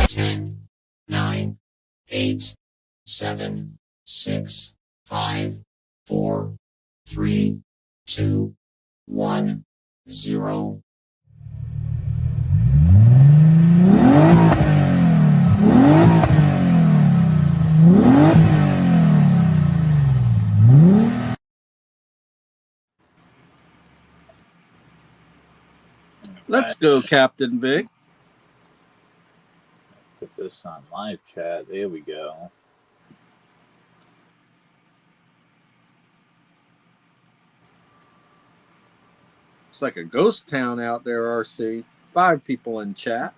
Ten, 9, 8, 7, 6, 5, 4, 3, 2, 1, 0. Let's go, Captain Vic. Put this on live chat. There we go. It's like a ghost town out there, RC. 5 people in chat.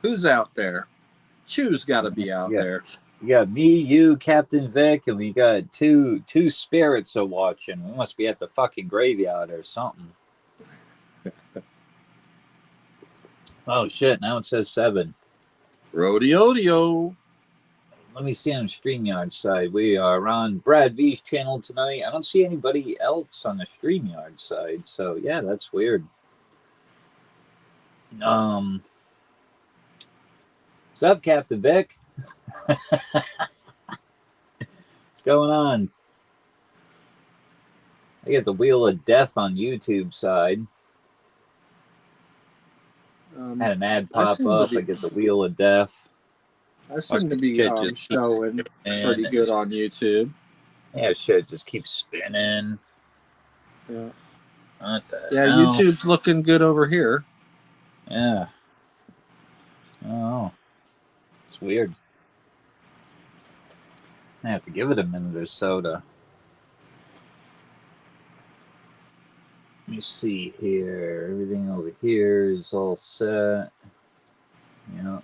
Who's out there? Chew's got to be out there. You got me, you, Captain Vic, and we got two spirits are watching. We must be at the fucking graveyard or something. Oh shit! Now it says 7. Rodeo. Let me see on the StreamYard side. We are on Brad V's channel tonight. I don't see anybody else on the StreamYard side, so yeah, that's weird. What's up, Captain Vic? What's going on? I get the Wheel of Death on YouTube side. Had an ad pop up. I get the Wheel of Death. I seem to be showing pretty good on YouTube. Yeah, shit just keeps spinning. Yeah. What the hell? YouTube's looking good over here. Yeah. Oh. It's weird. I have to give it a minute or so to... Let me see here. Everything over here is all set. Yeah.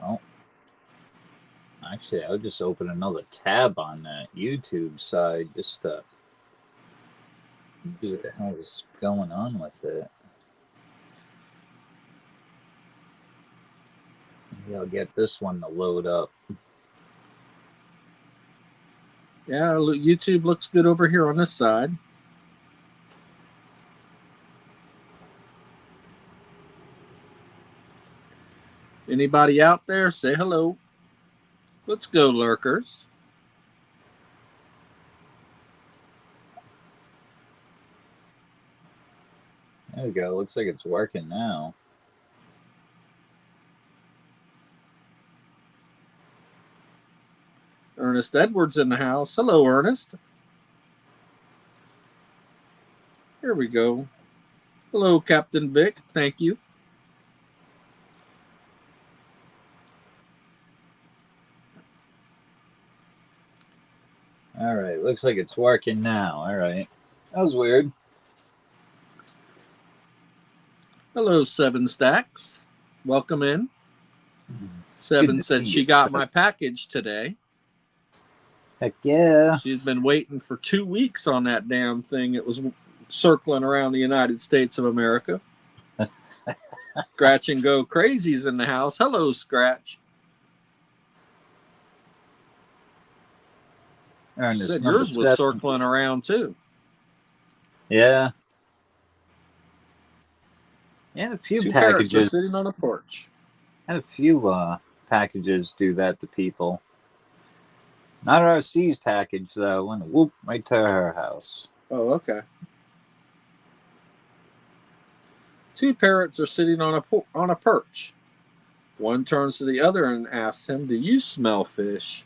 Well, actually, I'll just open another tab on that YouTube side just to see what the hell is going on with it. Maybe I'll get this one to load up. Yeah, YouTube looks good over here on this side. Anybody out there? Say hello. Let's go, lurkers. There we go. Looks like it's working now. Ernest Edwards in the house. Hello, Ernest. Here we go. Hello, Captain Vic. Thank you. All right. Looks like it's working now. All right. That was weird. Hello, 7 Stacks. Welcome in. 7 said she got my package today. Heck yeah. She's been waiting for 2 weeks on that damn thing. It was circling around the United States of America. Scratch and Go Crazy's in the house. Hello, Scratch. Said yours was circling around too. Yeah. And a few packages sitting on a porch. And a few packages do that to people. Not RC's package though. Went whoop right to her house. Oh, okay. 2 parrots are sitting on a perch. One turns to the other and asks him, "Do you smell fish?"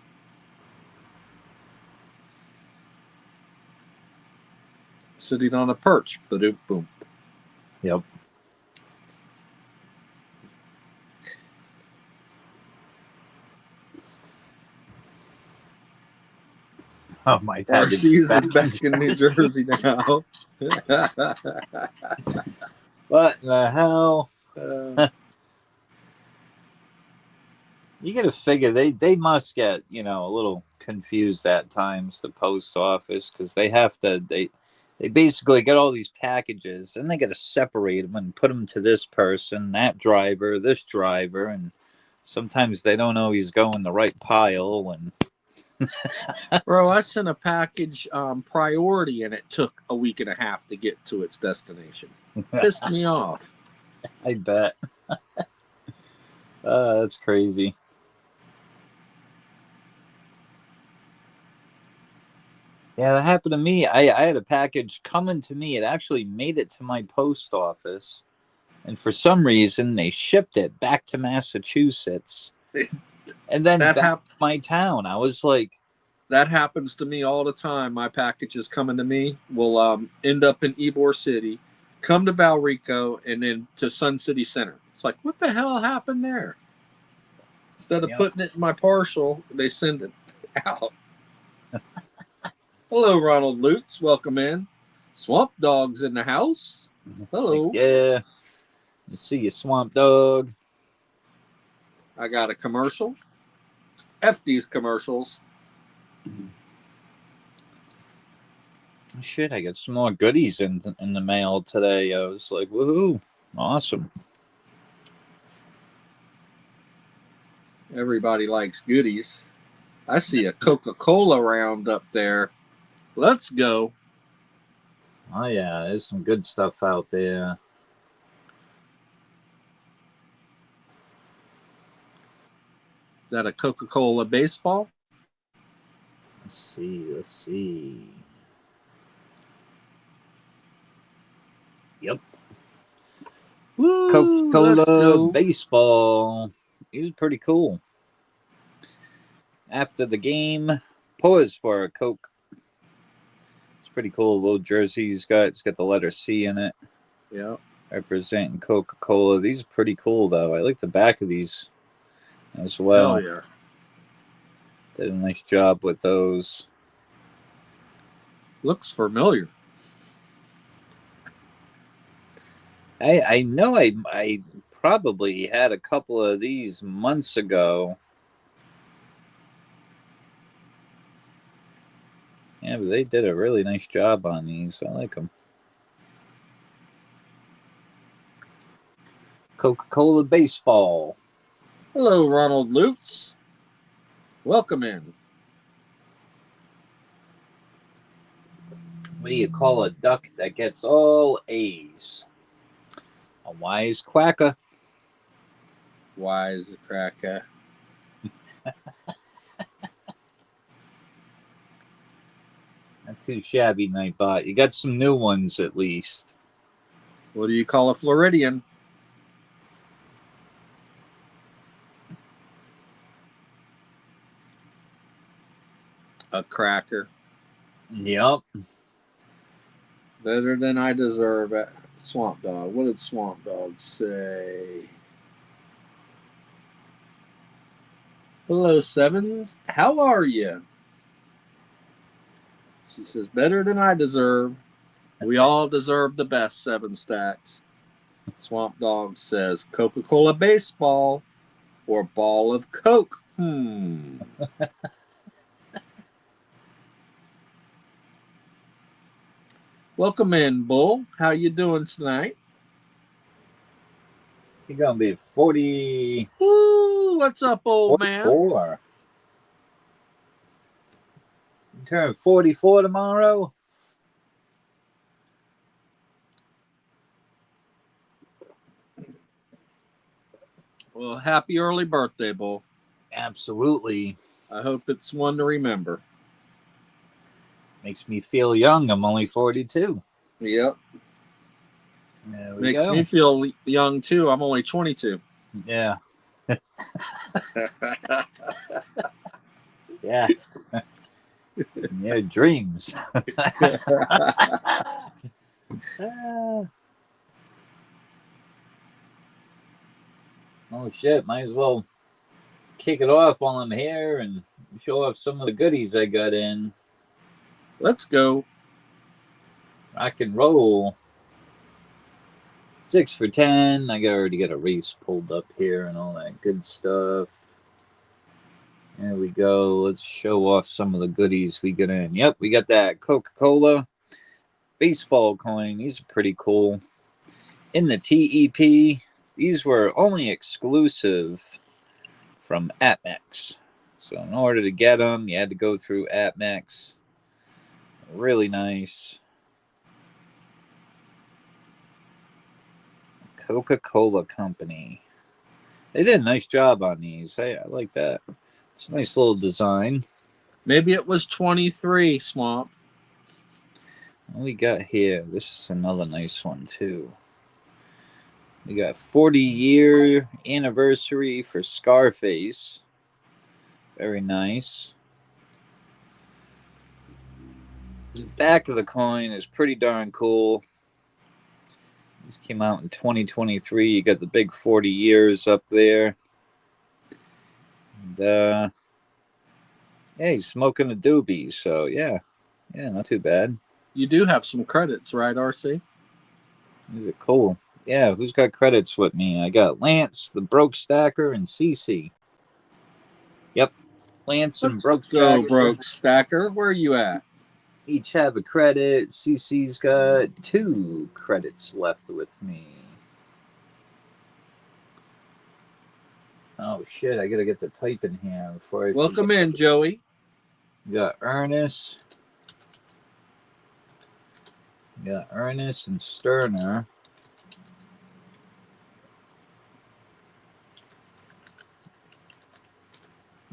Sitting on a perch. Ba-doop boom. Yep. Oh my God! RC's is back in New Jersey now. What the hell? You got to figure they must get, you know, a little confused at times, the post office, because they have to they basically get all these packages and they got to separate them and put them to this person, that driver, this driver, and sometimes they don't always go in the right pile. And Bro, I sent a package priority and it took a week and a half to get to its destination. Pissed me off. I bet. That's crazy. Yeah, that happened to me. I had a package coming to me. It actually made it to my post office. And for some reason, they shipped it back to Massachusetts. And then back to my town. I was like... That happens to me all the time. My packages coming to me will end up in Ybor City, come to Valrico, and then to Sun City Center. It's like, what the hell happened there? Instead of putting it in my parcel, they send it out. Hello, Ronald Lutz. Welcome in. Swamp Dog's in the house. Hello. Yeah. You see you, Swamp Dog. I got a commercial. F these commercials. Shit, I got some more goodies in the mail today. I was like, woohoo. Awesome. Everybody likes goodies. I see a Coca-Cola round up there. Let's go. Oh, yeah, there's some good stuff out there. Is that a Coca-Cola baseball? Let's see. Yep. Woo, Coca-Cola baseball. These are pretty cool. After the game, pause for a Coke. It's pretty cool. Little jersey he's got. It's got the letter C in it. Yeah. Representing Coca-Cola. These are pretty cool, though. I like the back of these as well. Hell yeah. Did a nice job with those. Looks familiar. I know I probably had a couple of these months ago. Yeah, but they did a really nice job on these. I like them. Coca-Cola baseball. Hello, Ronald Lutz. Welcome in. What do you call a duck that gets all A's? A wise quacker. Wise cracker. Not too shabby, Nightbot. You got some new ones at least. What do you call a Floridian? A cracker. Yep. Better than I deserve it. Swamp Dog. What did Swamp Dog say? Hello, Sevens. How are you? She says, better than I deserve. We all deserve the best, 7 stacks. Swamp Dog says, Coca-Cola baseball or ball of Coke. Welcome in, Bull. How you doing tonight? You're going to be 40. Woo, what's up, old 44. man? You turn 44 tomorrow? Well, happy early birthday, Bull. Absolutely. I hope it's one to remember. Makes me feel young. I'm only 42. Yep. Makes me feel young, too. I'm only 22. Yeah. Yeah. Your dreams. Oh, shit. Might as well kick it off while I'm here and show off some of the goodies I got in. Let's go. Rock and roll. 6 for 10. I already got a race pulled up here and all that good stuff. There we go. Let's show off some of the goodies we got in. Yep, we got that Coca-Cola baseball coin. These are pretty cool. In the TEP, these were only exclusive from APMEX. So in order to get them, you had to go through APMEX. Really nice. Coca-Cola Company. They did a nice job on these. I like that. It's a nice little design. Maybe it was 23, Swamp. What we got here? This is another nice one, too. We got 40-year anniversary for Scarface. Very nice. The back of the coin is pretty darn cool. This came out in 2023. You got the big 40 years up there. And, yeah, he's smoking a doobie. So, yeah, not too bad. You do have some credits, right, RC? These are cool. Yeah, who's got credits with me? I got Lance, the Broke Stacker, and CC. Yep, Lance and Broke Go, Stacker. Broke Stacker. Where are you at? Each have a credit. CC's got 2 credits left with me. Oh, shit, I gotta get the type in here before I Welcome forget. in, Joey. We got Ernest. We got Ernest and Sterner.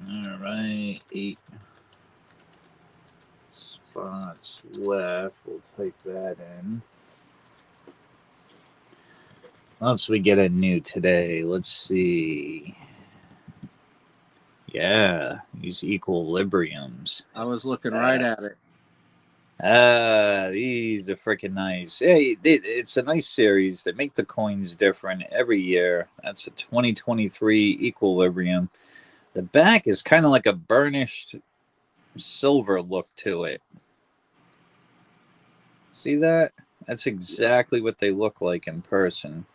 All right, 8 spots left. We'll type that in. Once we get a new today, let's see. Yeah, these equilibriums. I was looking right at it. These are freaking nice. Hey, it's a nice series. They make the coins different every year. That's a 2023 equilibrium. The back is kind of like a burnished silver look to it. See that? That's exactly what they look like in person.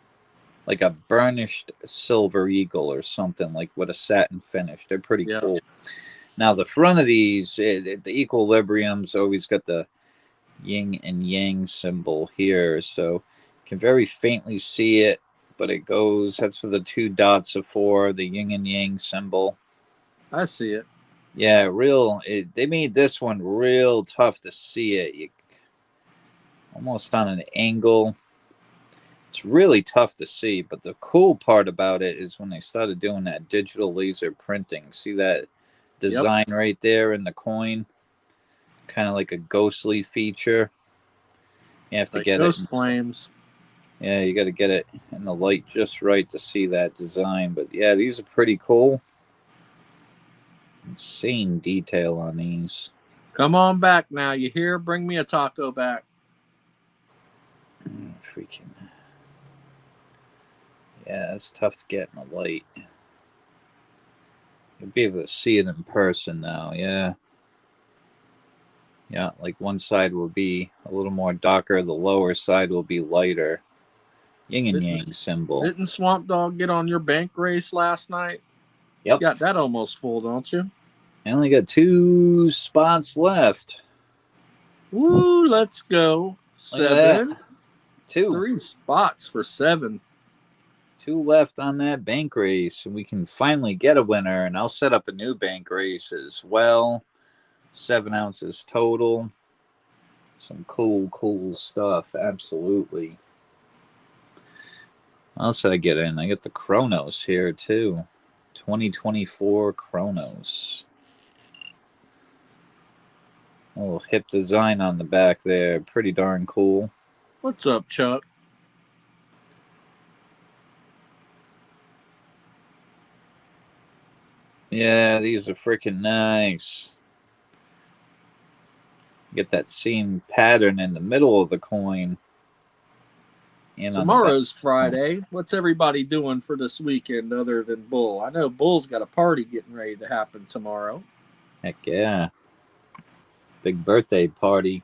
Like a burnished silver eagle or something, like with a satin finish. They're pretty cool. Now, the front of these, the equilibrium's always got the yin and yang symbol here. So you can very faintly see it, but it goes, that's for the 2 dots of 4, the yin and yang symbol. I see it. Yeah, they made this one real tough to see it. Almost on an angle. It's really tough to see, but the cool part about it is when they started doing that digital laser printing. See that design right there in the coin? Kind of like a ghostly feature. You have to get ghost it. Flames. Yeah, you got to get it in the light just right to see that design. But yeah, these are pretty cool. Insane detail on these. Come on back now. You hear? Bring me a taco back. Freaking. Yeah, it's tough to get in the light. You'll be able to see it in person now, yeah. Yeah, like one side will be a little more darker, the lower side will be lighter. Yin and yang symbol. Didn't Swamp Dog get on your bank race last night? Yep. You got that almost full, don't you? I only got 2 spots left. Woo, let's go. 7. 2. 3 spots for 7. 2 left on that bank race. We can finally get a winner, and I'll set up a new bank race as well. 7 ounces total. Some cool stuff. Absolutely. What else did I get in? I got the Chronos here, too. 2024 Chronos. A little hip design on the back there. Pretty darn cool. What's up, Chuck? Yeah, these are freaking nice. Get that same pattern in the middle of the coin. And tomorrow's Friday. What's everybody doing for this weekend other than Bull? I know Bull's got a party getting ready to happen tomorrow. Heck yeah. Big birthday party.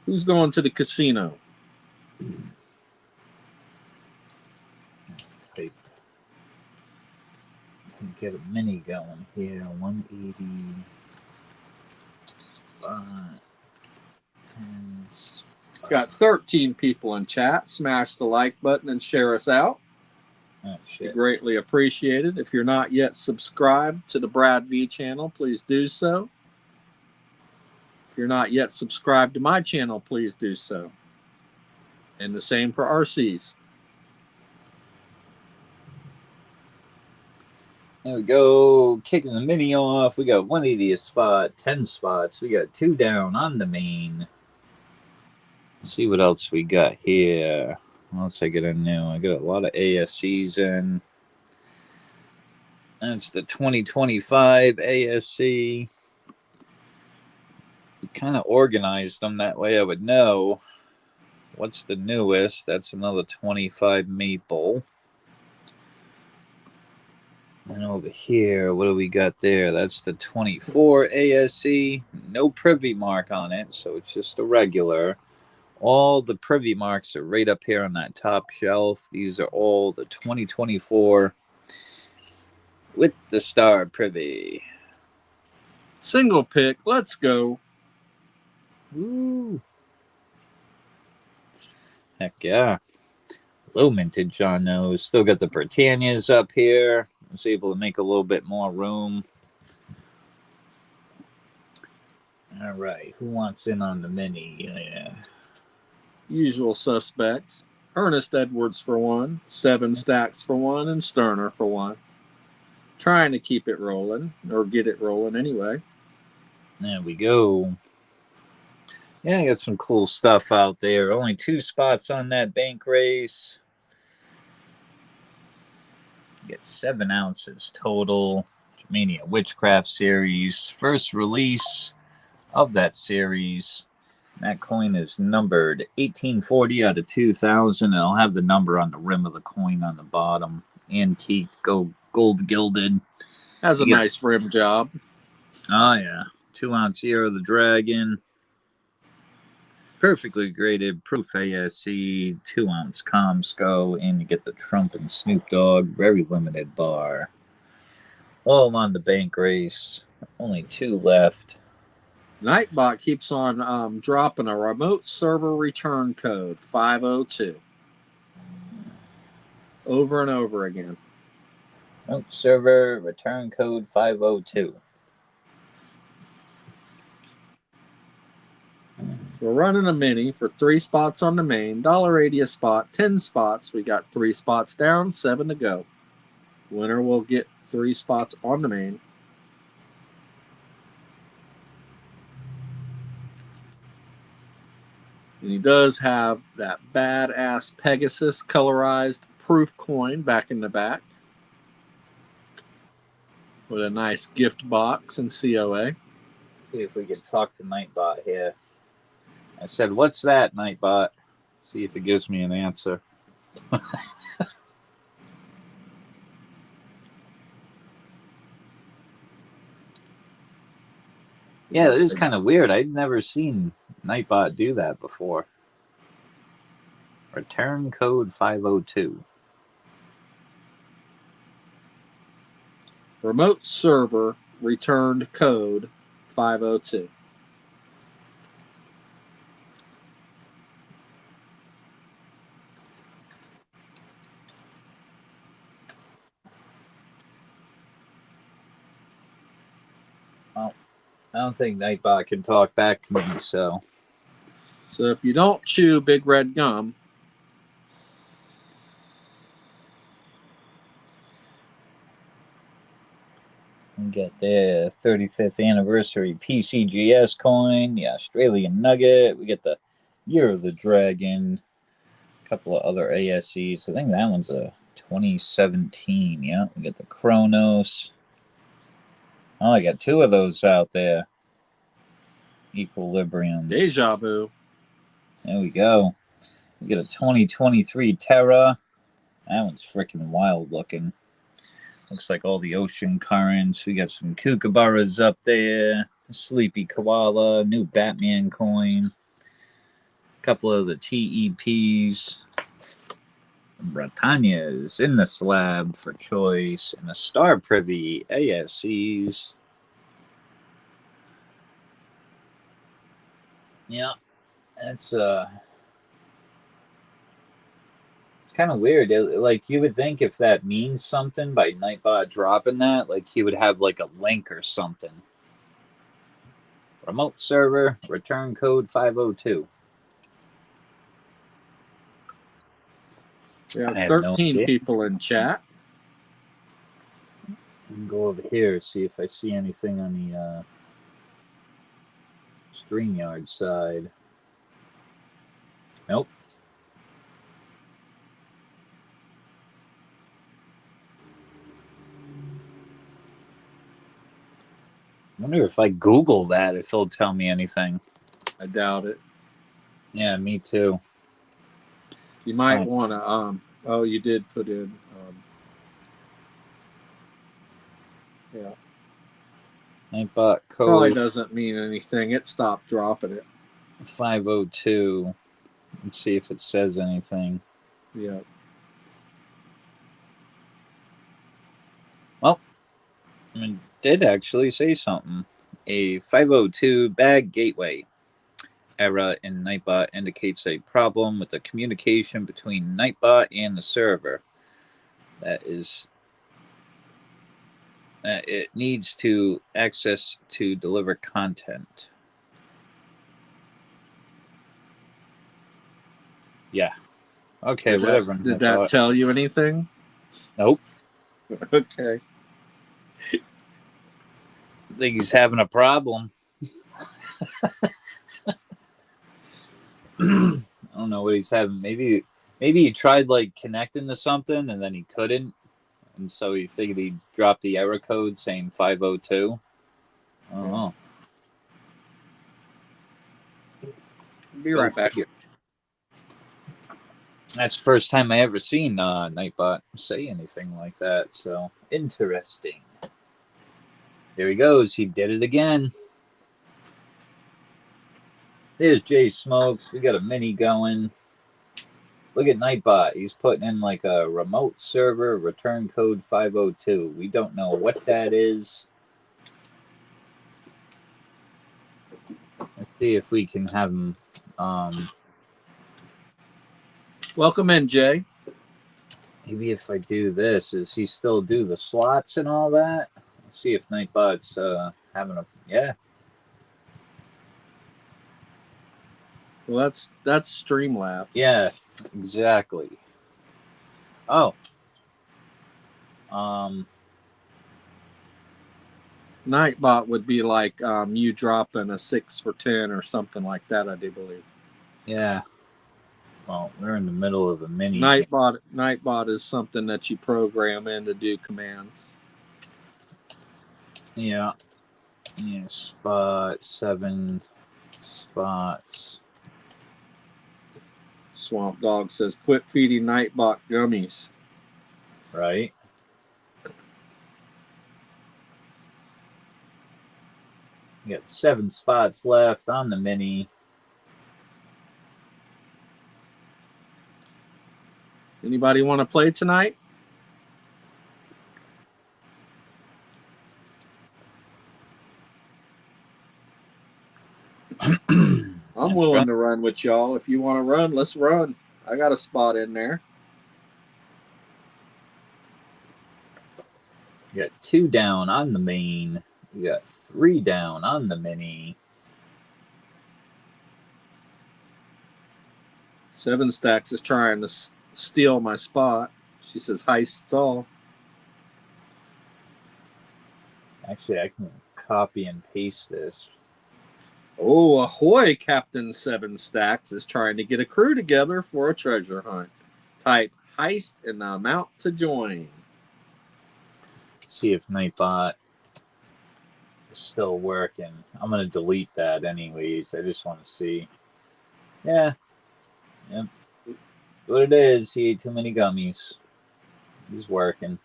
Who's going to the casino? Type. Get a mini going here. 180. Spot. 10. Got 13 people in chat. Smash the like button and share us out. Oh, Be shit. greatly appreciated. If you're not yet subscribed to the Brad V channel, please do so. If you're not yet subscribed to my channel, please do so. And the same for RC's. There we go. Kicking the mini off. We got 180 a spot, 10 spots. We got 2 down on the main. Let's see what else we got here. Once I get a new, I got a lot of ASCs in. That's the 2025 ASC. Kind of organized them that way I would know what's the newest. That's another 25 maple. And over here, what do we got there? That's the 24 ASC. No privy mark on it, so it's just a regular. All the privy marks are right up here on that top shelf. These are all the 2024 with the star privy. Single pick. Let's go. Woo. Heck yeah. Low mintage on those. Still got the Britannias up here. I was able to make a little bit more room. All right. Who wants in on the mini? Yeah. Usual suspects. Ernest Edwards for one, 7 Stacks for one, and Sterner for one. Trying to keep it rolling, or get it rolling anyway. There we go. Yeah, I got some cool stuff out there. Only 2 spots on that bank race. Get 7 ounces total. Mania Witchcraft series. First release of that series. That coin is numbered 1840 out of 2000. And I'll have the number on the rim of the coin on the bottom. Antique, gold gilded. Has a nice rim job. Oh, yeah. 2 ounce Year of the Dragon. Perfectly graded Proof ASC, 2 ounce Comsco, and you get the Trump and Snoop Dogg very limited bar. All on the bank race. Only 2 left. Nightbot keeps on dropping a remote server return code 502 over and over again. Remote server return code 502. We're running a mini for 3 spots on the main, $1.80 a spot, 10 spots. We got 3 spots down, 7 to go. Winner will get 3 spots on the main. And he does have that badass Pegasus colorized proof coin back in the back with a nice gift box and COA. See if we can talk to Nightbot here. I said, "What's that, Nightbot?" See if it gives me an answer. Yeah, it is kind of weird. I'd never seen Nightbot do that before. Return code 502. Remote server returned code 502. Well, I don't think Nightbot can talk back to me, so. So if you don't chew big red gum, We get the 35th anniversary PCGS coin, the Australian Nugget. We get the Year of the Dragon, a couple of other ASCs. I think that one's a 2017. Yeah, we get the Chronos. Oh, I got 2 of those out there. Equilibriums. deja vu. There we go. We get a 2023 Terra. That one's freaking wild looking. Looks like all the ocean currents. We got some kookaburras up there. Sleepy koala. New Batman coin. A couple of the TEPs. Britannias in the slab for choice. And a Star Privy ASCs. Yeah. It's kind of weird. Like you would think if that means something by Nightbot dropping that, like he would have like a link or something. Remote server, return code 502. We have I have no 13 idea. people in chat. I can go over here, see if I see anything on the StreamYard side. Nope. I wonder if I Google that, if it'll tell me anything. I doubt it. Yeah, me too. You might Fine. want to. Oh, you did put in. Yeah. Nightbot Probably code doesn't mean anything. It stopped dropping it. 502. Let's see if it says anything. Yeah. Well, it did actually say something. A 502 bad gateway error in Nightbot indicates a problem with the communication between Nightbot and the server. That it needs to access to deliver content. Yeah. Okay, whatever. Did that tell you anything? Nope. Okay. I think he's having a problem. I don't know what he's having. Maybe he tried like connecting to something and then he couldn't, and so he figured he'd drop the error code saying 502. I don't know. Be right back. That's the first time I ever seen Nightbot say anything like that. So interesting. There he goes. He did it again. There's Jay Smokes. We got a mini going. Look at Nightbot. He's putting in like a remote server return code 502. We don't know what that is. Let's see if we can have him. Welcome in, Jay. Maybe if I do this, does he still do the slots and all that? Let's see if Nightbot's having a yeah. Well, that's Streamlabs. Yeah, exactly. Oh. Nightbot would be like you dropping a 6 for 10 or something like that, I do believe. Yeah. Well, we're in the middle of a mini. Nightbot is something that you program in to do commands. Yeah. Yeah. Spot 7 spots. Swamp Dog says, quit feeding Nightbot gummies. Right. You got 7 spots left on the mini. Anybody want to play tonight? I'm willing to run with y'all. If you want to run, let's run. I got a spot in there. You got 2 down on the main. You got 3 down on the mini. 7 Stacks is trying to steal my spot. She says, hi, stall. Actually, I can copy and paste this. Oh, ahoy, Captain 7 Stacks is trying to get a crew together for a treasure hunt. Type heist and the amount to join. See if Nightbot is still working. I'm going to delete that anyways. I just want to see. Yeah. Yep. What it is, he ate too many gummies. He's working.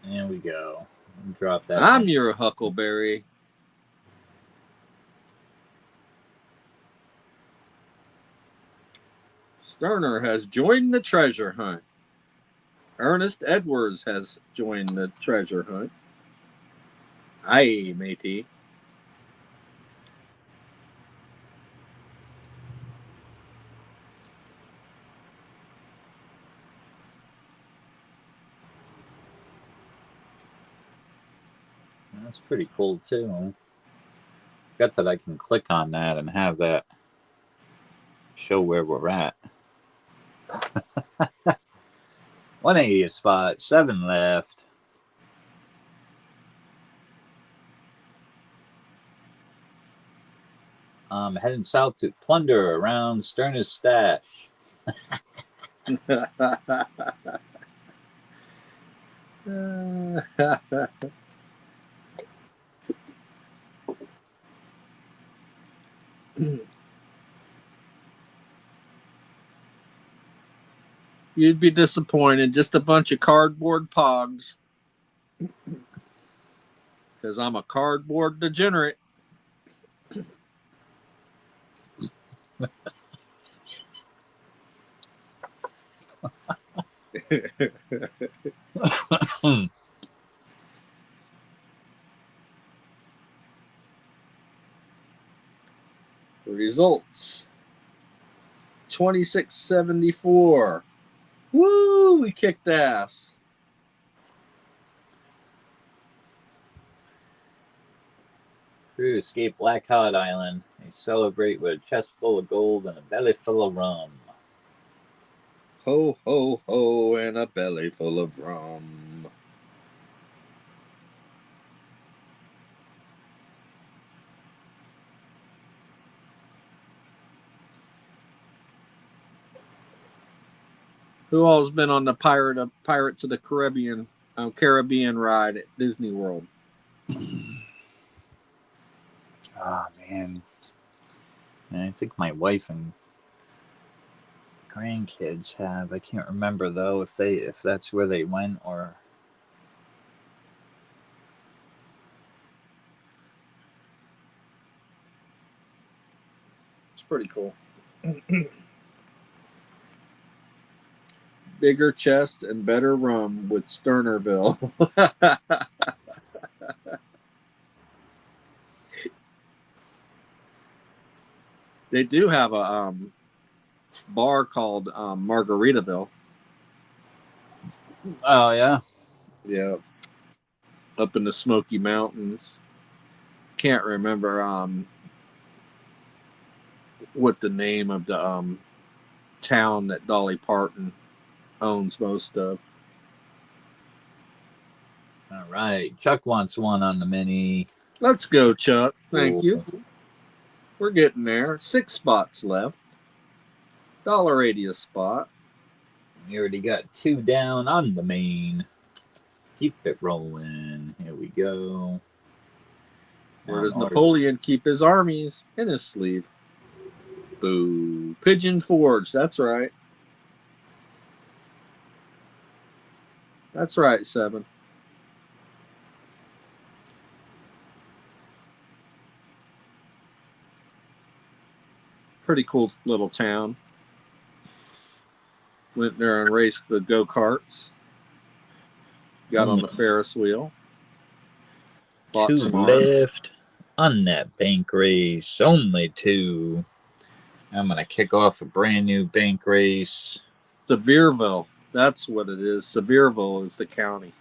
There we go. Drop that. I'm your Huckleberry. Sterner has joined the treasure hunt. Ernest Edwards has joined the treasure hunt. Aye, matey. That's pretty cool too. Got that I can click on that and have that show where we're at. 180 spot, 7 left. Heading south to plunder around Sterner's stash. You'd be disappointed. Just a bunch of cardboard pogs. Because I'm a cardboard degenerate. Results 2674. Woo! We kicked ass. Crew escape Black Hot Island. They celebrate with a chest full of gold and a belly full of rum. Ho, ho, ho, and a belly full of rum. Who all's been on the Pirates of the Caribbean ride at Disney World? Oh man. I think my wife and grandkids have. I can't remember though if that's where they went or It's pretty cool. Bigger chest and better rum with Sternerville. They do have a bar called Margaritaville. Oh yeah. Yeah, up in the Smoky Mountains. Can't remember what the name of the town that Dolly Parton owns most of. All right. Chuck wants one on the mini. Let's go, Chuck. Thank Cool. you. We're getting there. 6 spots left. $1.80 a spot. We already got 2 down on the main. Keep it rolling. Here we go. Where does Napoleon keep his armies? In his sleeve. Boo. Pigeon Forge. That's right. That's right, 7. Pretty cool little town. Went there and raced the go-karts. Got on the Ferris wheel. Bought 2 some arms. left on that bank race. Only 2. I'm going to kick off a brand new bank race. Sevierville. That's what it is. Sevierville is the county.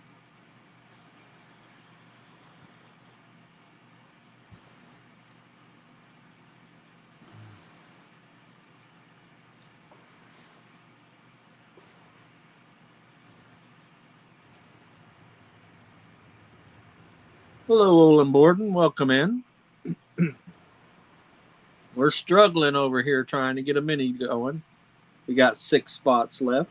Hello, Olin Borden. Welcome in. We're struggling over here trying to get a mini going. We got 6 spots left.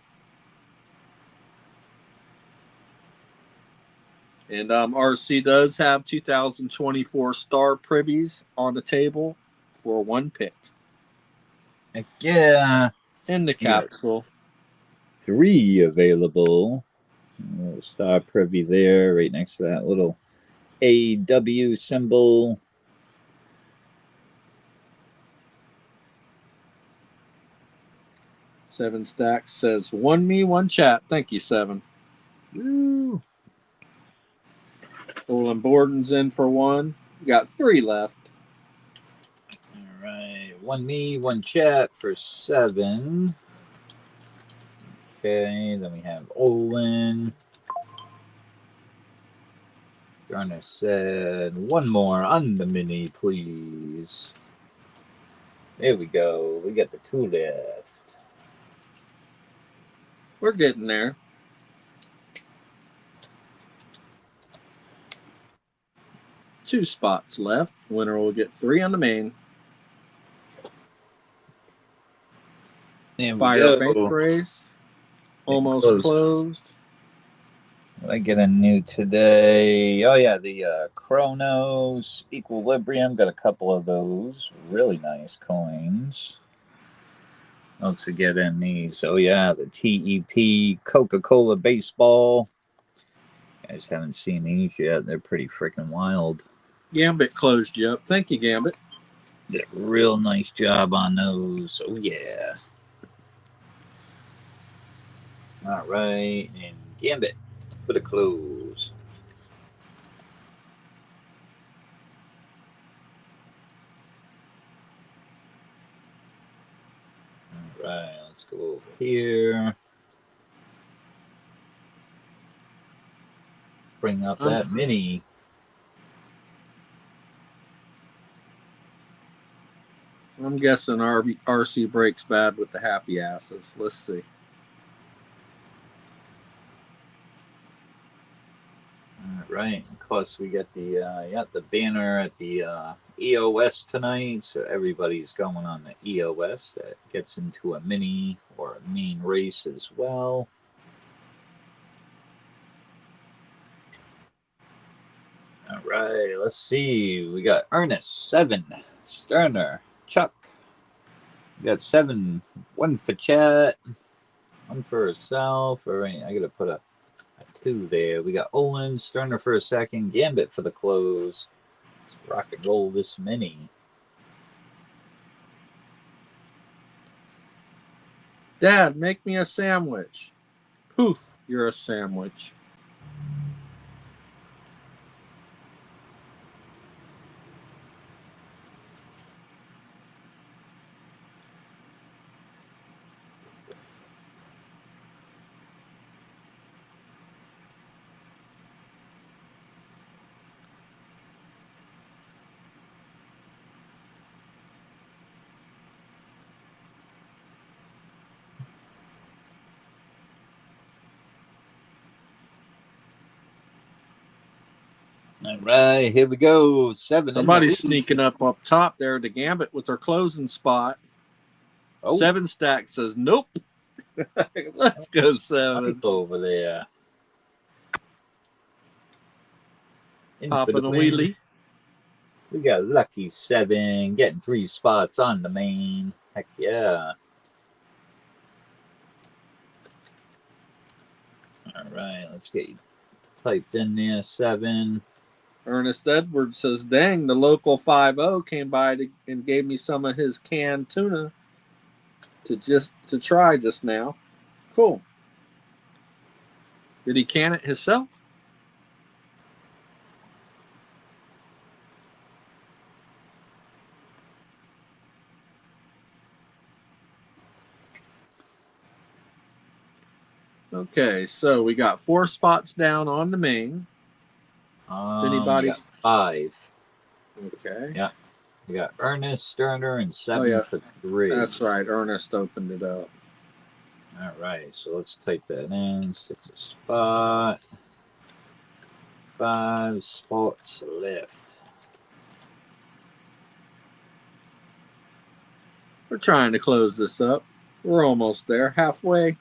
And RC does have 2024 star privies on the table for 1 pick. Yeah. In the capsule. 3 available. A little star privy there, right next to that little AW symbol. Seven Stacks says, 1 me, 1 chat. Thank you, 7. Woo. Olin Borden's in for one. We got 3 left. All right. One me, one chat for 7. Okay, then we have Olin. Garner said, one more on the mini, please. There we go. We got the 2 left. We're getting there. Two spots left. Winner will get 3 on the main. There we Fire bank go. race. Almost Close. closed. What I get a new today? Oh yeah, the Chronos Equilibrium. Got a couple of those. Really nice coins. What else we get in these? Oh yeah, the TEP Coca-Cola baseball. Guys haven't seen these yet. They're pretty freaking wild. Gambit closed you up. Thank you, Gambit. Did a real nice job on those. Oh yeah. All right, and Gambit for the close. All right, let's go over here. Bring up that mini. I'm guessing RC breaks bad with the happy asses. Let's see. All right. Plus, we got the banner at the EOS tonight, so everybody's going on the EOS. That gets into a mini or a main race as well. All right. Let's see. We got Ernest 7, Sterner, Chuck. We got 7. 1 for chat, 1 for herself. All right. I gotta put a 2 there. We got Olin, Sterner for a second, Gambit for the close. Let's rock and roll this mini. Dad, make me a sandwich. Poof, you're a sandwich. All right, here we go. 7. Somebody's sneaking up top there to Gambit with their closing spot. Oh. 7 stack says nope. Let's go 7. Over there. Popping a wheelie. We got lucky 7 getting 3 spots on the main. Heck yeah. All right, let's get you typed in there, 7. Ernest Edwards says, dang, the local 5-0 came by and gave me some of his canned tuna to try just now. Cool. Did he can it himself? Okay, so we got 4 spots down on the main. Anybody? We got 5. Okay. Yeah. We got Ernest, Sterner, and 7 for 3. That's right. Ernest opened it up. All right, so let's type that in. 6 a spot. 5 spots left. We're trying to close this up. We're almost there. Halfway.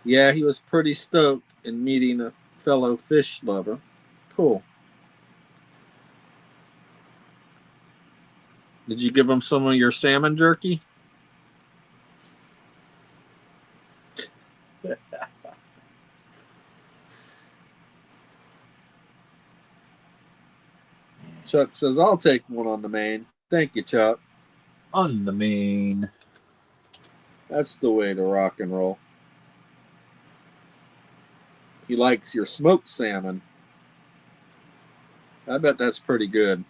Yeah, he was pretty stoked in meeting a fellow fish lover. Cool. Did you give him some of your salmon jerky? Chuck says, I'll take one on the main. Thank you, Chuck. On the main. That's the way to rock and roll. He likes your smoked salmon. I bet that's pretty good.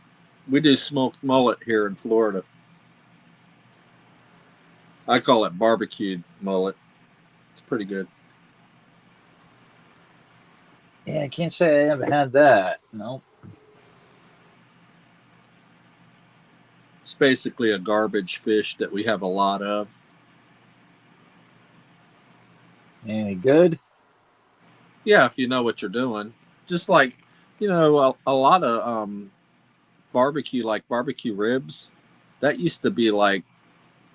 We do smoked mullet here in Florida. I call it barbecued mullet. It's pretty good. Yeah, I can't say I haven't had that. No. It's basically a garbage fish that we have a lot of. Any good? Yeah, if you know what you're doing. Just like, a lot of barbecue, like barbecue ribs, that used to be like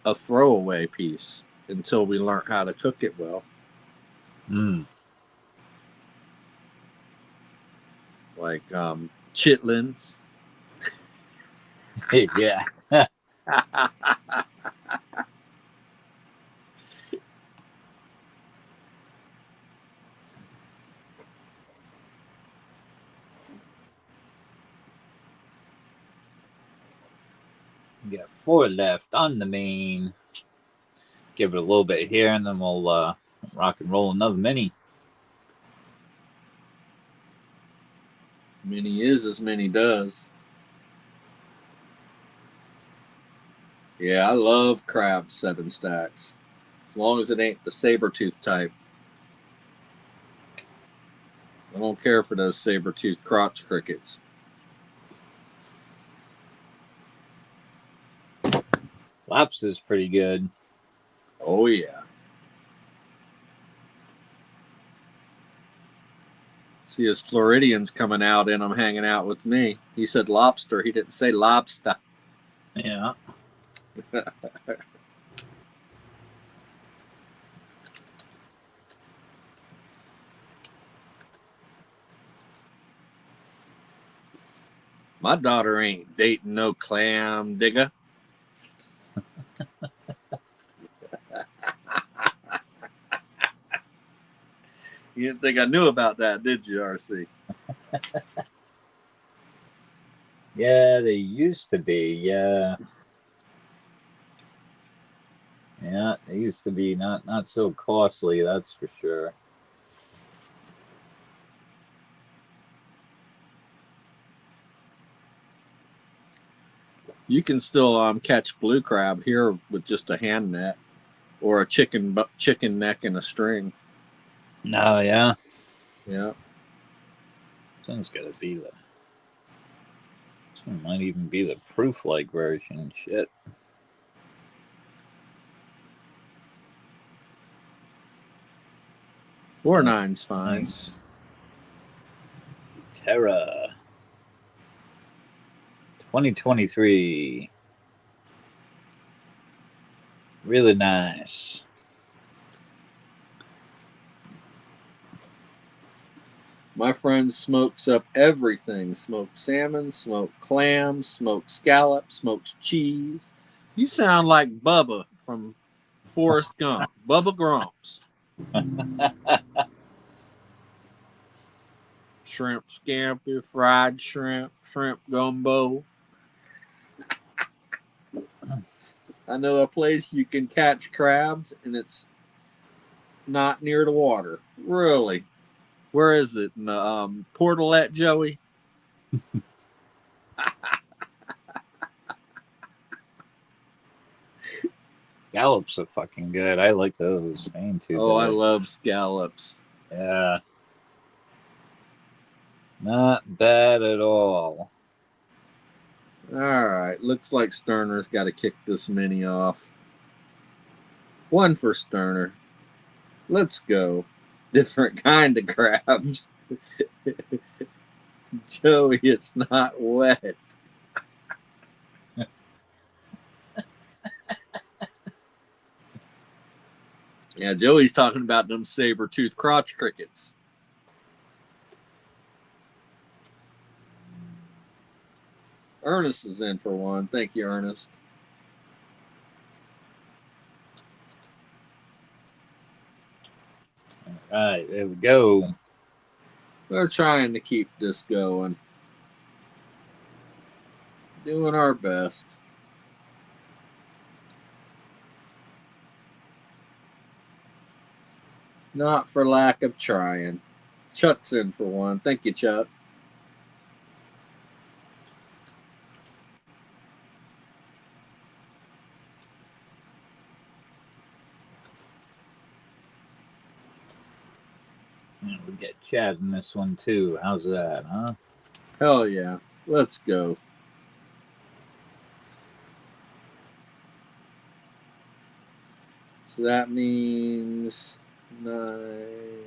a throwaway piece until we learned how to cook it well. Mm. Like chitlins. Yeah. We got 4 left on the main. Give it a little bit here, and then we'll rock and roll another mini. Many is as many does. Yeah, I love crab 7 stacks. As long as it ain't the saber tooth type. I don't care for those saber tooth crotch crickets. Lobster's pretty good. Oh, yeah. See his Floridians coming out in them hanging out with me. He said lobster. He didn't say lobster. Yeah. My daughter ain't dating no clam digger. You didn't think I knew about that, did you, RC? Yeah, they used to be. Yeah. Yeah, they used to be not so costly, that's for sure. You can still catch blue crab here with just a hand net or a chicken neck and a string. No, yeah. Yeah. Sounds gotta be the. This one might even be the proof-like version. Shit. 4.9's fine. Nice. Terra. 2023. Really nice. My friend smokes up everything. Smoked salmon, smoked clams, smoked scallops, smoked cheese. You sound like Bubba from Forrest Gump. Bubba Grumps. Shrimp scampi, fried shrimp, shrimp gumbo. I know a place you can catch crabs and it's not near the water. Really? Where is it? In the Portalette, Joey? Scallops are fucking good. I like those. They ain't too Oh, I bad. love scallops. Yeah. Not bad at all. All right. Looks like Sterner's got to kick this mini off. 1 for Sterner. Let's go. Different kind of crabs. Joey, it's not wet. Yeah, Joey's talking about them saber-toothed crotch crickets. Ernest is in for one. Thank you, Ernest. All right, there we go. We're trying to keep this going. Doing our best. Not for lack of trying. Chuck's in for one. Thank you, Chuck. Yeah, we get Chad in this one too. How's that, huh? Hell yeah. Let's go. So that means 9.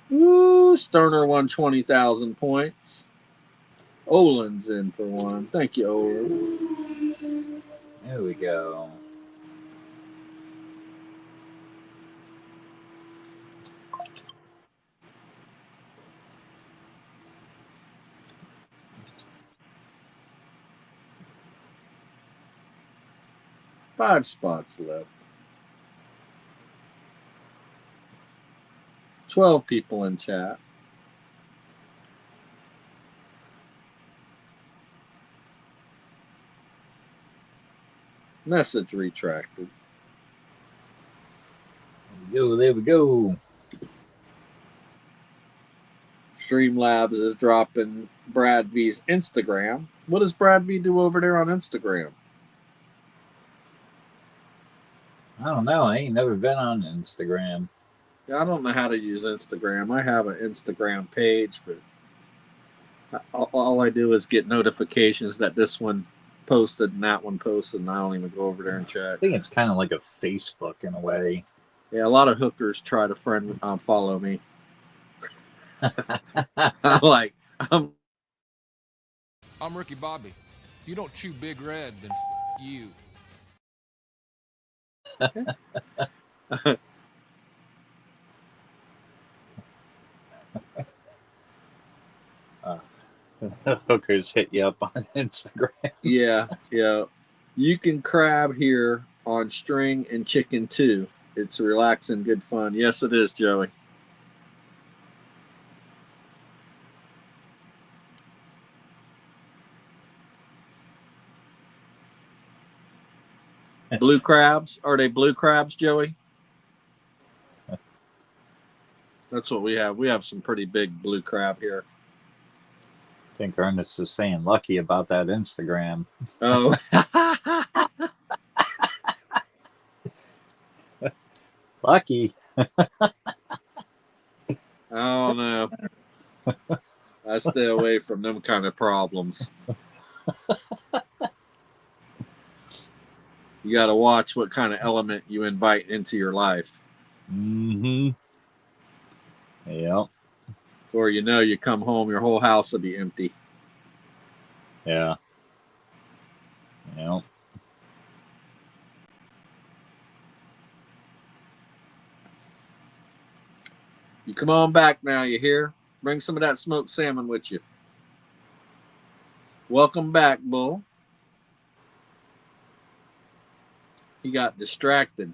Woo! Sterner won 20,000 points. Olin's in for 1. Thank you, Olin. There we go. Five spots left. 12 people in chat. Message retracted. There we go. Streamlabs is dropping Brad V's Instagram. What does Brad V do over there on Instagram? I don't know. I ain't never been on Instagram. Yeah, I don't know how to use Instagram. I have an Instagram page, but all I do is get notifications that this one posted and that one posted, and I don't even go over there and check. I think it's kind of like a Facebook in a way. Yeah, a lot of hookers try to follow me. I'm Ricky Bobby. If you don't chew Big Red, then you. Hookers hit you up on Instagram. Yeah. You can crab here on string and chicken too. It's relaxing, good fun. Yes, it is, Joey. Blue crabs? Are they blue crabs, Joey? That's what we have. We have some pretty big blue crab here. I think Ernest is saying lucky about that Instagram. Oh. Lucky. Oh, no. I stay away from them kind of problems. You got to watch what kind of element you invite into your life. Mm-hmm. Yep. Or you come home, your whole house will be empty. Yeah. Yep. You come on back now, you hear? Bring some of that smoked salmon with you. Welcome back, Bull. He got distracted.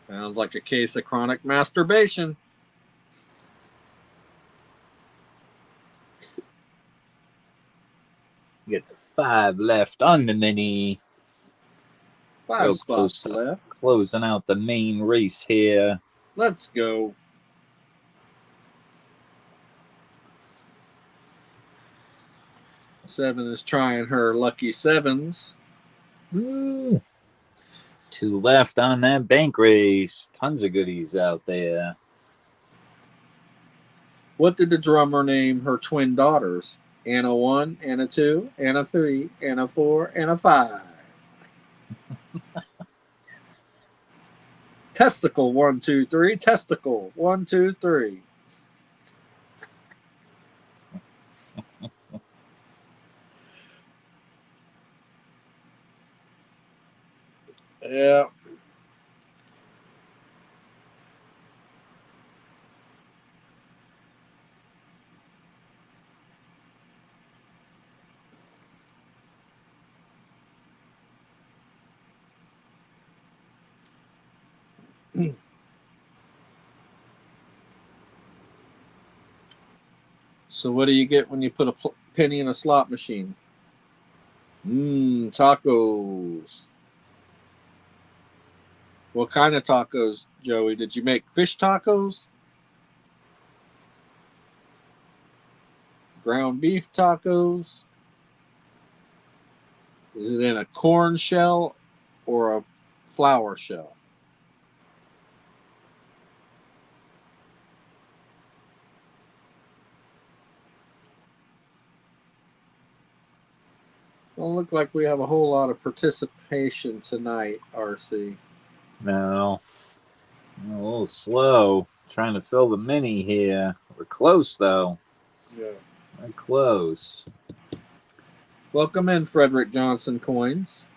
Sounds like a case of chronic masturbation. You get the 5 left on the mini. 5 spots left. Closing out the main race here. Let's go. Seven is trying her lucky sevens. Woo. 2 left on that bank race. Tons of goodies out there. What did the drummer name her twin daughters? Anna 1, Anna 2, Anna 3, Anna 4, Anna 5. Testicle 1, 2, 3. Testicle 1, 2, 3. Yeah. So what do you get when you put a penny in a slot machine? Tacos. What kind of tacos, Joey? Did you make fish tacos? Ground beef tacos? Is it in a corn shell or a flour shell? Don't look like we have a whole lot of participation tonight, RC. No. A little slow. Trying to fill the mini here. We're close, though. Yeah. We're close. Welcome in, Frederick Johnson Coins.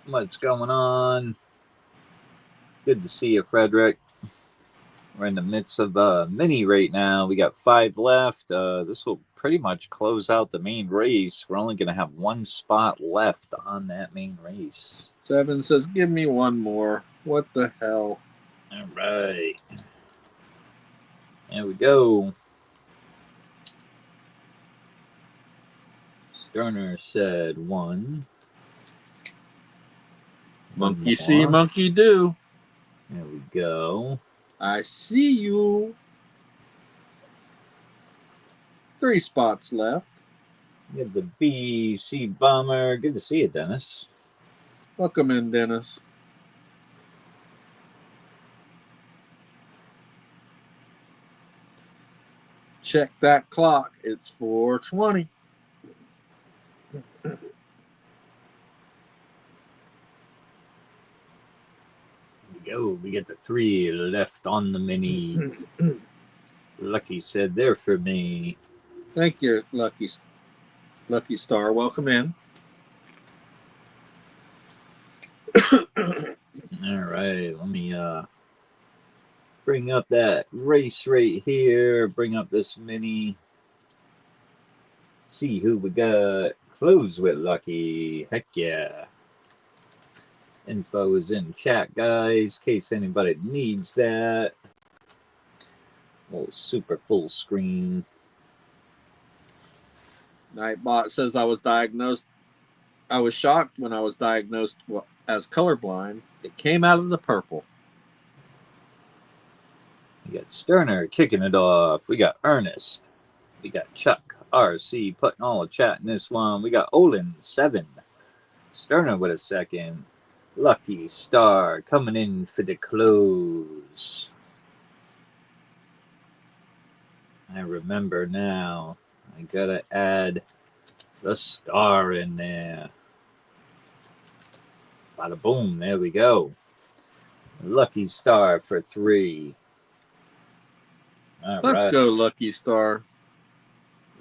What's going on? Good to see you, Frederick. We're in the midst of a mini right now. We got 5 left. This will pretty much close out the main race. We're only going to have 1 spot left on that main race. 7 says, give me one more. What the hell? All right. There we go. Sterner said 1. Monkey see, monkey do. There we go. I see you. 3 spots left. We have the BC Bomber. Good to see you, Dennis. Welcome in, Dennis. Check that clock. It's 4:20. Here we go. We get the 3 left on the mini. Lucky said they're for me. Thank you, Lucky Star. Welcome in. All right, let me bring up that race right here. Bring up this mini. See who we got. Close with Lucky. Heck yeah. Info is in chat, guys, in case anybody needs that. Oh, super full screen. Nightbot says I was shocked when I was diagnosed as colorblind. It came out of the purple. We got Sterner kicking it off. We got Ernest. We got Chuck RC putting all the chat in this one. We got Olin 7. Sterner with a 2nd. Lucky Star coming in for the close. I remember now. I gotta add the star in there. Bada boom, there we go. Lucky Star for 3. Let's go, Lucky Star.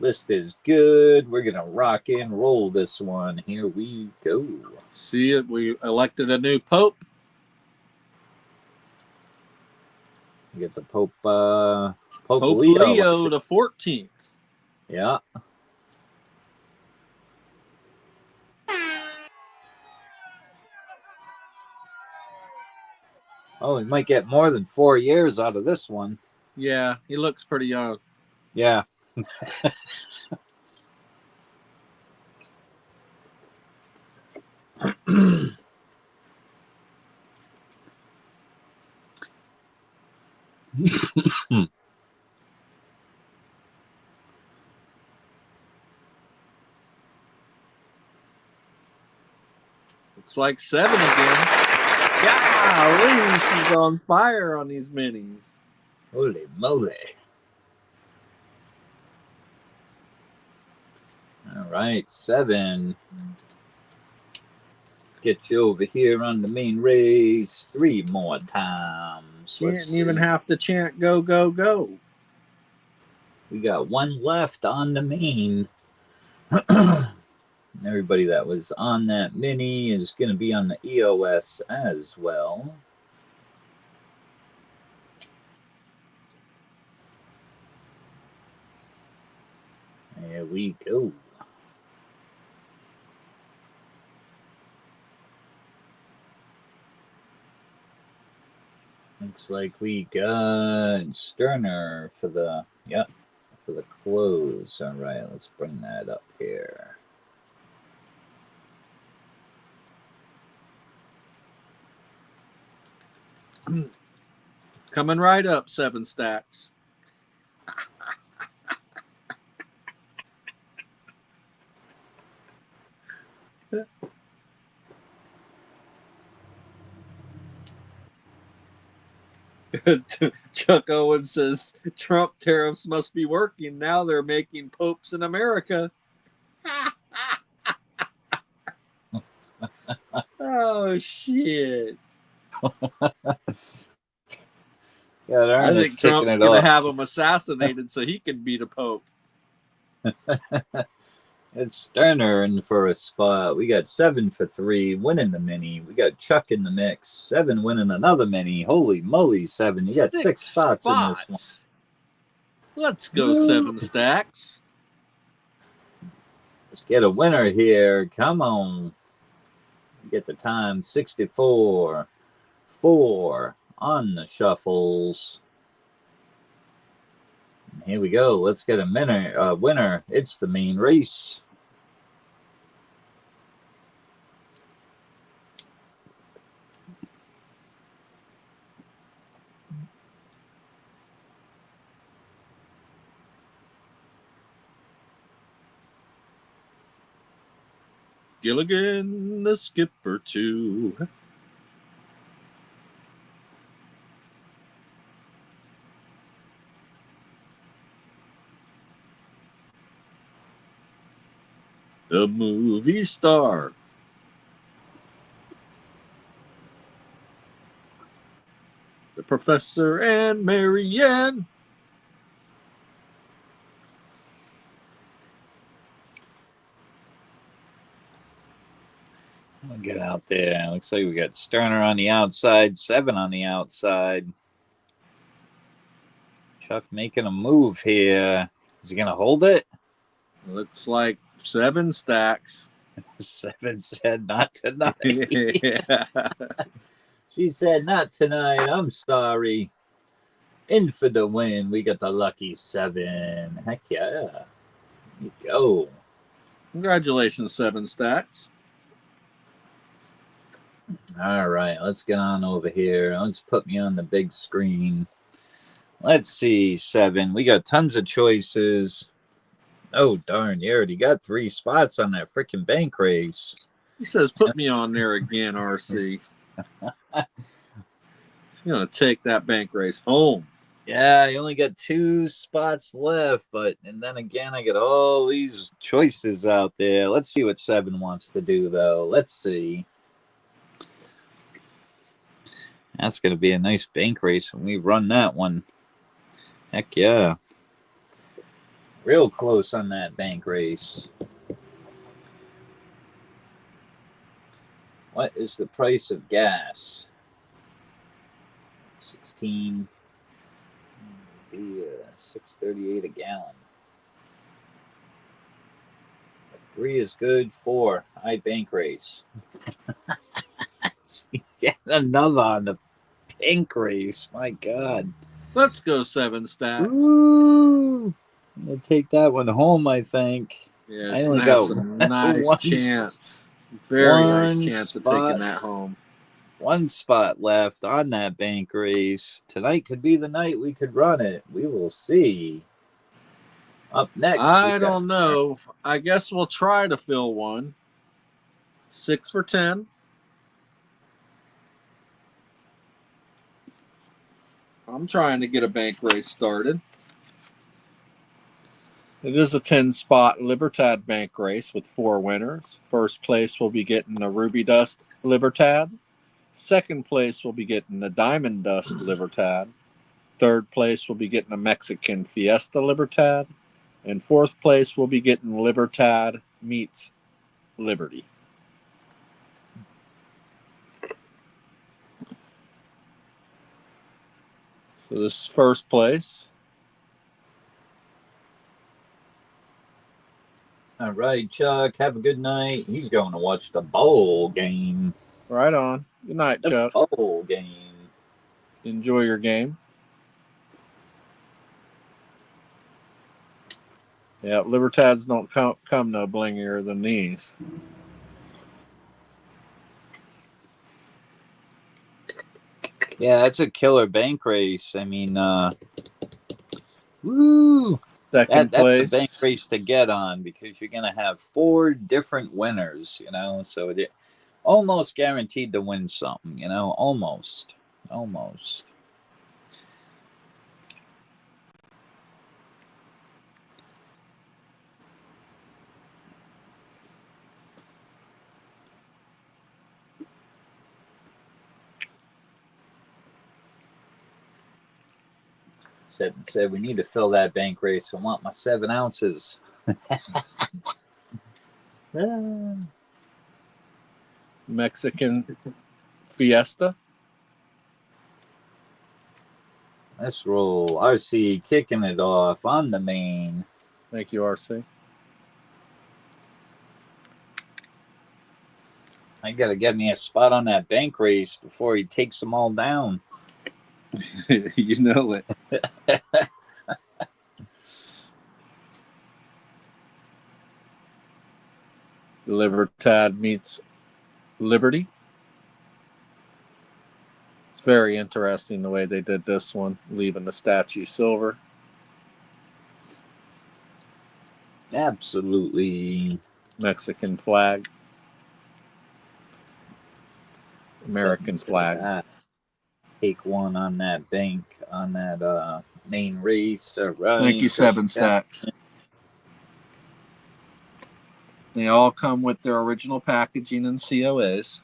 List is good. We're gonna rock and roll this one. Here we go. See it. We elected a new pope. We get the Pope Leo the 14th. Yeah. Oh, we might get more than 4 years out of this one. Yeah, he looks pretty young. Yeah. Looks like 7 again. Golly, she's on fire on these minis. Holy moly. All right, 7. Get you over here on the main race 3 more times. She didn't even have to chant go, go, go. We got 1 left on the main. Everybody that was on that mini is going to be on the EOS as well. There we go. Looks like we got Sterner for the, for the close. All right, let's bring that up here. Coming right up, 7 stacks. Chuck Owen says Trump tariffs must be working. Now they're making popes in America. Oh shit! Yeah, I Ernest think kicking Trump's it gonna off. have him assassinated so he can be the pope. It's Sterner in for a spot. We got 7 for 3, winning the mini. We got Chuck in the mix. 7 winning another mini. Holy moly, 7. You got 6 spots in this one. Let's go 7 stacks. Let's get a winner here. Come on. Get the time. 64. 4 on the shuffles. Here we go. Let's get a winner. It's the main race. Gilligan, the skipper, too. The movie star. The professor and Marianne. We'll get out there. Looks like we got Sterner on the outside, 7 on the outside. Chuck making a move here. Is he going to hold it? Looks like 7 stacks. 7 said not tonight. Yeah. She said not tonight. I'm sorry. In for the win. We got the lucky 7. Heck yeah. There you go. Congratulations, 7 stacks. All right, let's get on over here. Let's put me on the big screen. Let's see, 7. We got tons of choices. Oh, darn, you already got 3 spots on that freaking bank race. He says, put me on there again, RC. He's going to take that bank race home. Yeah, I only got 2 spots left, and then again, I got all these choices out there. Let's see what 7 wants to do, though. Let's see. That's going to be a nice bank race when we run that one. Heck yeah. Real close on that bank race. What is the price of gas? 16. Be $6.38 a gallon. 3 is good. 4. High bank race. Get another on the bank race. My God. Let's go 7 stacks. Ooh. I'm going to take that one home, I think. Yeah, I she only has got a nice one chance. Very nice chance spot. of taking that home. 1 spot left on that bank race. Tonight could be the night we could run it. We will see. Up next, I don't know. I guess we'll try to fill one. 6 for 10. I'm trying to get a bank race started. It is a 10-spot Libertad bank race with 4 winners. First place will be getting the Ruby Dust Libertad. Second place will be getting the Diamond Dust Libertad. Third place will be getting a Mexican Fiesta Libertad. And fourth place will be getting Libertad meets Liberty. So this is first place. All right, Chuck, have a good night. He's going to watch the bowl game. Right on. Good night, The Chuck. bowl game. Enjoy your game. Yeah, Libertads don't come no blingier than these. Yeah, that's a killer bank race. I mean, woo! Second That's the place. bank race to get on because you're going to have 4 different winners, so it almost guaranteed to win something, almost. Said we need to fill that bank race. I want my 7 ounces. Mexican Fiesta. Let's roll. RC kicking it off on the main. Thank you, RC. I gotta get me a spot on that bank race before he takes them all down. You know it. Libertad meets Liberty. It's very interesting the way they did this one, leaving the statue silver. Absolutely. Mexican flag. American flag. Take one on that bank, on that main race. All right. Thank you, 7 stacks. They all come with their original packaging and COAs.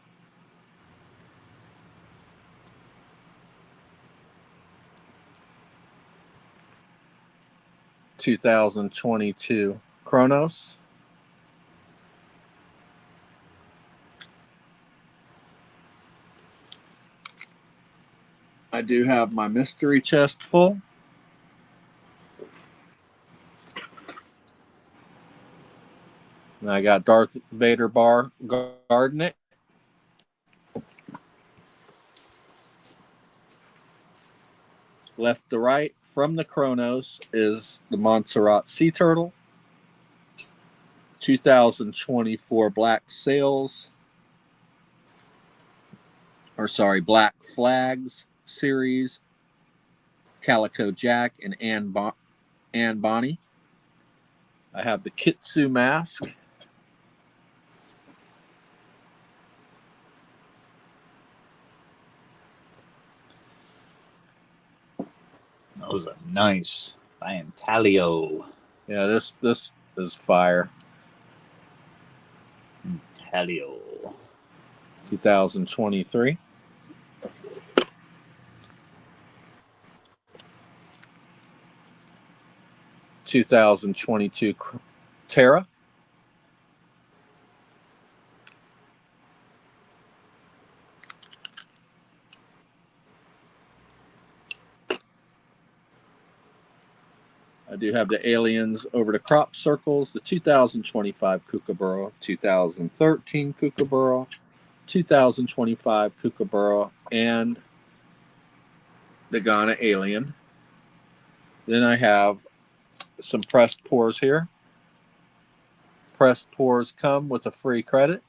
(2022) Chronos. I do have my mystery chest full. And I got Darth Vader bar guarding it. Left to right from the Chronos is the Montserrat Sea Turtle. 2024 Black Sails. Black Flags series. Calico Jack and Anne Bonnie. I have the Kitsu mask. Those are nice. Talio. Yeah, this is fire. Talio. 2023. (2022) Terra. I do have the aliens over the crop circles, the 2025 Kookaburra, 2013 Kookaburra, 2025 Kookaburra, and the Ghana alien. Then I have some pressed pours here. Pressed pours come with a free credit.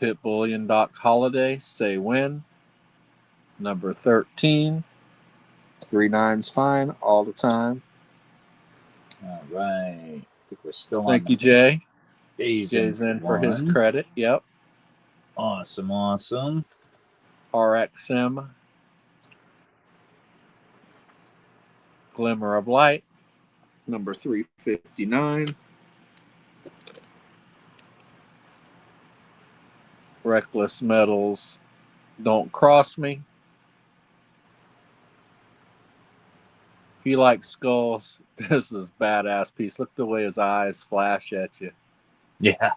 Pit Bullion Doc Holiday, say when. Number 13. 3-9's fine all the time. All right. I think we're still Thank on. you, Jay. Jay's in for his credit. Yep. Awesome. RXM. Glimmer of Light. Number 359. Reckless Metals. Don't Cross Me. If you like skulls, this is badass piece. Look the way his eyes flash at you. Yeah.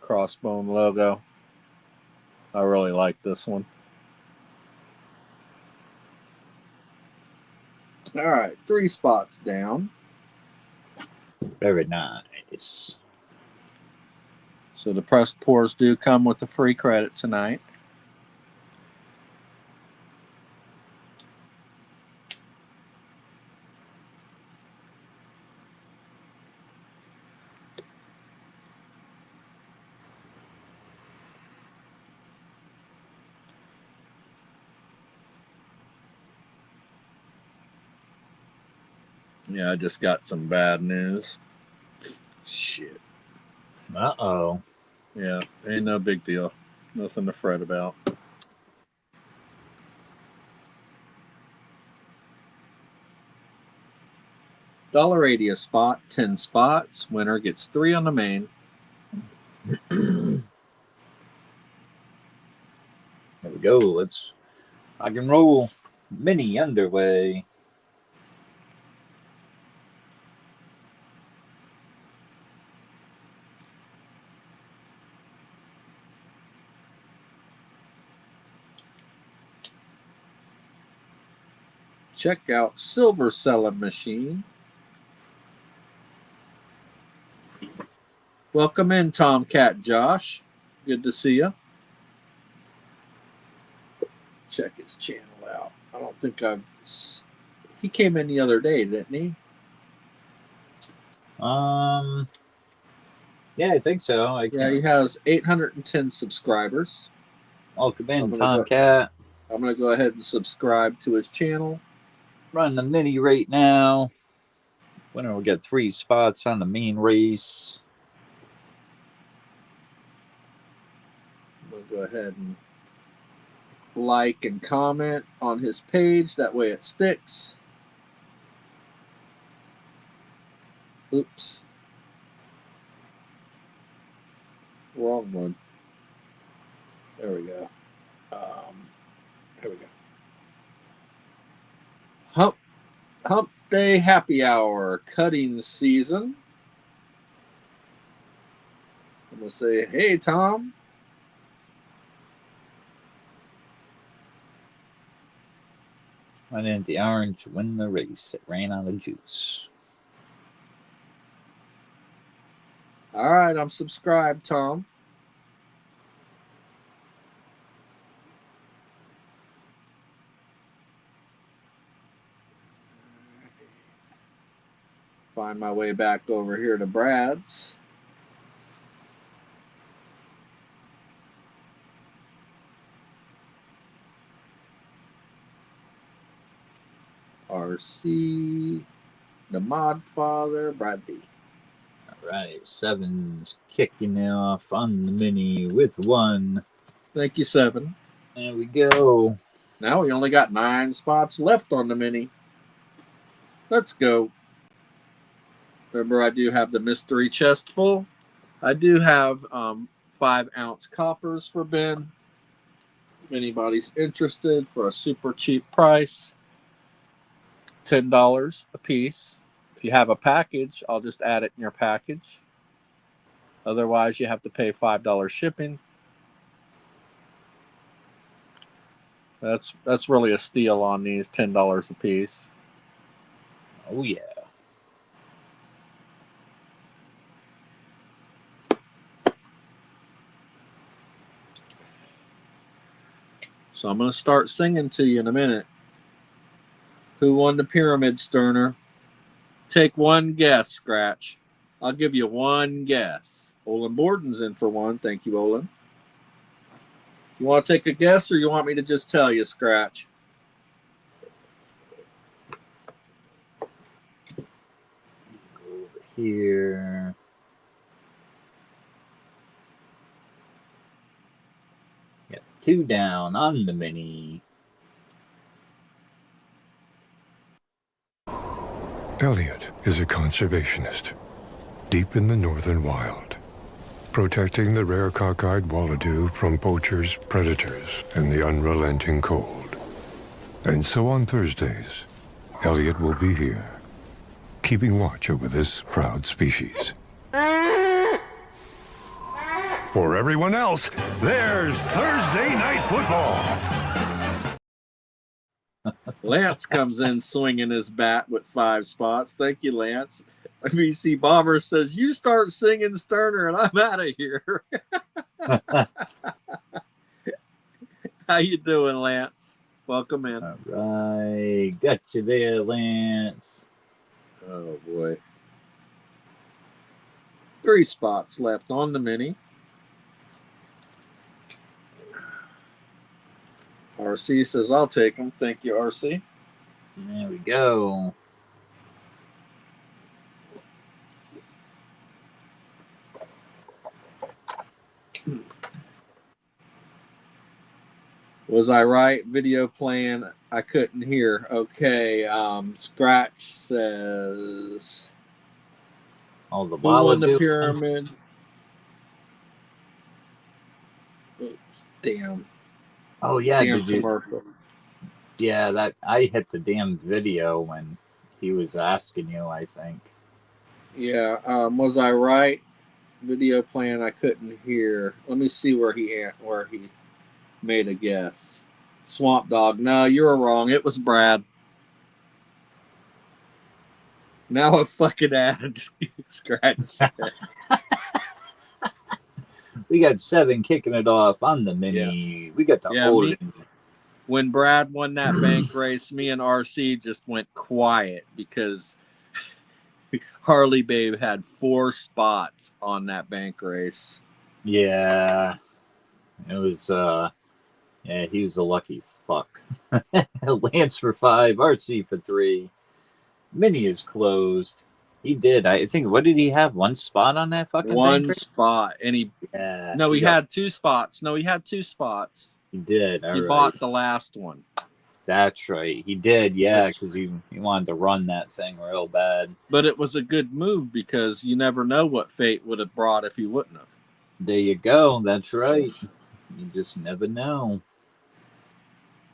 Crossbone logo. I really like this one. All right, 3 spots down. Very nice. So the pressed pours do come with a free credit tonight. Yeah, I just got some bad news. Shit. Uh-oh. Yeah, ain't no big deal. Nothing to fret about. $1.80 a spot, 10 spots. Winner gets 3 on the main. There we go. Let's rock and roll. Mini underway. Check out Silver Selling Machine. Welcome in, Tomcat Josh. Good to see you. Check his channel out. I don't think I've. He came in the other day, didn't he? Yeah, I think so. Yeah, he has 810 subscribers. Welcome in, I'm Tomcat. going to go ahead and subscribe to his channel. Running the mini right now. Winner will get 3 spots on the main race. I'm going to go ahead and like and comment on his page. That way it sticks. Oops. Wrong one. There we go. There we go. Hump Day Happy Hour cutting season. I'm going to say, hey, Tom. Went in the orange, win the race. It ran out of juice. All right, I'm subscribed, Tom. Find my way back over here to Brad's. RC, the Mod Father, Brad B. All right, 7's kicking off on the mini with 1. Thank you, 7. There we go. Now we only got 9 spots left on the mini. Let's go. Remember, I do have the mystery chest full. I do have 5-ounce coppers for Ben. If anybody's interested, for a super cheap price, $10 a piece. If you have a package, I'll just add it in your package. Otherwise, you have to pay $5 shipping. That's really a steal on these, $10 a piece. Oh, yeah. So I'm going to start singing to you in a minute. Who won the pyramid, Sterner? Take one guess, Scratch. I'll give you one guess. Olin Borden's in for one. Thank you, Olin. You want to take a guess, or you want me to just tell you, Scratch? Go over here. Got 2 down on the mini. Elliot is a conservationist, deep in the northern wild, protecting the rare cockeyed walladoo from poachers, predators, and the unrelenting cold. And so on Thursdays, Elliot will be here, keeping watch over this proud species. For everyone else, there's Thursday Night Football. Lance comes in swinging his bat with 5 spots. Thank you, Lance. VC Bomber says, you start singing, Sterner, and I'm out of here. How you doing, Lance? Welcome in. All right. Got you there, Lance. Oh, boy. 3 spots left on the mini. RC says, I'll take them. Thank you, RC. There we go. Was I right? Video playing. I couldn't hear. Okay. Scratch says, Oh, the who won the Wallaby. pyramid? Oops, damn. Oh yeah, Damn did you? commercial. Yeah, that I hit the damn video when he was asking you. I think. Yeah. Was I right? Video playing. I couldn't hear. Let me see where he made a guess. Swamp Dog. No, you were wrong. It was Brad. Now a fucking ad. Scratch said. We got 7 kicking it off on the mini. Yeah. We got the Yeah, old. when Brad won that bank race, me and RC just went quiet because Harley Babe had 4 spots on that bank race. Yeah, it was. Yeah, he was a lucky fuck. Lance for 5, RC for 3. Mini is closed. He did. I think. What did he have? 1 spot on that fucking bank One race? spot, and he had 2 spots. No, he had 2 spots. He did. All He right. bought the last one. That's right. He did. Yeah, because he wanted to run that thing real bad. But it was a good move because you never know what fate would have brought if he wouldn't have. There you go. That's right. You just never know.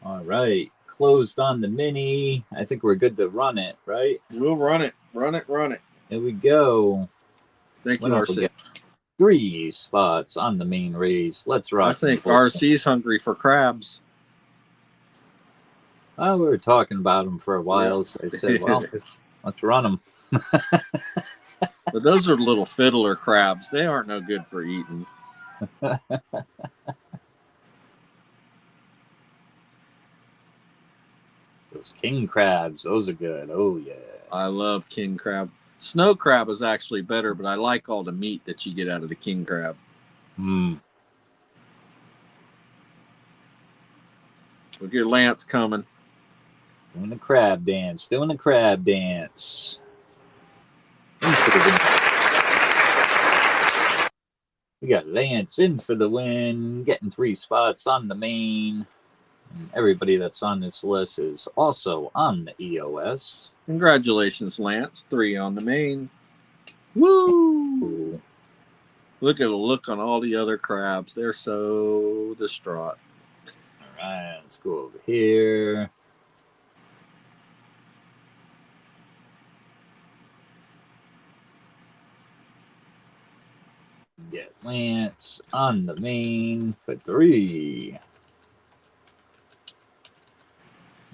All right. Closed on the mini. I think we're good to run it, right? We'll run it. Run it. Run it. Here we go. Thank you, RC. 3 spots on the main race. Let's rock. I think RC's hungry for crabs. Oh, we were talking about them for a while, so I said, well, let's run them. But those are little fiddler crabs. They aren't no good for eating. Those king crabs, those are good. Oh, yeah. I love king crab. Snow crab is actually better, but I like all the meat that you get out of the king crab. Mm. Look at Lance coming. Doing the crab dance. Doing the crab dance. We got Lance in for the win, getting 3 spots on the main. And everybody that's on this list is also on the EOS. Congratulations, Lance. 3 on the main. Woo! Look at the look on all the other crabs. They're so distraught. All right, let's go over here. Get Lance on the main for 3.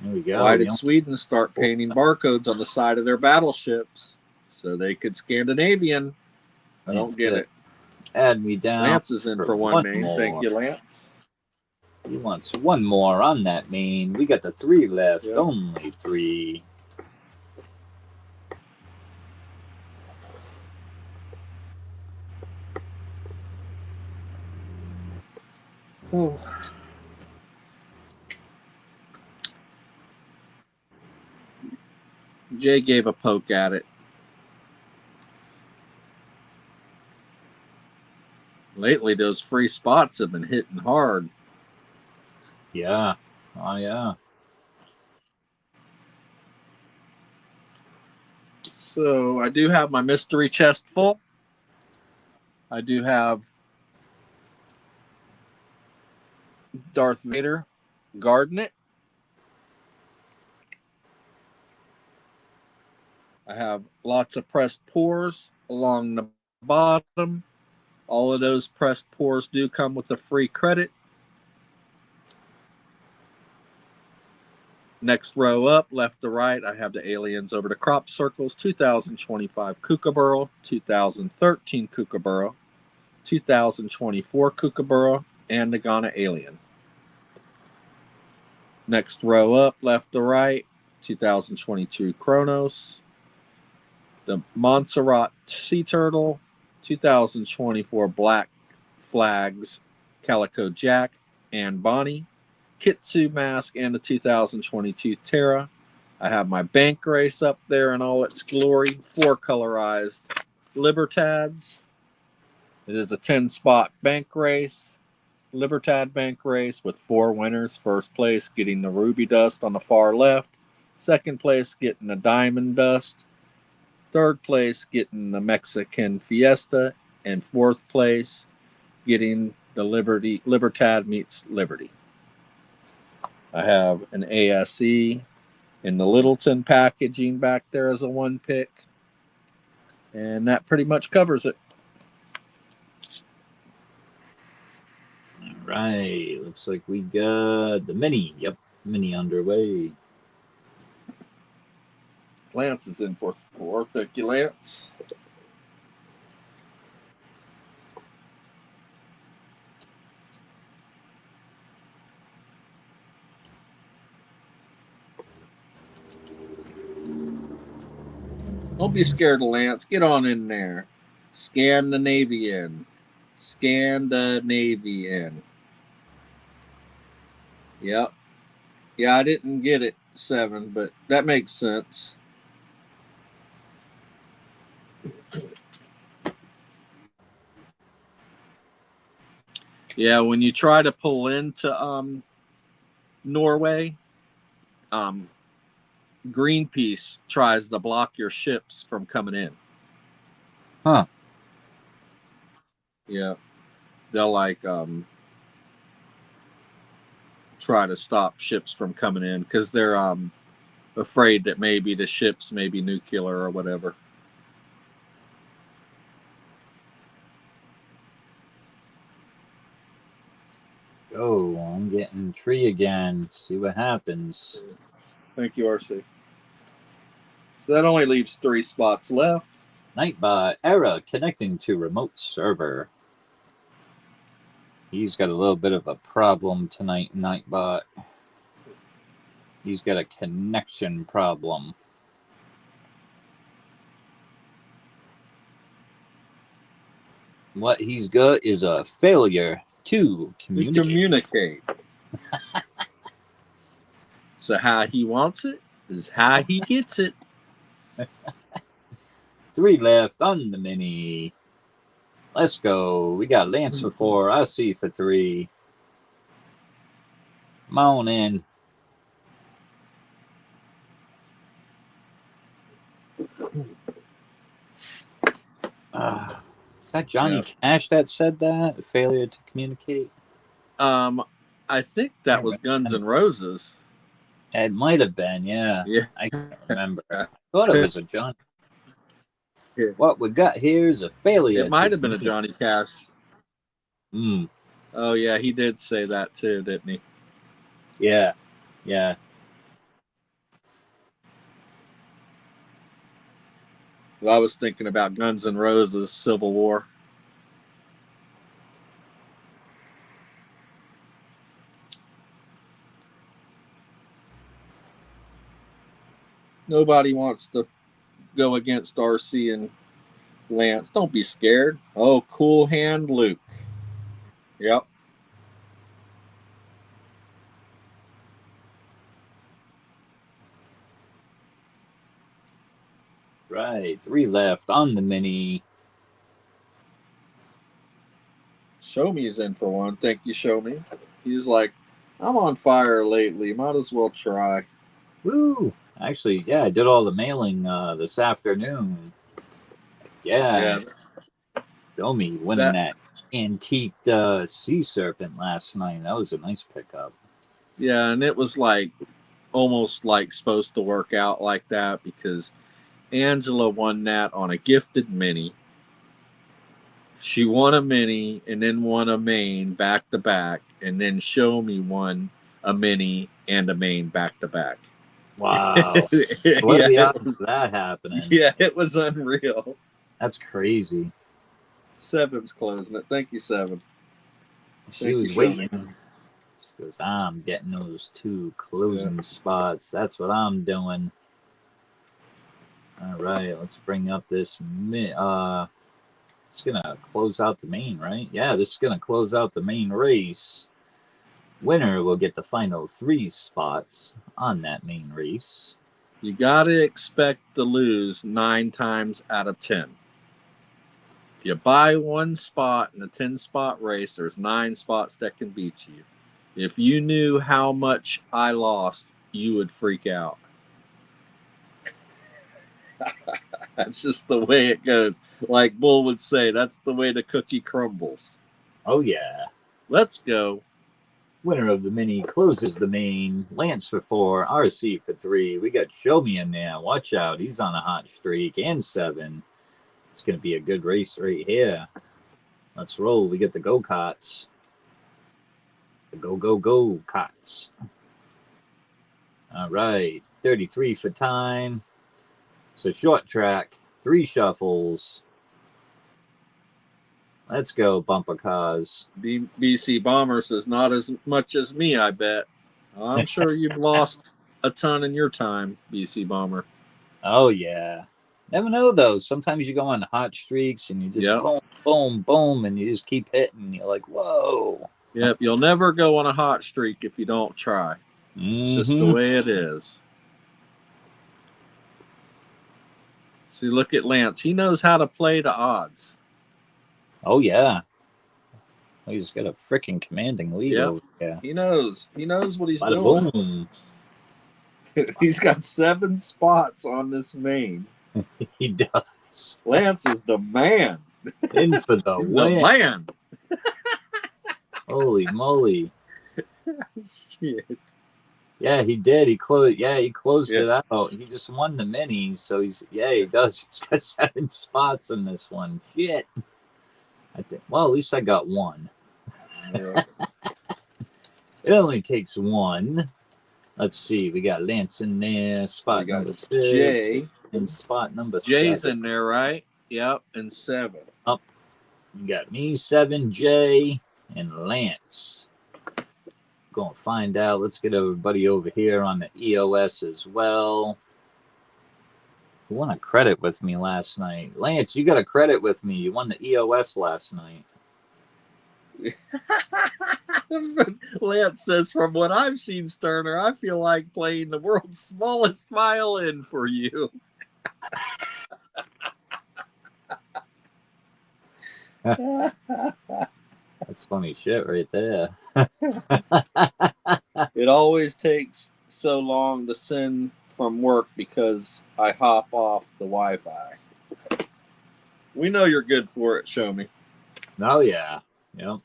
There we go. Why did Sweden start painting barcodes on the side of their battleships so they could Scandinavian? I don't get it. Add me down. Lance is in for 1 main. More. Thank you, Lance. He wants 1 more on that main. We got the 3 left. Yep. Only 3. Oh. Jay gave a poke at it. Lately, those free spots have been hitting hard. Yeah. Oh, yeah. So I do have my mystery chest full. I do have Darth Vader guarding it. I have lots of pressed pours along the bottom. All of those pressed pours do come with a free credit. Next row up, left to right, I have the aliens over the crop circles. 2025 Kookaburra, 2013 Kookaburra, 2024 Kookaburra, and the Ghana alien. Next row up, left to right, 2022 Kronos, the Montserrat Sea Turtle, 2024 Black Flags, Calico Jack, and Bonnie, Kitsu Mask, and the 2022 Terra. I have my bank race up there in all its glory, 4 colorized Libertads. It is a 10-spot bank race. Libertad Bank race with 4 winners. First place getting the Ruby Dust on the far left. Second place getting the Diamond Dust. Third place getting the Mexican Fiesta. And fourth place getting the Libertad meets Liberty. I have an ASE in the Littleton packaging back there as a 1 pick. And that pretty much covers it. All right. Looks like we got the mini. Yep. Mini underway. Lance is in for 4. Thank you, Lance. Don't be scared of Lance. Get on in there. Scan the Navy in. Scan the Navy in. Yep. Yeah, I didn't get it 7, but that makes sense. Yeah, when you try to pull into Norway, Greenpeace tries to block your ships from coming in. Huh. Yeah. They'll try to stop ships from coming in because they're afraid that maybe the ships may be nuclear or whatever. Oh, I'm getting tree again. See what happens. Thank you, RC. So that only leaves 3 spots left. Nightbot Era connecting to remote server. He's got a little bit of a problem tonight, Nightbot. He's got a connection problem. What he's got is a failure to communicate. So how he wants it is how he gets it. 3 left on the mini. Let's go. We got Lance for 4. I see for 3. Come on in. Is that Johnny Cash that said that? Failure to communicate? I think that was Guns N' Roses. It might have been, yeah. Yeah. I can't remember. I thought it was a Johnny. What we got here is a failure. It might have been a Johnny Cash. Mm. Oh, yeah, he did say that too, didn't he? Yeah, yeah. Well, I was thinking about Guns N' Roses, Civil War. Nobody wants to go against RC and Lance. Don't be scared. Oh, cool hand, Luke. Yep. Right, 3 left on the mini. Show Me is in for 1. Thank you, Show Me. He's like, I'm on fire lately. Might as well try. Woo! Actually, yeah, I did all the mailing this afternoon. Yeah. Show Me winning that antique sea serpent last night. That was a nice pickup. Yeah, and it was like almost like supposed to work out like that because Angela won that on a gifted mini. She won a mini and then won a main back to back, and then Show Me won a mini and a main back to back. Wow. What are the odds of that happening? Yeah, it was unreal. That's crazy. 7's closing it. Thank you, 7. She was waiting. She goes, I'm getting those 2 closing spots. That's what I'm doing. All right, let's bring up this. It's going to close out the main, right? Yeah, this is going to close out the main race. Winner will get the final 3 spots on that main race. You got to expect to lose 9 times out of 10. If you buy one spot in a 10-spot race, there's 9 spots that can beat you. If you knew how much I lost, you would freak out. That's just the way it goes. Like Bull would say, that's the way the cookie crumbles. Oh, yeah. Let's go. Winner of the mini closes the main. Lance for 4, RC for 3. We got Show Me in there. Watch out. He's on a hot streak. And 7. It's going to be a good race right here. Let's roll. We get the go-karts. The go-go-go-karts. All right. 33 for time. It's a short track. 3 shuffles. Let's go, bumper cars. BC Bomber says, not as much as me, I bet. I'm sure you've lost a ton in your time, BC Bomber. Oh, yeah. Never know, though. Sometimes you go on hot streaks and you just boom, boom, boom, and you just keep hitting. You're like, whoa. Yep, you'll never go on a hot streak if you don't try. It's just the way it is. See, look at Lance. He knows how to play the odds. Oh, yeah. He's got a freaking commanding lead over there. He knows. He knows what he's Bada doing. Boom. He's got 7 spots on this main. He does. Lance is the man. In for the win. The man. Holy moly. Shit. Yeah, he did. He closed. Yeah, he closed it out. He just won the minis, so he does. He's got 7 spots in this one. Shit. I think. Well, at least I got 1. Yeah. It only takes 1. Let's see. We got Lance in there. Spot number 6. Jay. And spot number Jay's 7. in there, right? Yep. And 7. Up. You got me, 7, Jay, and Lance. Gonna find out. Let's get everybody over here on the EOS as well. Who won a credit with me last night? Lance, you got a credit with me. You won the EOS last night. Lance says, from what I've seen, Sterner, I feel like playing the world's smallest violin for you. That's funny shit right there. It always takes so long to send from work because I hop off the Wi-Fi. We know you're good for it, Show Me. Oh, yeah. Yep.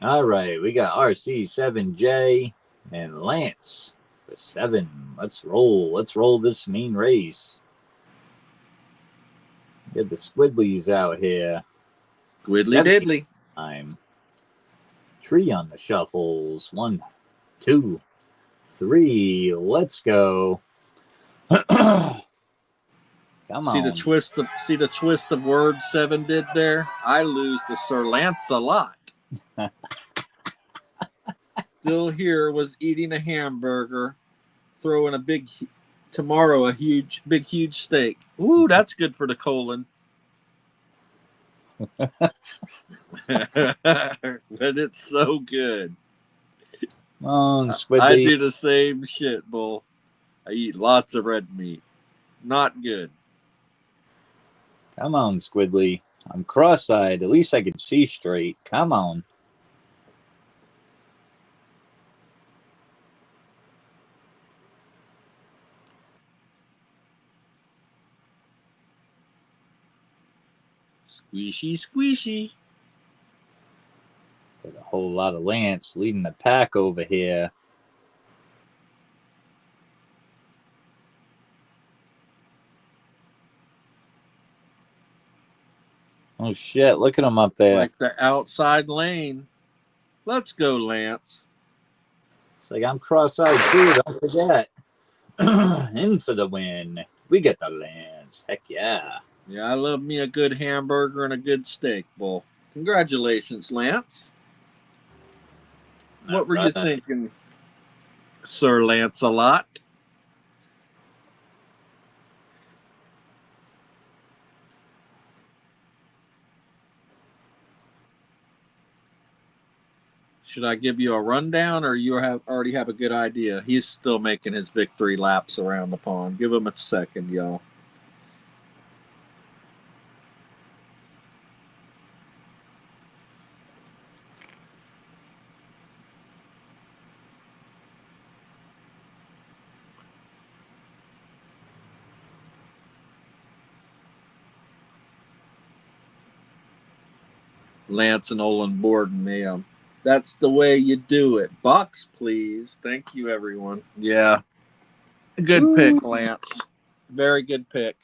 All right. We got RC, 7J, and Lance for 7. Let's roll. Let's roll this main race. Get the squiddlies out here. Squiddly diddly. Time. Tree on the shuffles. 1, 2, 3. Let's go. Come on. See the twist of words 7 did there? I lose to Sir Lance-a-Lot. Still here was eating a hamburger, throwing a big huge steak. Ooh, that's good for the colon. But it's so good. Come on, Squidly. I do the same shit, Bull. I eat lots of red meat. Not good. Come on, Squidly. I'm cross-eyed. At least I can see straight. Come on. Squishy, squishy. Got a whole lot of Lance leading the pack over here. Oh, shit. Look at him up there. Like the outside lane. Let's go, Lance. It's like I'm cross-eyed too. Don't forget. In for the win. We get the Lance. Heck yeah. Yeah, I love me a good hamburger and a good steak, Bull. Congratulations, Lance. What were you thinking, Sir Lance-a-Lot? Should I give you a rundown, or you already have a good idea? He's still making his victory laps around the pond. Give him a second, y'all. Lance and Olin Borden, that's the way you do it. Bucks, please. Thank you, everyone. Yeah. Good pick, Lance. Very good pick.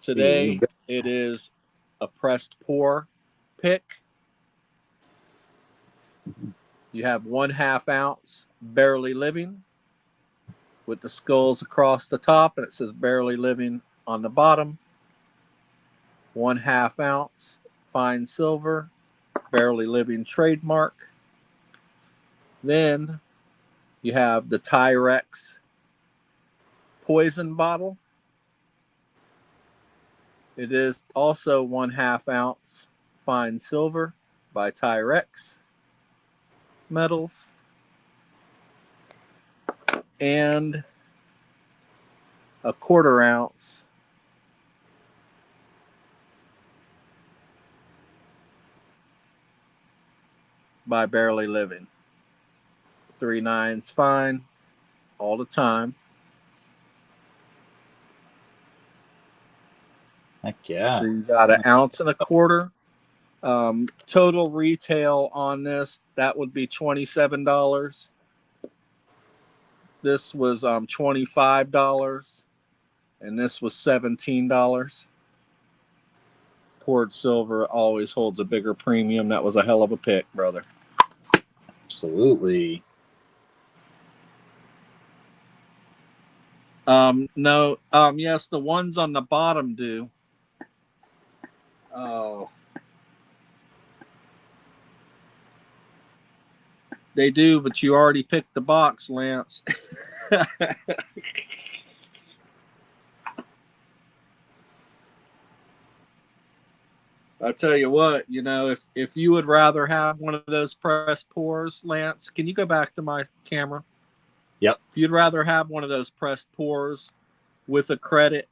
Today, it is a pressed pour pick. You have 1/2 ounce Barely Living with the skulls across the top, and it says Barely Living on the bottom. 1/2 ounce fine silver Barely Living trademark. Then you have the Tyrex poison bottle. It is also 1/2 ounce fine silver by Tyrex Metals. And a 1/4 ounce by Barely Living. 3/9's fine all the time. Heck yeah. So you got 1 1/4 ounce. Total retail on this, that would be $27. This was $25, and this was $17. Poured silver always holds a bigger premium. That was a hell of a pick, brother. Absolutely. No, yes, the ones on the bottom do. Oh. They do, but you already picked the box, Lance. I tell you what, if you would rather have one of those pressed pours, Lance, can you go back to my camera? Yep. If you'd rather have one of those pressed pours with a credit,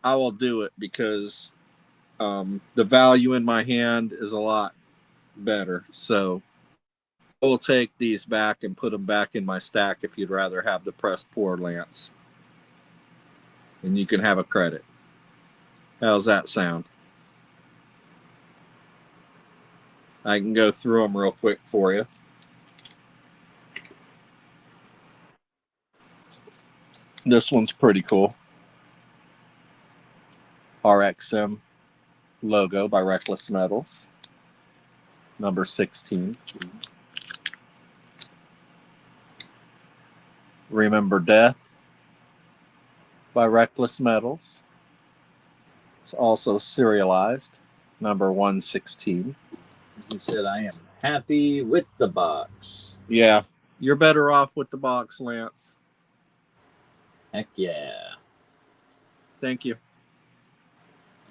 I will do it because the value in my hand is a lot better. So I will take these back and put them back in my stack if you'd rather have the pressed pour, Lance. And you can have a credit. How's that sound? I can go through them real quick for you. This one's pretty cool. RXM logo by Reckless Metals. Number 16. Remember Death by Reckless Metals. It's also serialized. Number 116. He said, I am happy with the box. Yeah, you're better off with the box, Lance. Heck yeah. Thank you.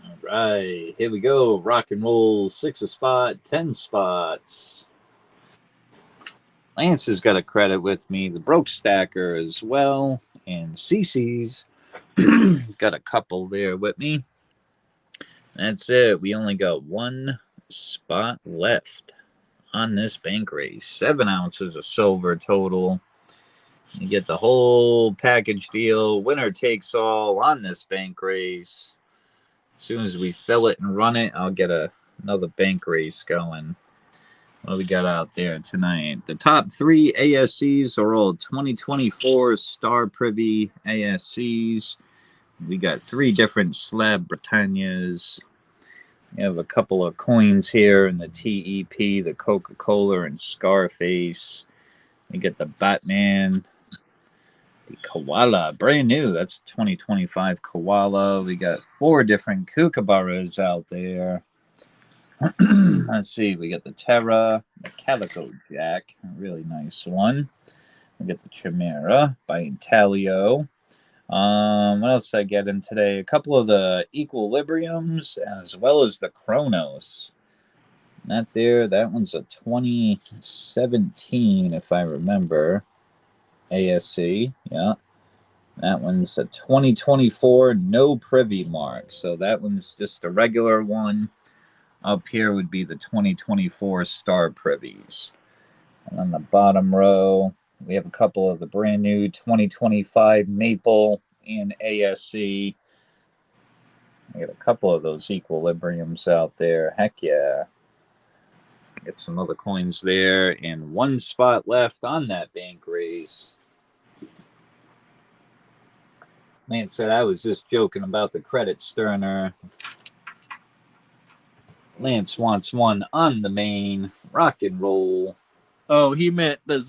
All right, here we go. Rock and roll, 6 a spot, 10 spots. Lance has got a credit with me. The Broke Stacker as well. And CC's got a couple there with me. That's it. We only got 1 spot left on this bank race. 7 ounces of silver total. You get the whole package deal. Winner takes all on this bank race. As soon as we fill it and run it, I'll get another bank race going. What do we got out there tonight? The top 3 ASCs are all 2024 Star Privy ASCs. We got 3 different Slab Britannias. We have a couple of coins here in the TEP, the Coca-Cola and Scarface. We get the Batman, the Koala, brand new. That's 2025 Koala. We got 4 different Kookaburras out there. Let's see. We got the Terra, the Calico Jack, a really nice one. We got the Chimera by Intalio. What else did I get in today? A couple of the Equilibriums as well as the Chronos. That there, that one's a 2017, if I remember. ASC, yeah. That one's a 2024 no privy mark. So that one's just a regular one. Up here would be the 2024 Star Privies. And on the bottom row, we have a couple of the brand new 2025 Maple and ASC. We got a couple of those Equilibriums out there. Heck yeah. Get some other coins there, and one spot left on that bank race. Lance said I was just joking about the credit, Sterner. Lance wants one on the main. Rock and roll. Oh, he meant does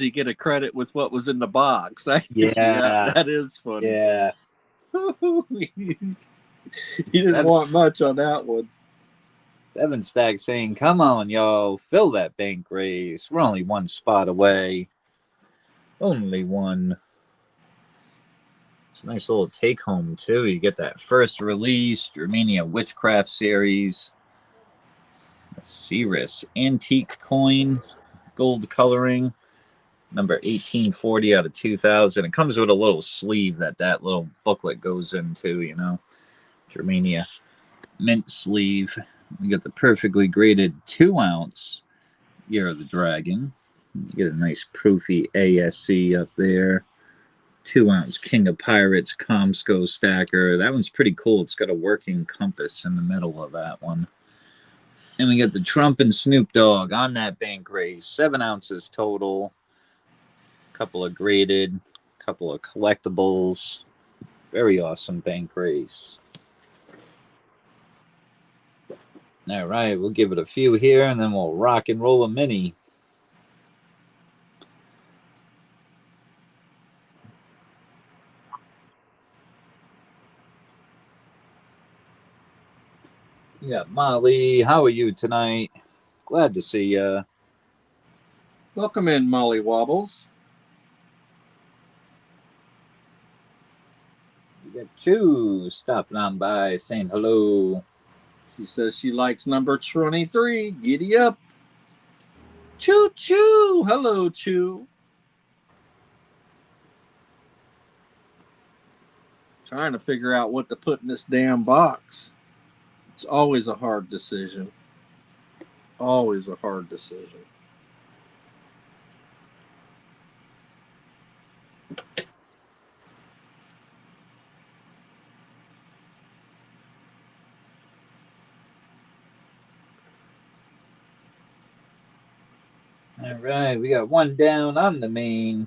he get a credit with what was in the box? Yeah. That is funny. Yeah. He didn't want much on that one. Seven Stack saying, come on, yo, fill that bank race. We're only one spot away. Only one. It's a nice little take home, too. You get that first release, Germania Witchcraft Series. A Cirrus Antique Coin, gold coloring. Number 1840 out of 2000. It comes with a little sleeve that little booklet goes into, you know. Germania mint sleeve. You get the perfectly graded 2-ounce Year of the Dragon. You get a nice proofy ASC up there. 2-ounce King of Pirates Comsco stacker. That one's pretty cool. It's got a working compass in the middle of that one. And we got the Trump and Snoop Dogg on that bank race. 7 ounces total. Couple of graded. Couple of collectibles. Very awesome bank race. All right, we'll give it a few here, and then we'll rock and roll a mini. You got Molly. How are you tonight? Glad to see you. Welcome in, Molly Wobbles. You got Chew stopping on by saying hello. She says she likes number 23. Giddy up. Choo choo. Hello, Choo. Trying to figure out what to put in this damn box. It's always a hard decision. Always a hard decision. All right, we got one down on the main.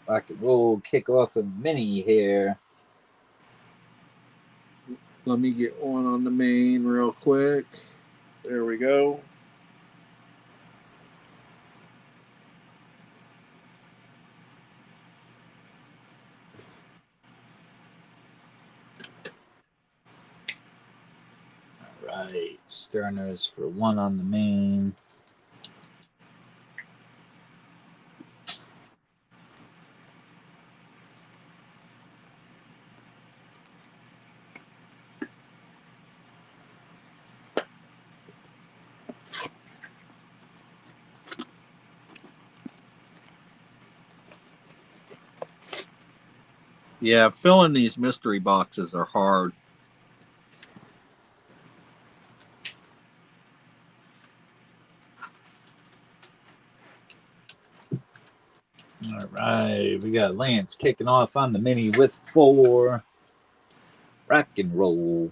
Rock and roll, kick off a mini here. Let me get one on the main real quick. There we go. All right, Sterner's for one on the main. Yeah, filling these mystery boxes are hard. All right, we got Lance kicking off on the mini with 4. Rock and roll.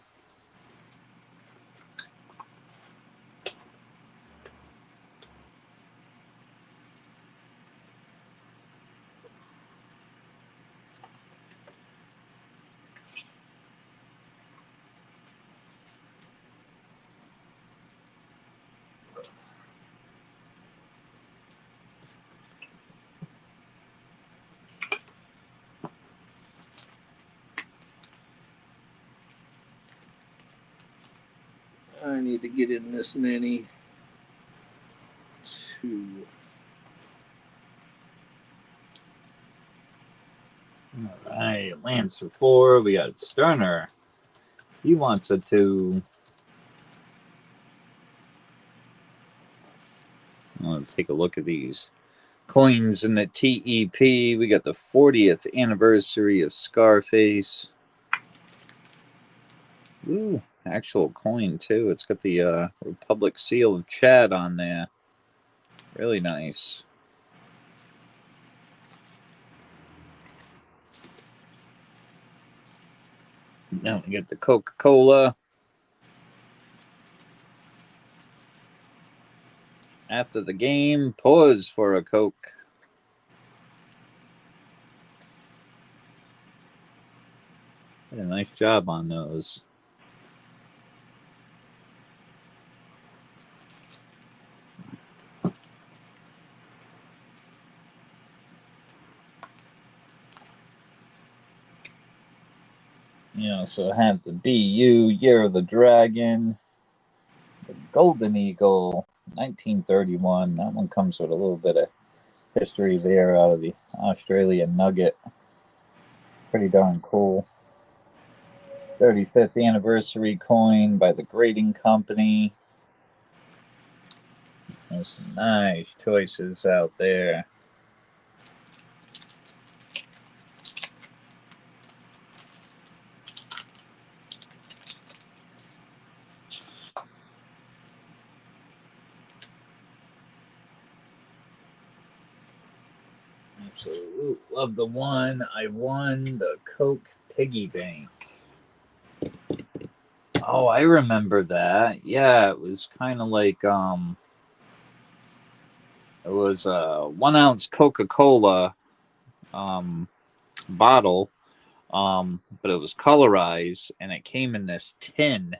I need to get in this mini. 2. All right, Lance for 4. We got Sterner. He wants a 2. I want to take a look at these coins in the TEP. We got the 40th anniversary of Scarface. Ooh, actual coin too. It's got the Republic seal of Chad on there. Really nice. Now we get the Coca-Cola. After the game, pause for a Coke. Did a nice job on those. You also have the BU, Year of the Dragon, the Golden Eagle, 1931. That one comes with a little bit of history there out of the Australian Nugget. Pretty darn cool. 35th anniversary coin by the Grading Company. There's some nice choices out there. Absolute love the one. I won the Coke Piggy Bank. Oh, I remember that. Yeah, it was kind of like it was a 1 ounce Coca-Cola bottle, but it was colorized and it came in this tin,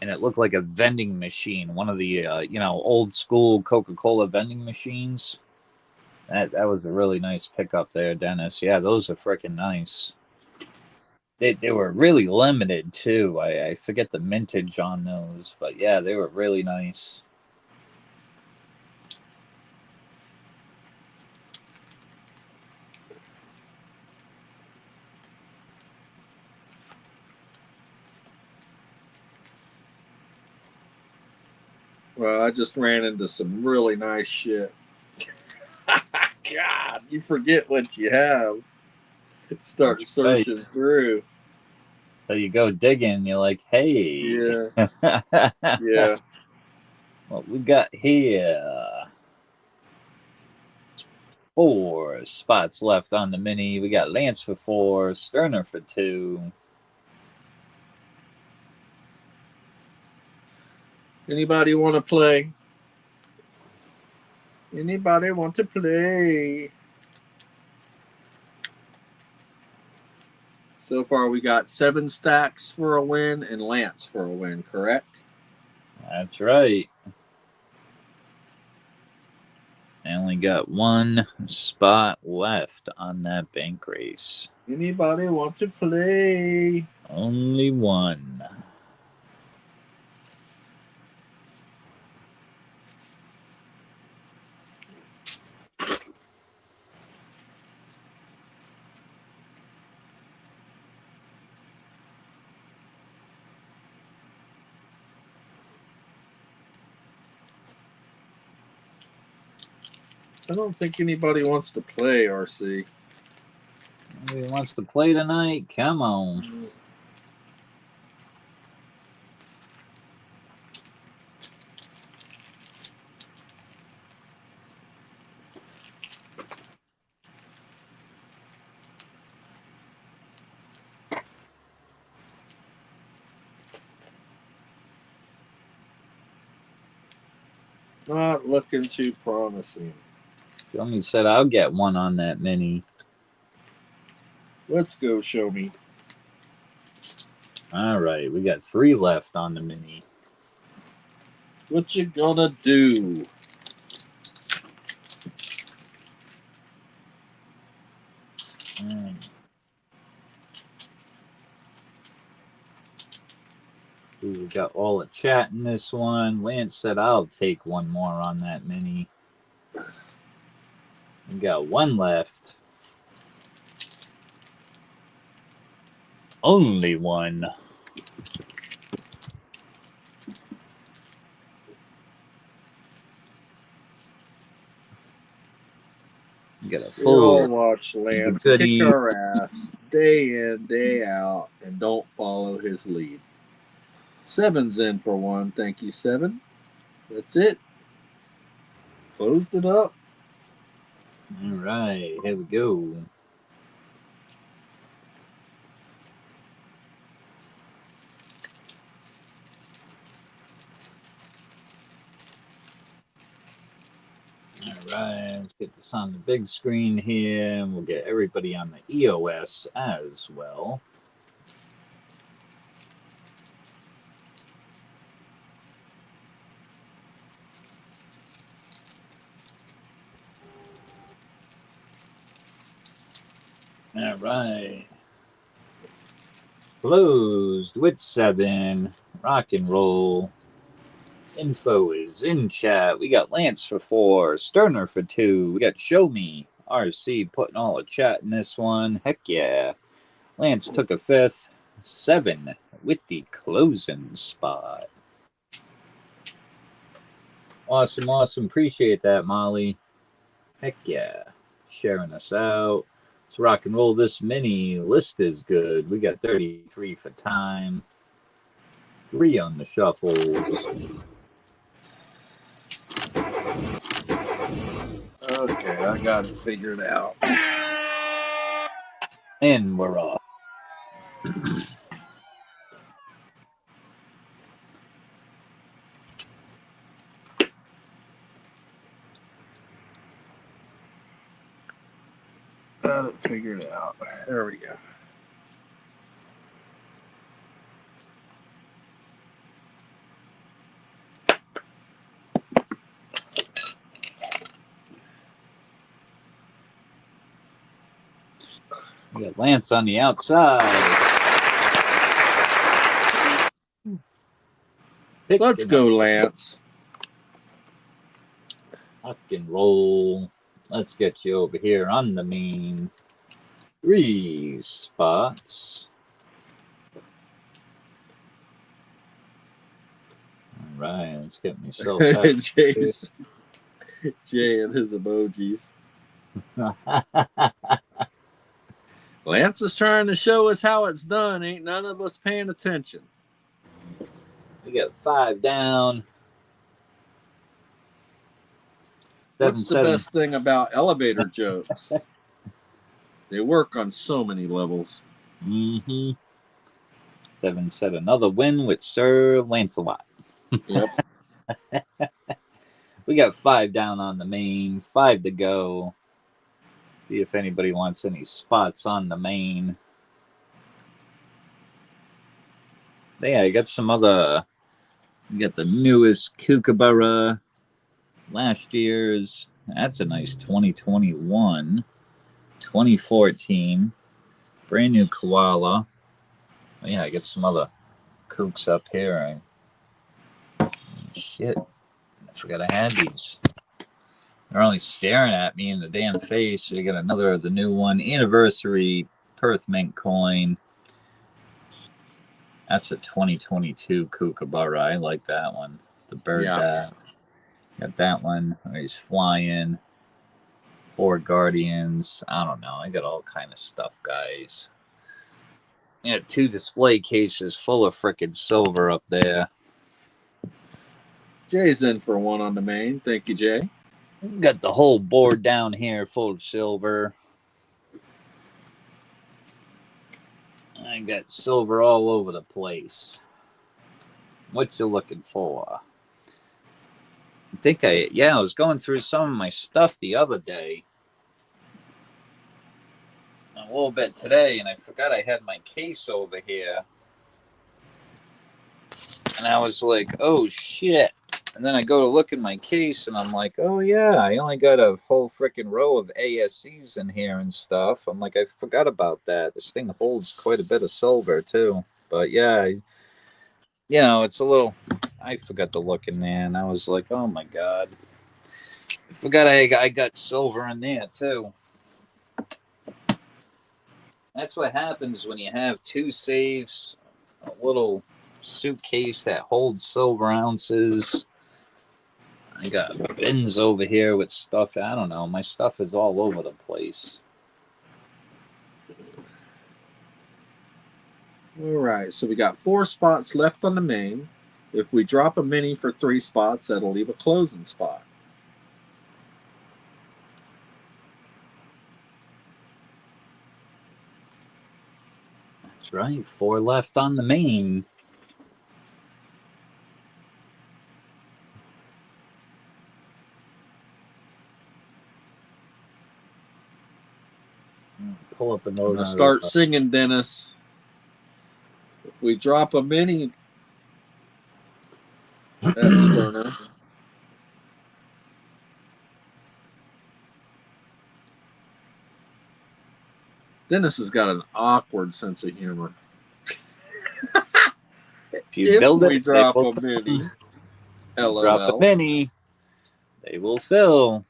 and it looked like a vending machine, one of the old school Coca-Cola vending machines. That was a really nice pickup there, Dennis. Yeah, those are freaking nice. They were really limited too. I forget the mintage on those, but yeah, they were really nice. Well, I just ran into some really nice shit. God, you forget what you have. Start Right. searching through. So you go digging, you're like, hey. Yeah. Yeah. What we got here? 4 spots left on the mini. We got Lance for 4, Sterner for 2. Anybody want to play? Anybody want to play? So far, we got 7 stacks for a win and Lance for a win, correct? That's right. I only got 1 spot left on that bank race. Anybody want to play? Only 1. I don't think anybody wants to play, RC. Anybody wants to play tonight? Come on. Not looking too promising. Johnny said I'll get 1 on that mini. Let's go, show me. All right, we got 3 left on the mini. What you gonna do? We got all the chat in this one. Lance said I'll take 1 more on that mini. We got 1 left. Only 1. You got a We all full watch Lance goodie. kick our ass day in, day out, and don't follow his lead. 7's in for 1. Thank you, 7. That's it. Closed it up. All right, here we go. All right, let's get this on the big screen here, and we'll get everybody on the EOS as well. All right. Closed with 7. Rock and roll. Info is in chat. We got Lance for 4. Sterner for 2. We got Show Me. RC putting all the chat in this one. Heck yeah. Lance took a 5th. 7 with the closing spot. Awesome, awesome. Appreciate that, Molly. Heck yeah. Sharing us out. Let's rock and roll this mini. List is good. We got 33 for time. 3 on the shuffles. Okay, I got it figured out. And we're off. Got it figured out. There we go. We got Lance on the outside. Let's go, Lance. Rock and roll. Let's get you over here on the main. 3 spots. All right, let's get myself back. Jay and his emojis. Lance is trying to show us how it's done. Ain't none of us paying attention. We got 5 down. What's the best thing about elevator jokes? They work on so many levels. 7 said another win with Sir Lancelot. Yep. We got 5 down on the main, 5 to go. See if anybody wants any spots on the main. Yeah, I got some other. You got the newest Kookaburra. Last year's. That's a nice 2021. 2014. Brand new koala. Oh, yeah, I got some other kooks up here. Shit. I forgot I had these. They're only staring at me in the damn face. So you got another of the new one. Anniversary Perth Mint coin. That's a 2022 Kookaburra. I like that one. The bird bath. Got that one. He's flying. 4 guardians. I don't know. I got all kind of stuff, guys. Yeah, 2 display cases full of frickin' silver up there. Jay's in for 1 on the main. Thank you, Jay. Got the whole board down here full of silver. I got silver all over the place. What you looking for? I was going through some of my stuff the other day. A little bit today, and I forgot I had my case over here. And I was like, oh shit. And then I go to look in my case, and I'm like, oh yeah, I only got a whole freaking row of ASCs in here and stuff. I'm like, I forgot about that. This thing holds quite a bit of silver too. But yeah, it's a little. I forgot to look in there, and I was like, oh my god, I forgot I got silver in there too. That's what happens when you have 2 safes, a little suitcase that holds silver ounces. I got bins over here with stuff. I don't know. My stuff is all over the place. All right. So we got 4 spots left on the main. If we drop a mini for 3 spots, that'll leave a closing spot. That's right. 4 left on the main. Pull up the I'm note. gonna start singing, Dennis. If we drop a mini at Sterner, Dennis has got an awkward sense of humor. If you If build we it, they drop will a mini, come. Drop a LOL. mini, they will fill.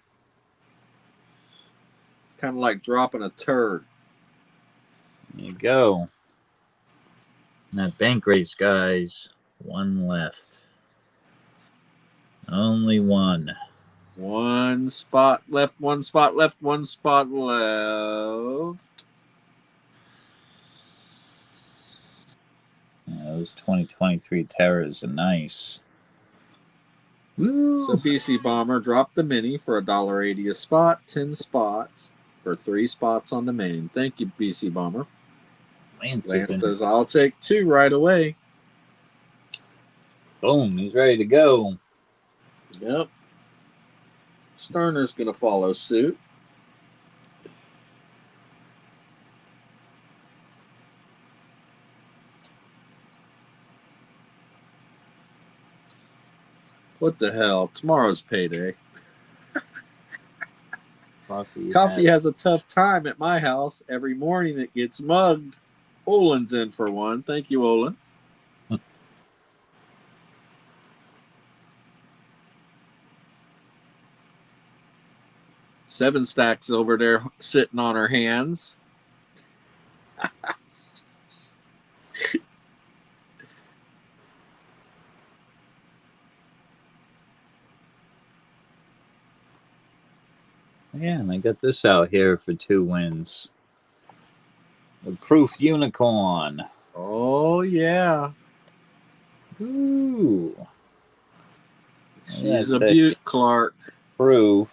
Kind of like dropping a turd. There you go. And that bank race, guys. One left. Only one. One spot left, one spot left, one spot left. Yeah, those 2023 Terras are nice. Woo! So BC Bomber dropped the mini for $1.80 a spot, 10 spots for 3 spots on the main. Thank you, BC Bomber. Lance Lance says, I'll take 2 right away. Boom, he's ready to go. Yep. Sterner's going to follow suit. What the hell? Tomorrow's payday. Coffee has a tough time at my house. Every morning it gets mugged. Olin's in for one. Thank you, Olin. Seven Stacks over there sitting on her hands. Yeah, and I got this out here for 2 wins. The Proof Unicorn. Oh, yeah. Ooh. She's a beaut, Clark. Proof.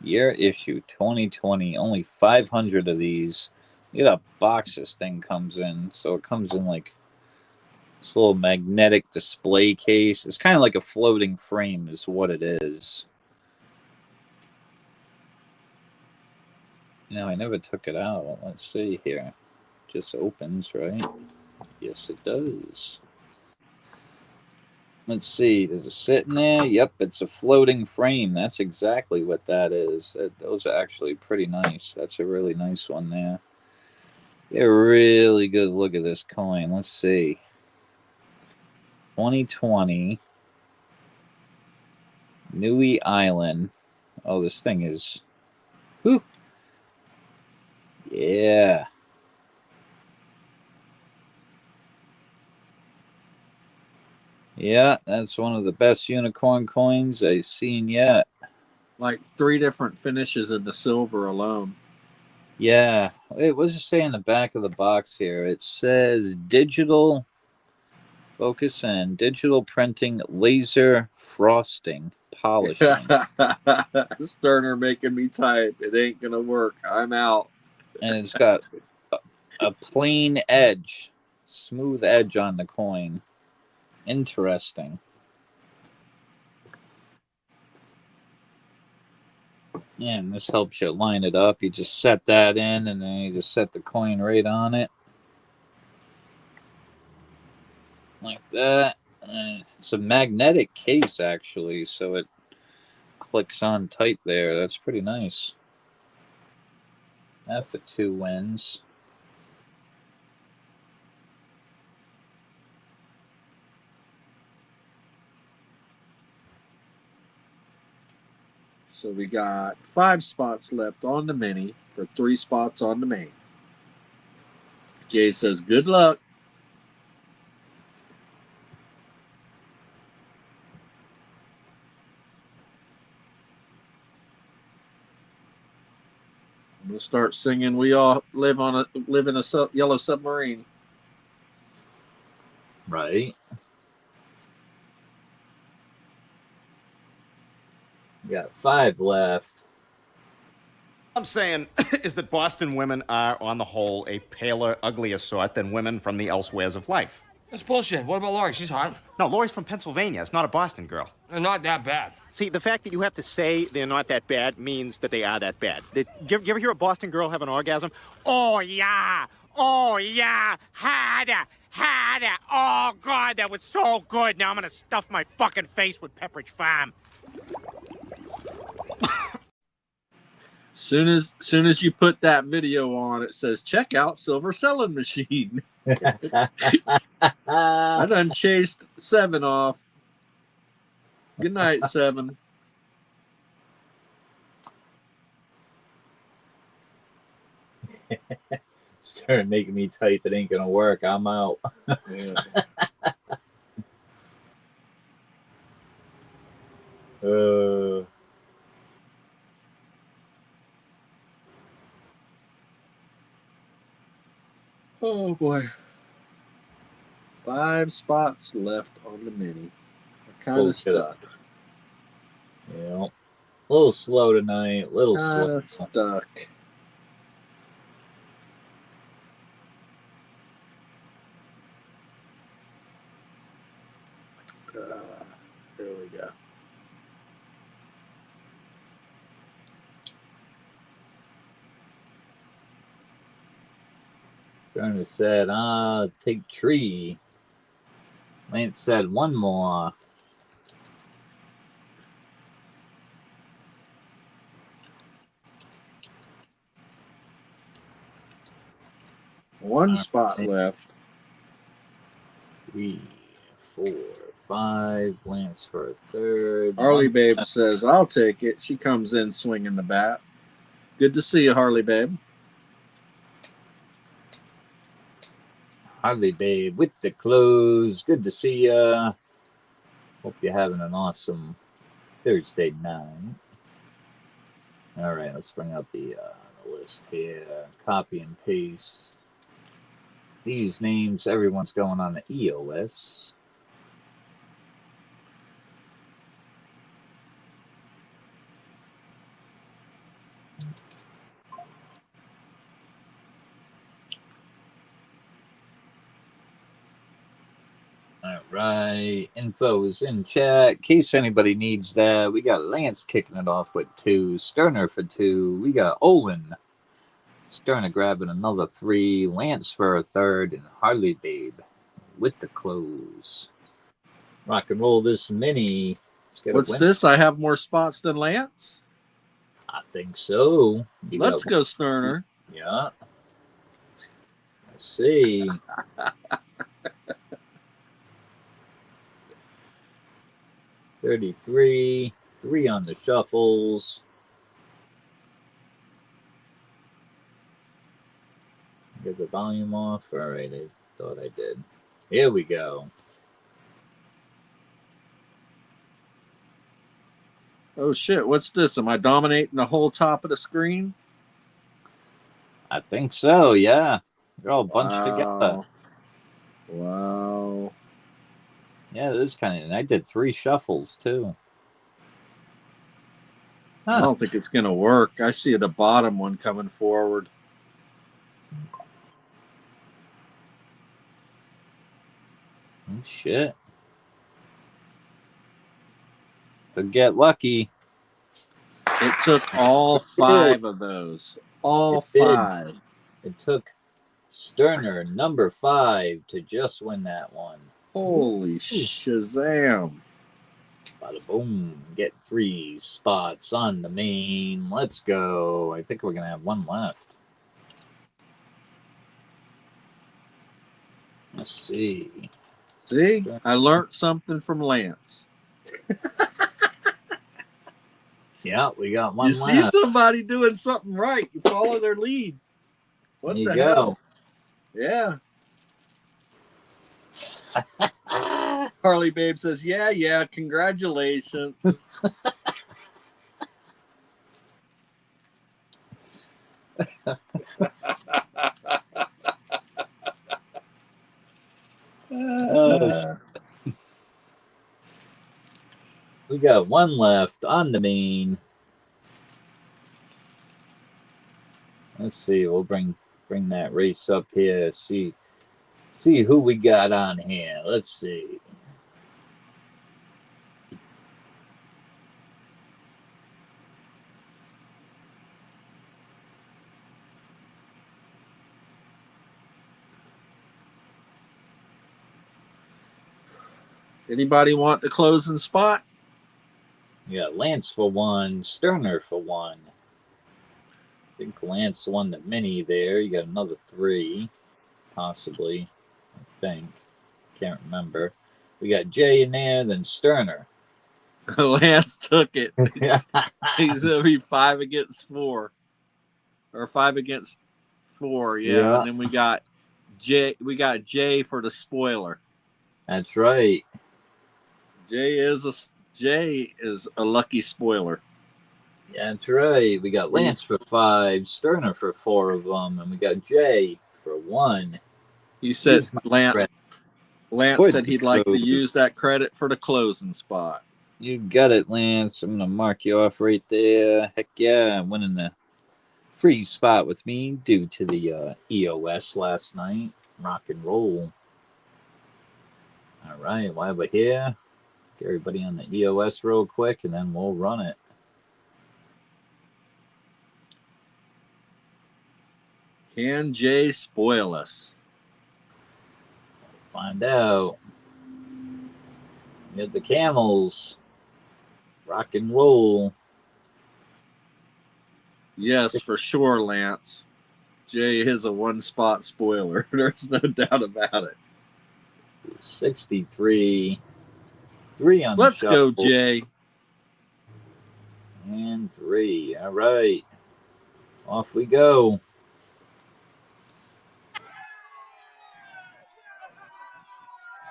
Year issue 2020. Only 500 of these. Look at how box this thing comes in. So it comes in like this little magnetic display case. It's kind of like a floating frame is what it is. No, I never took it out. Let's see here. Just opens, right? Yes, it does. Let's see. Does it sit in there? Yep, it's a floating frame. That's exactly what that is. Those are actually pretty nice. That's a really nice one there. Get a really good look at this coin. Let's see. 2020. Nui Island. Oh, this thing is... Whew. Yeah. Yeah, that's one of the best unicorn coins I've seen yet. Like 3 different finishes in the silver alone. Yeah. Wait, what does it say in the back of the box here? It says digital, focus in, digital printing, laser frosting, polishing. Sterner making me type. It ain't going to work. I'm out. And it's got a plain edge, smooth edge on the coin. Interesting. Yeah, and this helps you line it up. You just set that in, and then you just set the coin right on it. Like that. It's a magnetic case, actually, so it clicks on tight there. That's pretty nice. That for 2 wins. So we got 5 spots left on the mini for 3 spots on the main. Jay says, good luck. I'm going to start singing We All Live in a Yellow Submarine. Right. We got 5 left. I'm saying is that Boston women are, on the whole, a paler, uglier sort than women from the elsewheres of life. That's bullshit. What about Lori? She's hot. No, Lori's from Pennsylvania. It's not a Boston girl. They're not that bad. See, the fact that you have to say they're not that bad means that they are that bad. Do you ever hear a Boston girl have an orgasm? Oh, yeah. Oh, yeah. Had it. Oh, God, that was so good. Now I'm going to stuff my fucking face with Pepperidge Farm. Soon as you put that video on, it says check out Silver Selling Machine. I done chased 7 off. Good night, 7. Started making me type. It ain't gonna work. I'm out. Yeah. Oh boy. 5 spots left on the mini. We're kind of stuck. Yeah. A little slow tonight. A little Kind slow. of stuck. Here we go. Turner said, take tree. Lance said, one more. One spot left. 3, 4, 5. Lance for a third. Harley Babe says, I'll take it. She comes in swinging the bat. Good to see you, Harley Babe. Harley Babe with the clothes. Good to see ya. Hope you're having an awesome Thursday night. All right, let's bring up the list here. Copy and paste these names. Everyone's going on the EOS. All right, info is in chat. In case anybody needs that, we got Lance kicking it off with 2, Sterner for 2. We got Olin. Sterner grabbing another 3, Lance for a third, and Harley Babe with the close. Rock and roll this mini. Let's get What's this? I have more spots than Lance? I think so. Let's go, Sterner. Yeah. Let's see. $33, 3 on the shuffles. Get the volume off. All right, I thought I did. Here we go. Oh shit! What's this? Am I dominating the whole top of the screen? I think so. Yeah, they're all bunched together. Wow. Yeah, this is kind of. And I did 3 shuffles too. Huh. I don't think it's gonna work. I see the bottom one coming forward. Oh shit! But get lucky. It took all 5 of those. All 5. It took Sterner, number 5, to just win that one. Holy Shazam. Bada boom. Get 3 spots on the main. Let's go. I think we're going to have 1 left. Let's see. See? I learned something from Lance. Yeah, we got 1 you left. See somebody doing something right. You follow their lead. What there the you hell? Go. Yeah. Harley Babe says, yeah, congratulations. We got 1 left on the main. Let's see. We'll bring that race up here. See See who we got on here. Let's see. Anybody want the closing spot? You got Lance for one, Sterner for one. I think Lance won the mini there. You got another 3, possibly. I think. Can't remember. We got Jay in there, then Sterner. Lance took it. He's gonna be 5 against 4, or 5 against 4. Yeah, and then we got Jay. We got Jay for the spoiler. That's right. Jay is a lucky spoiler. That's right. We got Lance for 5, Sterner for 4 of them, and we got Jay for 1. You said Lance Towards said the he'd like to close. use that credit for the closing spot. You got it, Lance. I'm going to mark you off right there. Heck yeah, winning the free spot with me due to the EOS last night. Rock and roll. All right, while we're here, get everybody on the EOS real quick, and then we'll run it. Can Jay spoil us? Find out. Get the camels. Rock and roll. Yes, for sure, Lance. Jay is a 1-spot spoiler. There's no doubt about it. 63. 3 on Let's the go, shuffle. Jay. And 3. All right. Off we go.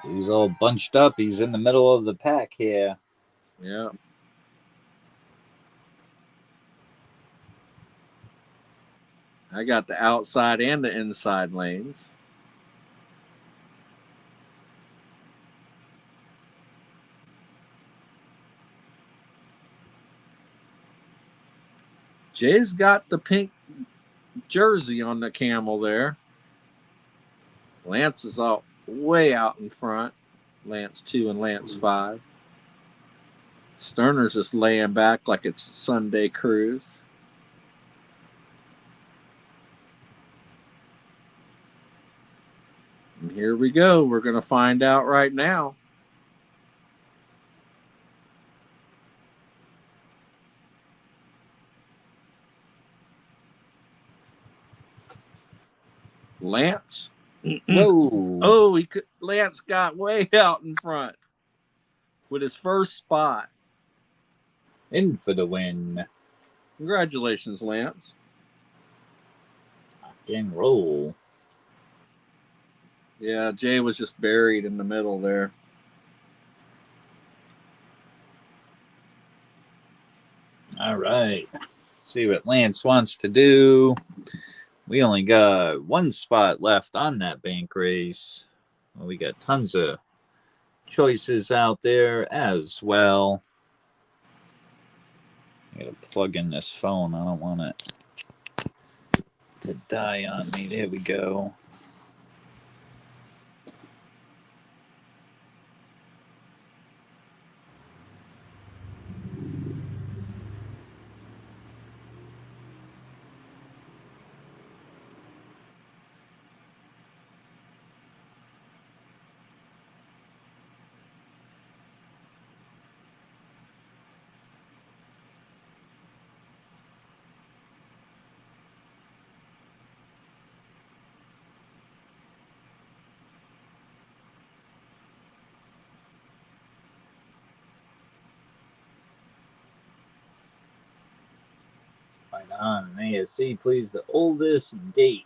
He's all bunched up. He's in the middle of the pack here. Yeah. I got the outside and the inside lanes. Jay's got the pink jersey on the camel there. Lance is way out in front. Lance 2 and Lance 5. Sterner's just laying back like it's Sunday cruise. And here we go. We're going to find out right now. Lance. Whoa. Oh, Lance got way out in front with his first spot. In for the win. Congratulations, Lance. Rock and roll. Yeah, Jay was just buried in the middle there. All right. See what Lance wants to do. We only got 1 spot left on that bank race. Well, we got tons of choices out there as well. I gotta plug in this phone. I don't want it to die on me. There we go. Right on. ASC, please. The oldest date.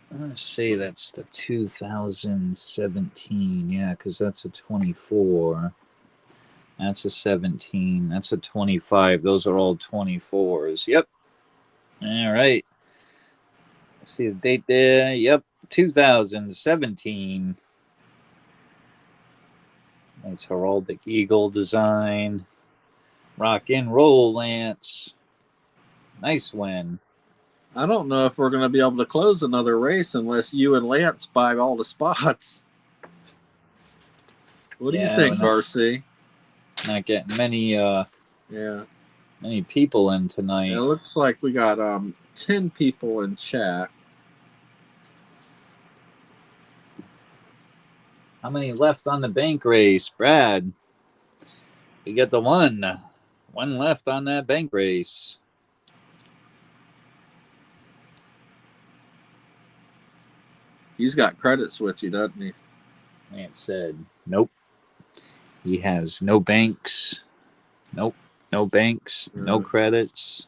Let's see. That's the 2017. Yeah, because that's a 24. That's a 17. That's a 25. Those are all 24s. Yep. All right. See the date there. Yep. 2017. Nice heraldic eagle design. Rock and roll, Lance. Nice win. I don't know if we're going to be able to close another race unless you and Lance buy all the spots. What do you think, RC? Not getting many Yeah. many people in tonight. It looks like we got 10 people in chat. How many left on the bank race, Brad? You got the one left on that bank race. He's got credits with you, doesn't he? Lance said, nope. He has no banks. Nope. No banks. No credits.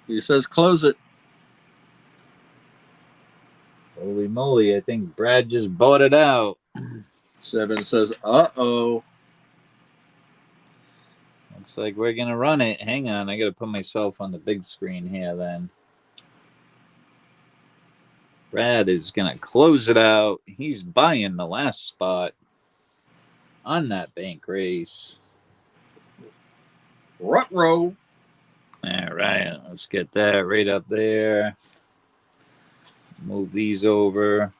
He says close it. Holy moly, I think Brad just bought it out. 7 says, uh-oh. Looks like we're going to run it. Hang on, I got to put myself on the big screen here then. Brad is going to close it out. He's buying the last spot on that bank race. Ruh-roh. All right, let's get that right up there. Move these over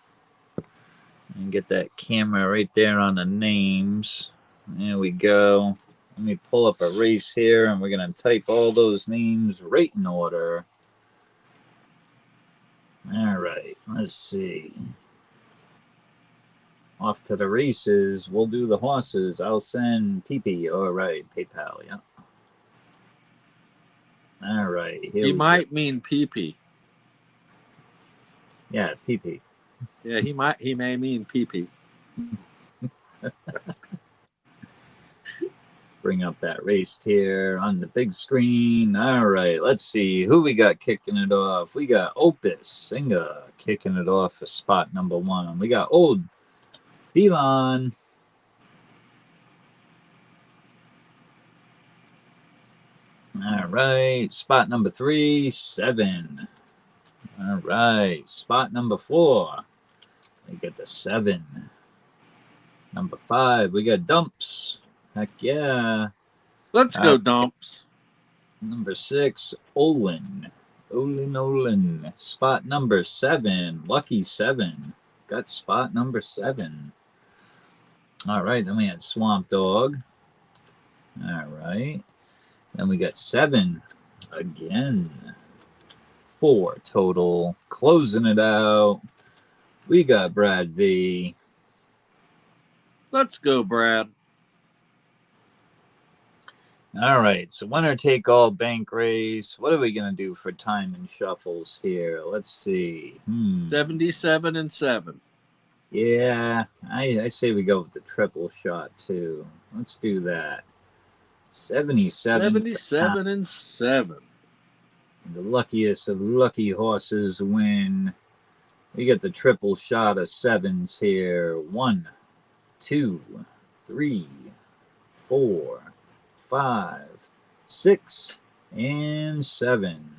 and get that camera right there on the names. There we go. Let me pull up a race here, and we're going to type all those names right in order. All right, let's see. Off to the races. We'll do the horses. I'll send PP. All right, PayPal, yeah. All right. He might mean PP. Yeah, PP. Yeah, he may mean PP. Bring up that race here on the big screen. All right, let's see who we got kicking it off. We got Opus Singer kicking it off for spot number 1. We got Old Delon. All right, spot number 3, 7. All right, spot number 4. We get the 7. Number 5, we got Dumps. Heck yeah. Let's go, Dumps. Number 6, Olin. Olin. Spot number 7. Lucky 7. Got spot number 7. All right, then we had Swamp Dog. All right. Then we got 7 again. 4 total. Closing it out. We got Brad V. Let's go, Brad. All right, so winner take all bank race. What are we going to do for time and shuffles here? Let's see. 77 and 7. Yeah, I say we go with the triple shot too. Let's do that. 77 and 7. The luckiest of lucky horses win. We get the triple shot of 7s here. 1, 2, 3, 4, 5, 6, and 7.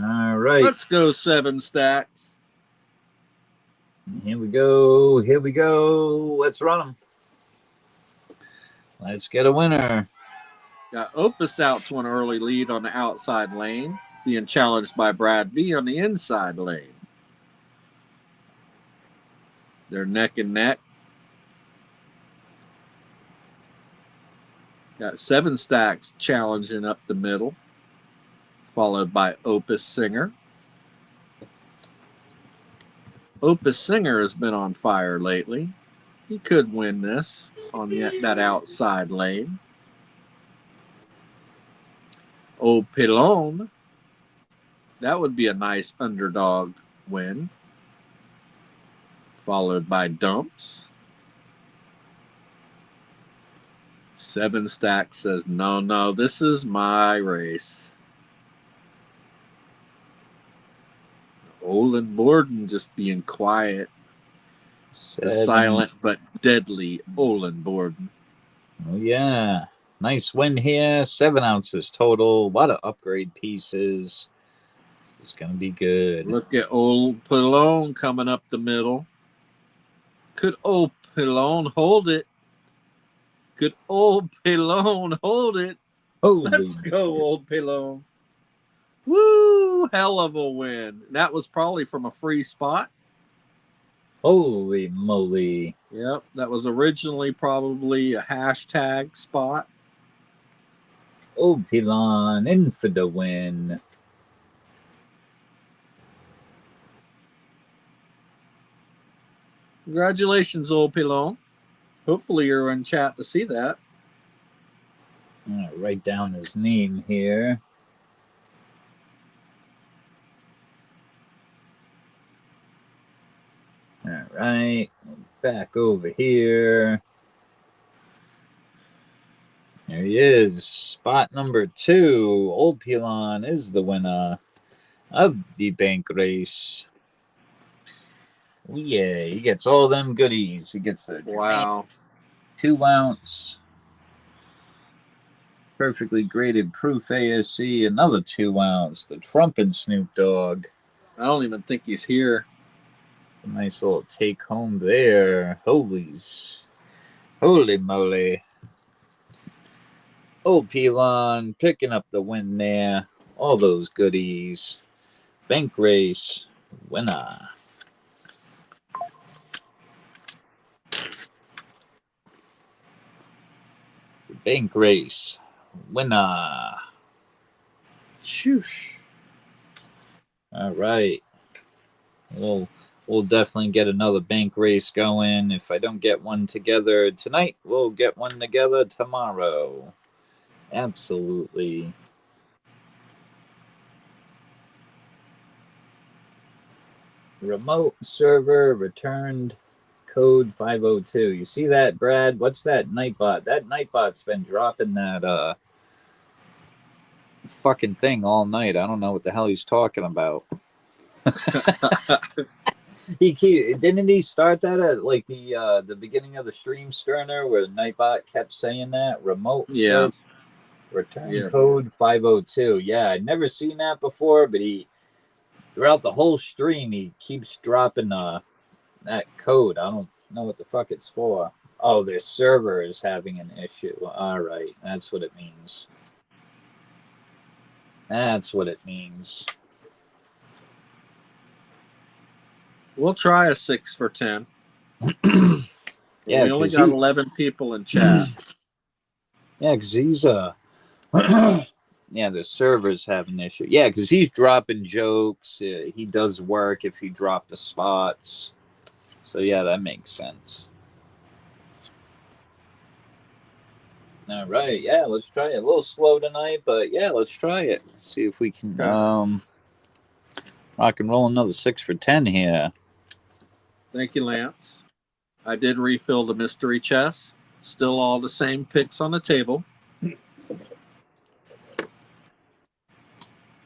All right. Let's go 7 stacks. Here we go. Let's run them. Let's get a winner. Got Opus out to an early lead on the outside lane, being challenged by Brad V on the inside lane. They're neck and neck. Got 7 stacks challenging up the middle, followed by Opus Singer. Opus Singer has been on fire lately. He could win this on that outside lane. Old Pilon, that would be a nice underdog win. Followed by Dumps. 7 stacks says, no, this is my race. Olin Borden just being quiet. The silent but deadly Olin Borden. Oh, yeah. Nice win here. 7 ounces total. A lot of upgrade pieces. It's going to be good. Look at old Pilon coming up the middle. Could old Pilon hold it? Could old Pilon hold it? Holy, Let's go, old Pilon. Woo! Hell of a win. That was probably from a free spot. holy moly. Yep, that was originally probably a hashtag spot. Old Pilon in for the win. Congratulations, old Pilon. Hopefully you're in chat to see that. I'm gonna write down his name here. All right, back over here. There he is. Spot number 2. Old Pilon is the winner of the bank race. Oh, yeah, he gets all them goodies. He gets a Wow. 2-ounce perfectly graded proof ASC, another 2-ounce, the Trump and Snoop Dogg. I don't even think he's here. A nice little take home there. Holy moly. Old Pilon picking up the win there. All those goodies. Bank race winner. The bank race winner. Shoosh. All right. We'll definitely get another bank race going. If I don't get one together tonight, we'll get one together tomorrow. Absolutely. Remote server returned code 502. You see that, Brad? What's that Nightbot? That Nightbot's been dropping that fucking thing all night. I don't know what the hell he's talking about. Didn't he start that at like the beginning of the stream, Sterner, where Nightbot kept saying that remote Yeah. server return code 502. Yeah, I'd never seen that before, but he throughout the whole stream he keeps dropping that code. I don't know what the fuck it's for. Oh, their server is having an issue. All right, that's what it means. That's what it means. We'll try a 6 for 10. Yeah, we only got 11 people in chat. Yeah, because he's yeah, the server's having an issue. Yeah, because he's dropping jokes. He does work if he dropped the spots. So yeah, that makes sense. All right, yeah, let's try it. A little slow tonight, but yeah, let's try it. See if we can rock and roll another 6 for 10 here. Thank you, Lance. I did refill the mystery chest. Still all the same picks on the table.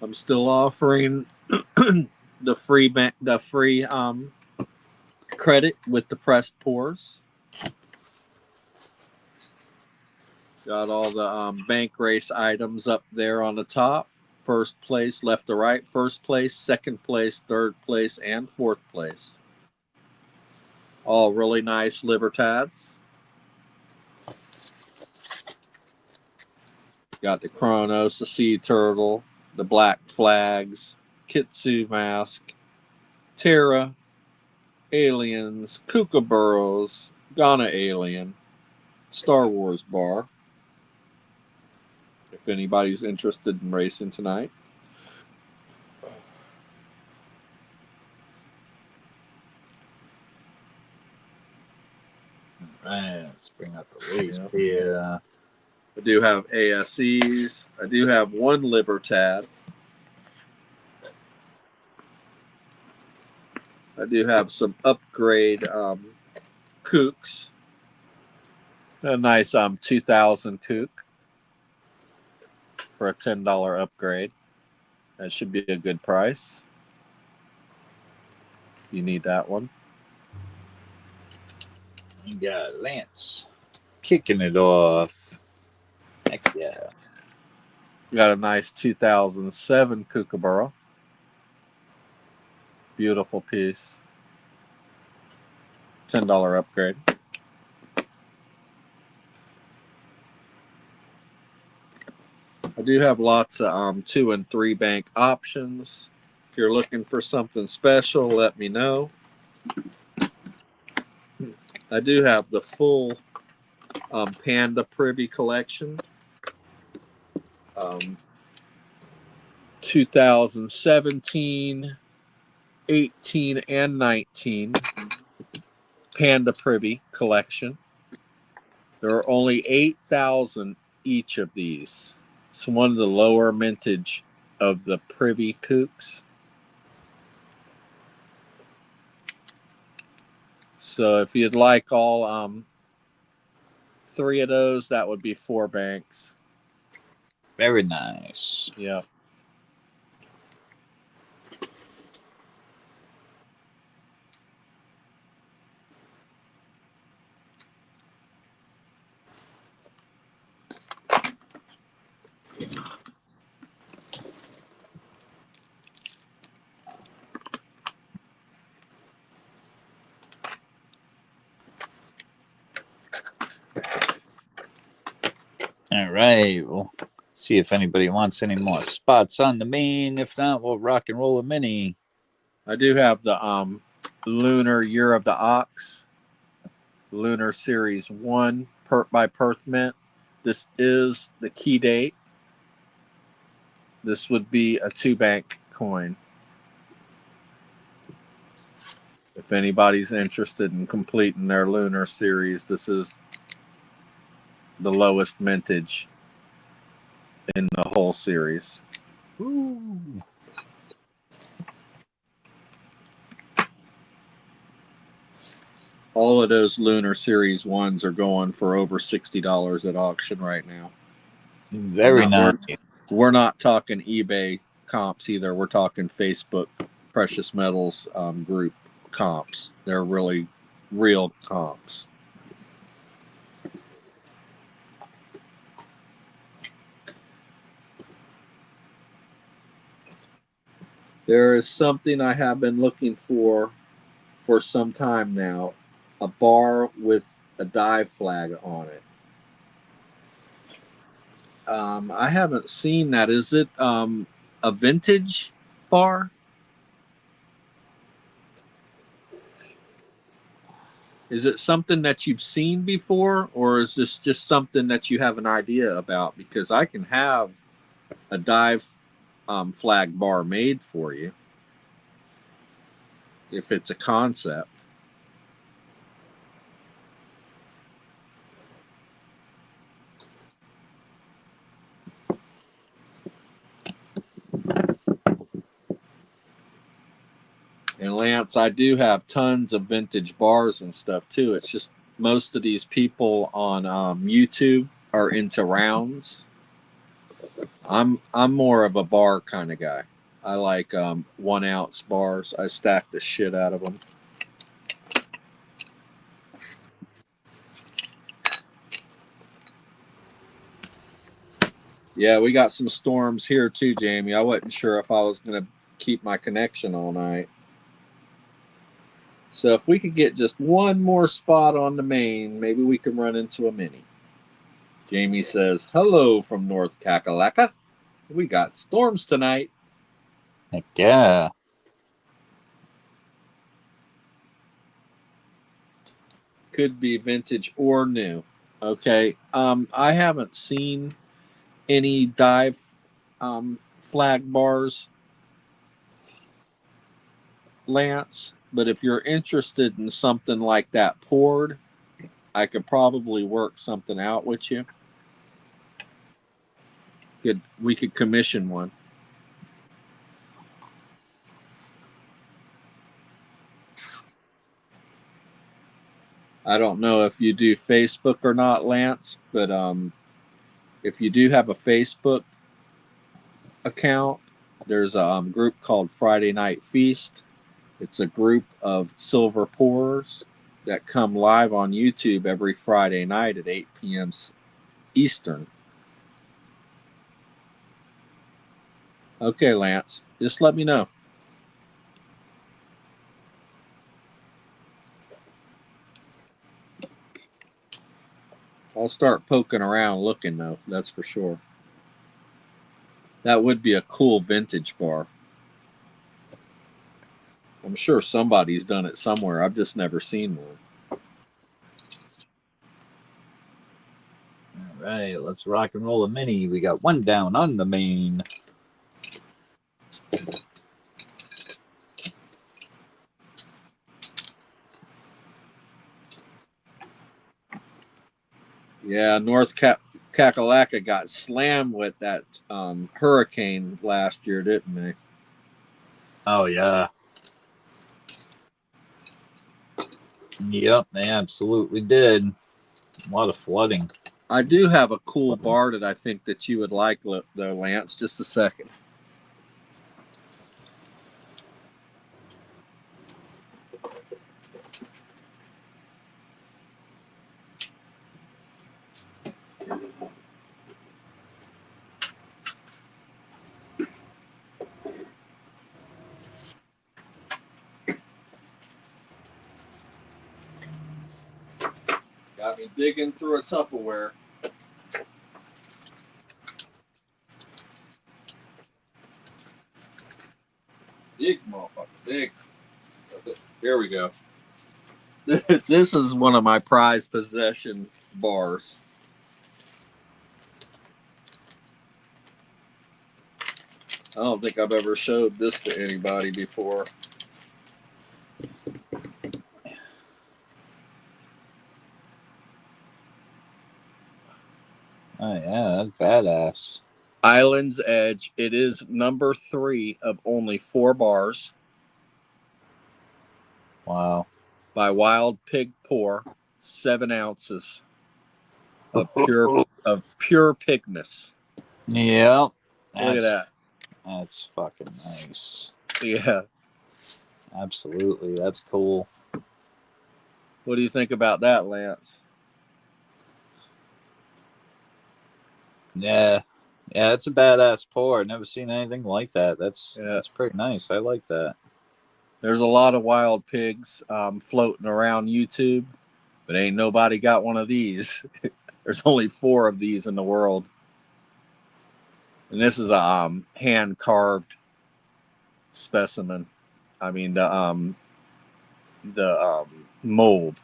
I'm still offering the free credit with the pressed pours. Got all the bank race items up there on the top. First place, left to right. First place, second place, third place, and fourth place. All really nice Libertads. Got the Kronos, the Sea Turtle, the Black Flags, Kitsu Mask, Terra, Aliens, Kookaburras, Ghana Alien, Star Wars Bar. If anybody's interested in racing tonight. All right, let's bring up the race here. I do have ASEs. I do have one Libertad. I do have some upgrade kooks. A nice 2000 kook for a $10 upgrade. That should be a good price. You need that one. You got Lance kicking it off. Heck yeah. Got a nice 2007 Kookaburra. Beautiful piece. $10 upgrade. I do have lots of 2 and 3 bank options. If you're looking for something special, let me know. I do have the full Panda Privy collection. 2017, 18, and 19 Panda Privy collection. There are only 8,000 each of these. It's one of the lower mintage of the Privy Kooks. So if you'd like all 3 of those, that would be 4 banks. Very nice. Yeah. All right. We'll see if anybody wants any more spots on the main. If not, we'll rock and roll a mini. I do have the Lunar Year of the Ox, Lunar Series 1 by Perth Mint. This is the key date. This would be a 2 bank coin. If anybody's interested in completing their Lunar Series, this is the lowest mintage in the whole series. Ooh. All of those Lunar Series 1s are going for over $60 at auction right now. Very nice. We're not talking eBay comps either. We're talking Facebook Precious Metals group comps. They're really real comps. There is something I have been looking for some time now, a bar with a dive flag on it. I haven't seen that. Is it a vintage bar? Is it something that you've seen before, or is this just something that you have an idea about? Because I can have a dive flag bar made for you if it's a concept. And Lance, I do have tons of vintage bars and stuff too. It's just most of these people on YouTube are into rounds. I'm more of a bar kind of guy. I like 1 ounce bars. I stack the shit out of them. Yeah, we got some storms here too, Jamie. I wasn't sure if I was going to keep my connection all night. So if we could get just one more spot on the main, maybe we can run into a mini. Jamie says, hello from North Kakalaka. We got storms tonight. Heck yeah. Could be vintage or new. Okay. I haven't seen any dive flag bars, Lance, but if you're interested in something like that poured, I could probably work something out with you. We could commission one. I don't know if you do Facebook or not, Lance, but if you do have a Facebook account, there's a group called Friday Night Feast. It's a group of silver pourers that come live on YouTube every Friday night at 8 p.m. Eastern. Okay, Lance, just let me know. I'll start poking around looking, though, that's for sure. That would be a cool vintage bar. I'm sure somebody's done it somewhere. I've just never seen one. All right, let's rock and roll a mini. We got one down on the main. Yeah, Kakalaka got slammed with that hurricane last year, didn't they? Oh, yeah. Yep, they absolutely did. A lot of flooding. I do have a cool bar that I think that you would like, though, Lance. Just a second. Got me digging through a Tupperware. Dig, motherfucker, dig. Here we go. This is one of my prized possession bars. I don't think I've ever showed this to anybody before. Oh, yeah, that's badass. Island's Edge. It is number 3 of only 4 bars. Wow. By Wild Pig Pour, 7 ounces of pure pigness. Yep. Look at that. That's fucking nice. Yeah. Absolutely. That's cool. What do you think about that, Lance? Yeah. Yeah, it's a badass pour. I've never seen anything like that. That's pretty nice. I like that. There's a lot of wild pigs floating around YouTube, but ain't nobody got one of these. There's only 4 of these in the world. And this is a hand carved specimen. I mean the mold.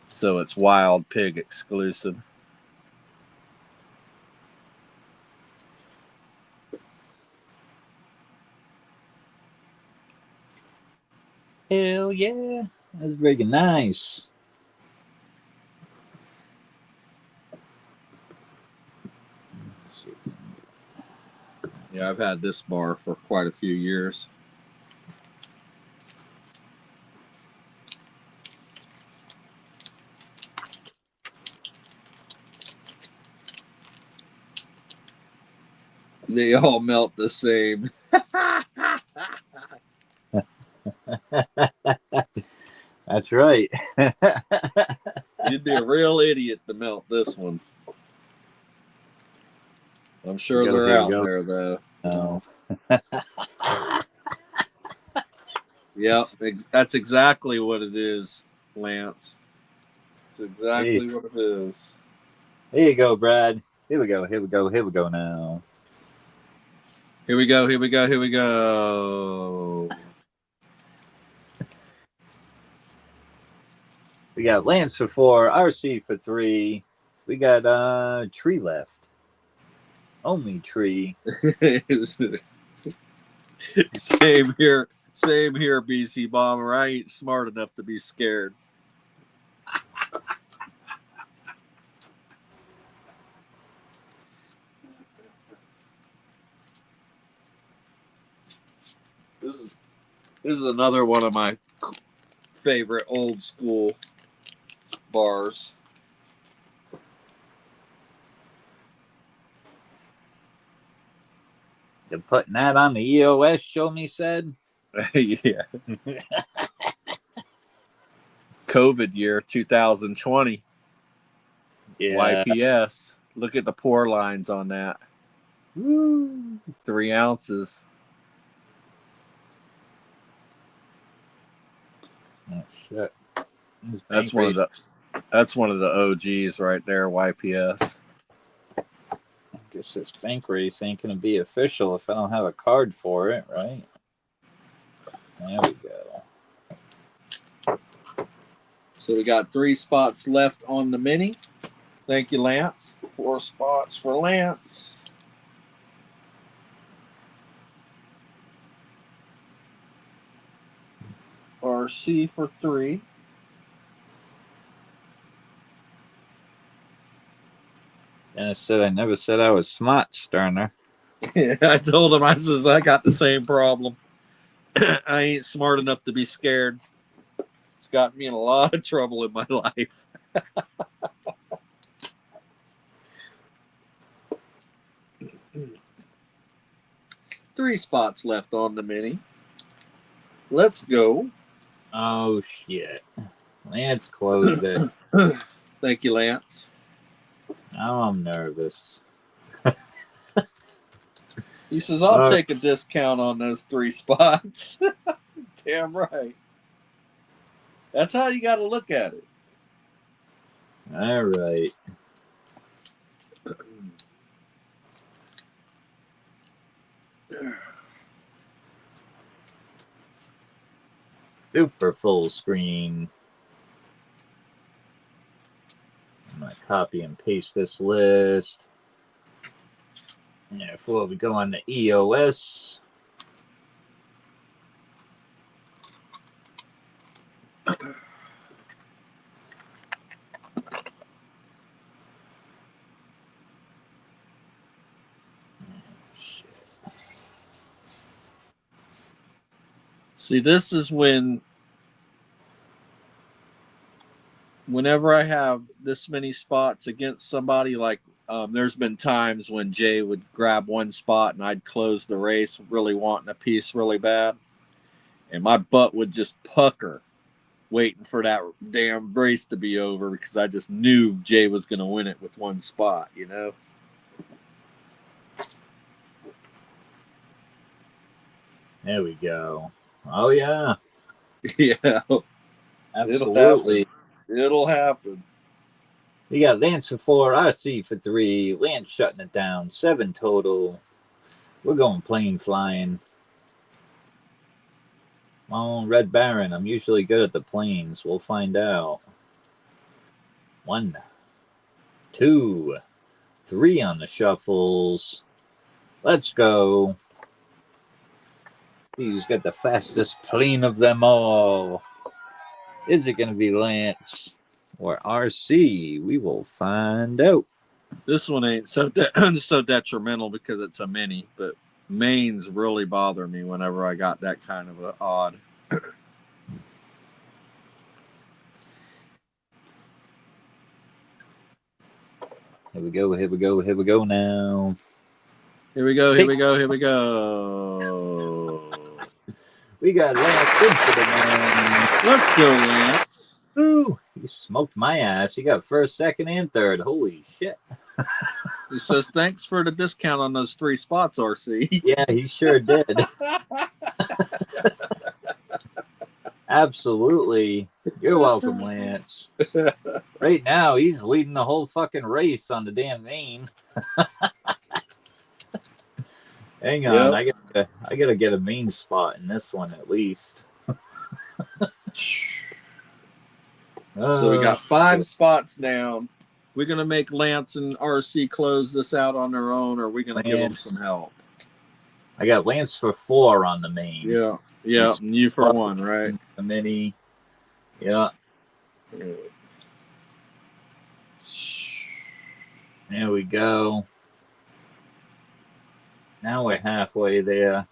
So it's wild pig exclusive. Hell yeah. That's very nice. Yeah, I've had this bar for quite a few years. They all melt the same. That's right. You'd be a real idiot to melt this one. I'm sure they're out there, though. No. Yep, that's exactly what it is, Lance. It's exactly what it is. Here you go, Brad. Here we go. Here we go. Here we go now. Here we go. Here we go. Here we go. We got Lance for 4, RC for 3. We got Tree left. Only Tree. Same here. Same here, BC Bomber. I ain't smart enough to be scared. This is another one of my favorite old school bars. They're putting that on the EOS, show me said. Yeah. COVID year 2020. Yeah. YPS. Look at the pour lines on that. Woo. 3 ounces. Oh shit. That's one of the OGs right there, YPS. guess this bank race ain't gonna be official if I don't have a card for it, right? There we go. So we got 3 spots left on the mini. Thank you, Lance. 4 spots for Lance. RC for 3. Dennis said I never said I was smart, Sterner. Yeah, I told him, I says, I got the same problem. I ain't smart enough to be scared. It's got me in a lot of trouble in my life. 3 spots left on the mini. Let's go. Oh, shit. Lance closed it. Thank you, Lance. Now I'm nervous. He says, I'll take a discount on those 3 spots. Damn right. That's how you got to look at it. All right. Super full screen. I'm going to copy and paste this list. Yeah, before we go on to EOS. See, this is whenever I have this many spots against somebody, like there's been times when Jay would grab one spot and I'd close the race really wanting a piece really bad. And my butt would just pucker waiting for that damn race to be over because I just knew Jay was going to win it with one spot, you know? There we go. Oh, yeah. Yeah. Absolutely. It'll happen. We got Lance for 4, RC for 3. Lance shutting it down. 7 total. We're going plane flying. Oh, Red Baron. I'm usually good at the planes. We'll find out. 1, 2, 3 on the shuffles. Let's go. See who's got the fastest plane of them all. Is it going to be Lance or RC? We will find out. This one ain't so so detrimental because it's a mini, but mains really bother me whenever I got that kind of an odd. Here we go, here we go, here we go now. Here we go, here we go, here we go. We got Lance into the man. Let's go, Lance. Ooh, he smoked my ass. He got first, second, and third. Holy shit. He says, thanks for the discount on those 3 spots, RC. Yeah, he sure did. Absolutely. You're welcome, Lance. Right now, he's leading the whole fucking race on the damn main. Hang on, I gotta get a main spot in this one at least. So we got 5 spots down. We're gonna make Lance and RC close this out on their own, or are we gonna give them some help? I got Lance for 4 on the main. Yeah, and you for 1, right? The mini. Yeah. There we go. Now we're halfway there.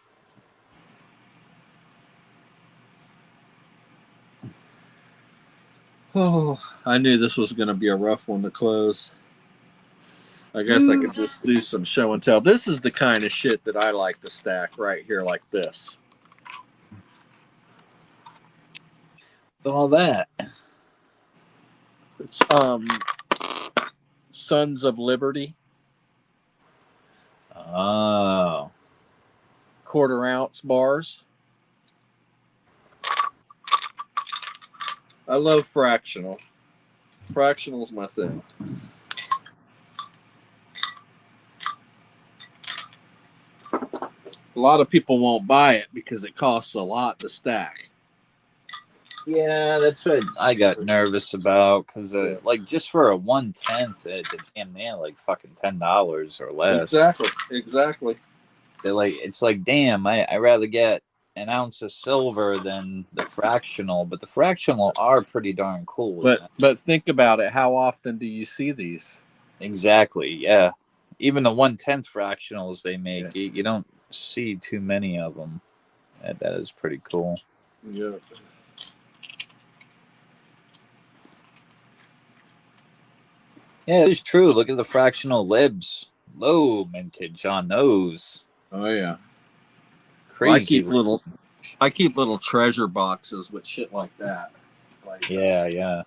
Oh, I knew this was going to be a rough one to close. I guess I could just do some show and tell. This is the kind of shit that I like to stack right here like this. All that. It's Sons of Liberty. Oh. 1/4 ounce bars. I love fractional. Fractional's my thing. A lot of people won't buy it because it costs a lot to stack. Yeah, that's what I got nervous about because, Yeah. like, just for a 1/10, it's damn near like fucking $10 or less. Exactly. They're like, it's like, damn, I rather get an ounce of silver than the fractional, but the fractional are pretty darn cool. But think about it. How often do you see these? Exactly, yeah. Even the 1/10 fractionals they make, you don't see too many of them. That is pretty cool. Yeah. Yeah, it's true. Look at the fractional libs. Low mintage on those. Oh yeah. Crazy. I keep little treasure boxes with shit like that. Like, Yeah.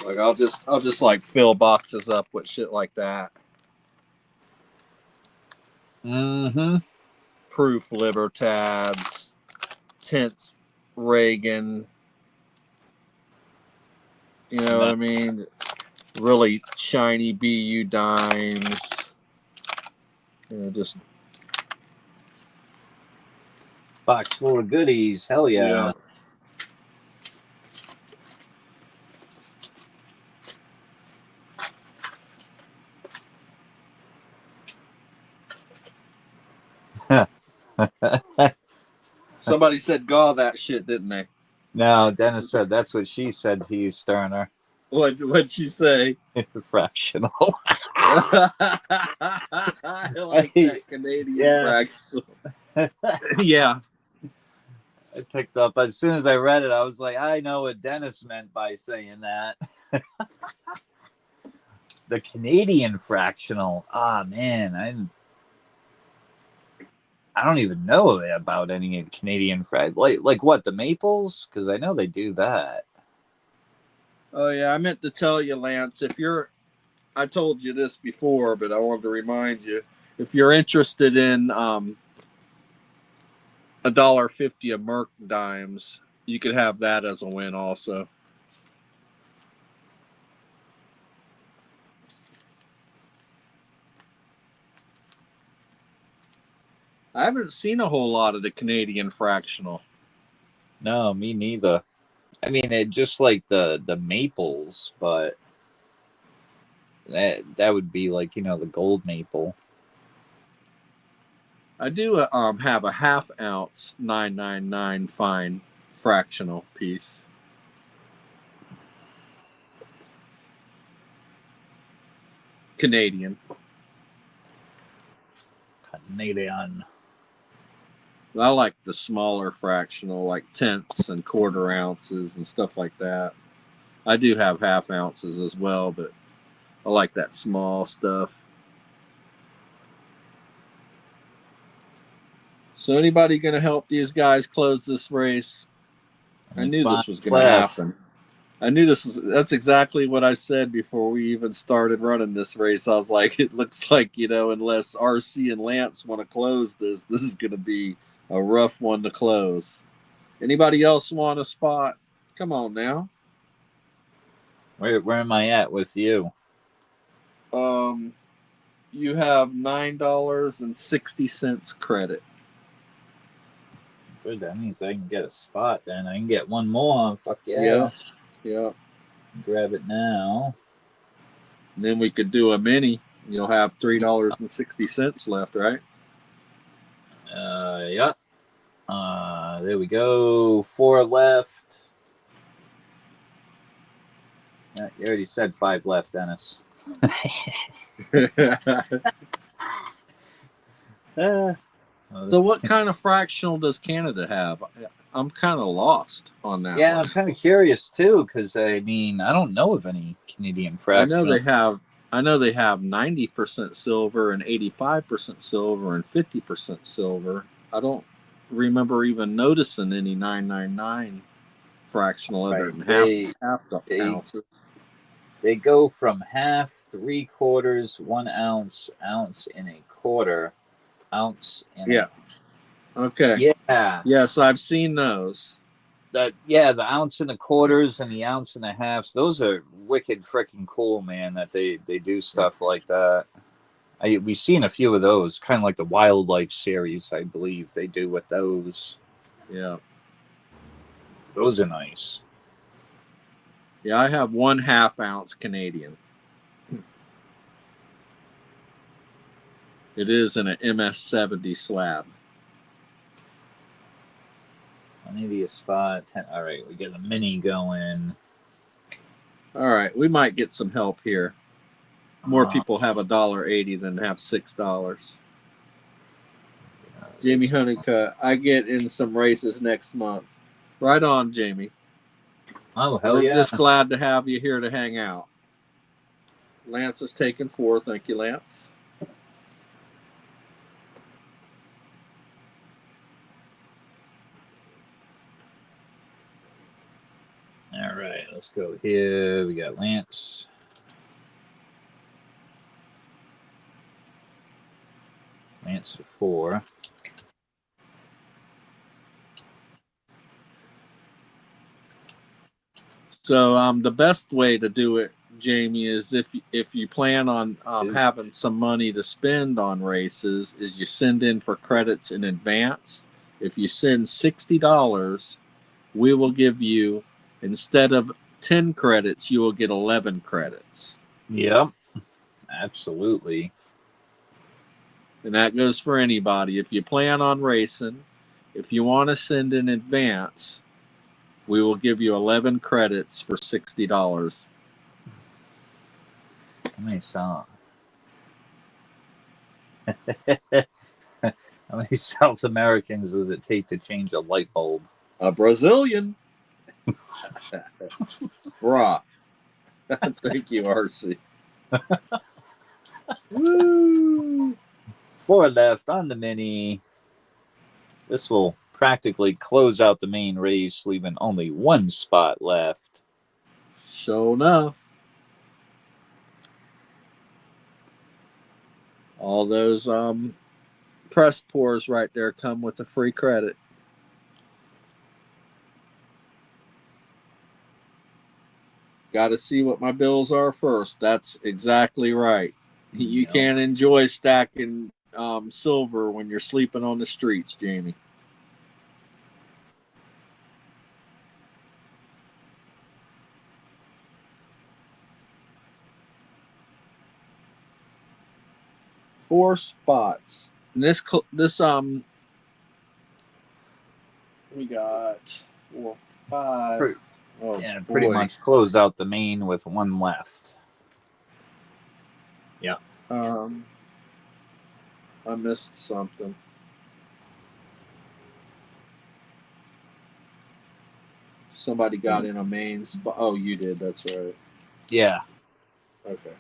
Like I'll just like fill boxes up with shit like that. Mm-hmm. Proof Libertads, Tenth Reagan. You know what I mean? Really shiny BU dimes. You know, just Box full of goodies. Hell yeah. Somebody said "gaw" that shit, didn't they? No, Dennis said that's what she said to you, Sterner. What'd she say? Fractional. I like that Canadian fractional. Yeah. I picked up as soon as I read it. I was like, I know what Dennis meant by saying that. The Canadian fractional. Ah, man, I don't even know about any Canadian like what, the maples? Because I know they do that. Oh yeah, I meant to tell you, Lance. I told you this before, but I wanted to remind you. If you're interested in $1.50 of Merc dimes, you could have that as a win also. I haven't seen a whole lot of the Canadian fractional. No, me neither. I mean, it just like the maples, but that would be like, the gold maple. I do have a half ounce 999 fine fractional piece. Canadian. I like the smaller fractional, like tenths and quarter ounces and stuff like that. I do have half ounces as well, but I like that small stuff. So anybody going to help these guys close this race? I knew this was going to happen. That's exactly what I said before we even started running this race. I was like, it looks like, unless RC and Lance want to close this is going to be a rough one to close. Anybody else want a spot? Come on now. Where am I at with you? You have $9.60 credit. Good, that means I can get a spot then. I can get one more. Fuck yeah. Yeah. Grab it now. And then we could do a mini. You'll have $3.60 left, right? Yeah. There we go. 4 left. Yeah, you already said 5 left, Dennis. So what kind of fractional does Canada have? I'm kind of lost on that. Yeah, one. I'm kind of curious too, because I don't know of any Canadian fractional. I know they have 90% silver and 85% silver and 50% silver. I don't remember even noticing any 999 fractional other than half ounces. They go from half, 3/4, 1 ounce, ounce and a quarter, ounce and Okay. Yeah. Yes, I've seen those. Yeah, the ounce and the quarters and the ounce and the halves. Those are wicked freaking cool, man. That they do stuff like that. We've seen a few of those, kind of like the wildlife series, I believe they do with those. Yeah. Those are nice. Yeah, I have 1/2 ounce Canadian. It is in an MS-70 slab. 180 a spot. 10. All right, we get a mini going. All right, we might get some help here. More people have $1.80 than have $6. Jamie Honeycutt, I get in some races next month. Right on, Jamie. Oh, hell We're yeah. just glad to have you here to hang out. Lance is taking 4. Thank you, Lance. All right, let's go here. We got Lance. Lance for 4. So the best way to do it, Jamie, is if you plan on having some money to spend on races, is you send in for credits in advance. If you send $60, we will give you, instead of 10 credits, you will get 11 credits. Yep, absolutely. And that goes for anybody. If you plan on racing, if you want to send in advance, we will give you 11 credits for $60. How many How many South Americans does it take to change a light bulb? A Brazilian. Bruh. Thank you, RC. Woo! 4 left on the mini. This will practically close out the main race, leaving only 1 spot left. Sure enough. All those press pours right there come with a free credit. Got to see what my bills are first. That's exactly right. You can't enjoy stacking silver when you're sleeping on the streets, Jamie. Four spots. And this we got 4, 5. Oh, yeah, boy. pretty much close out the main with 1 left. Yeah. I missed something. Somebody got in a main spot. Oh, you did. That's right. Yeah. Okay.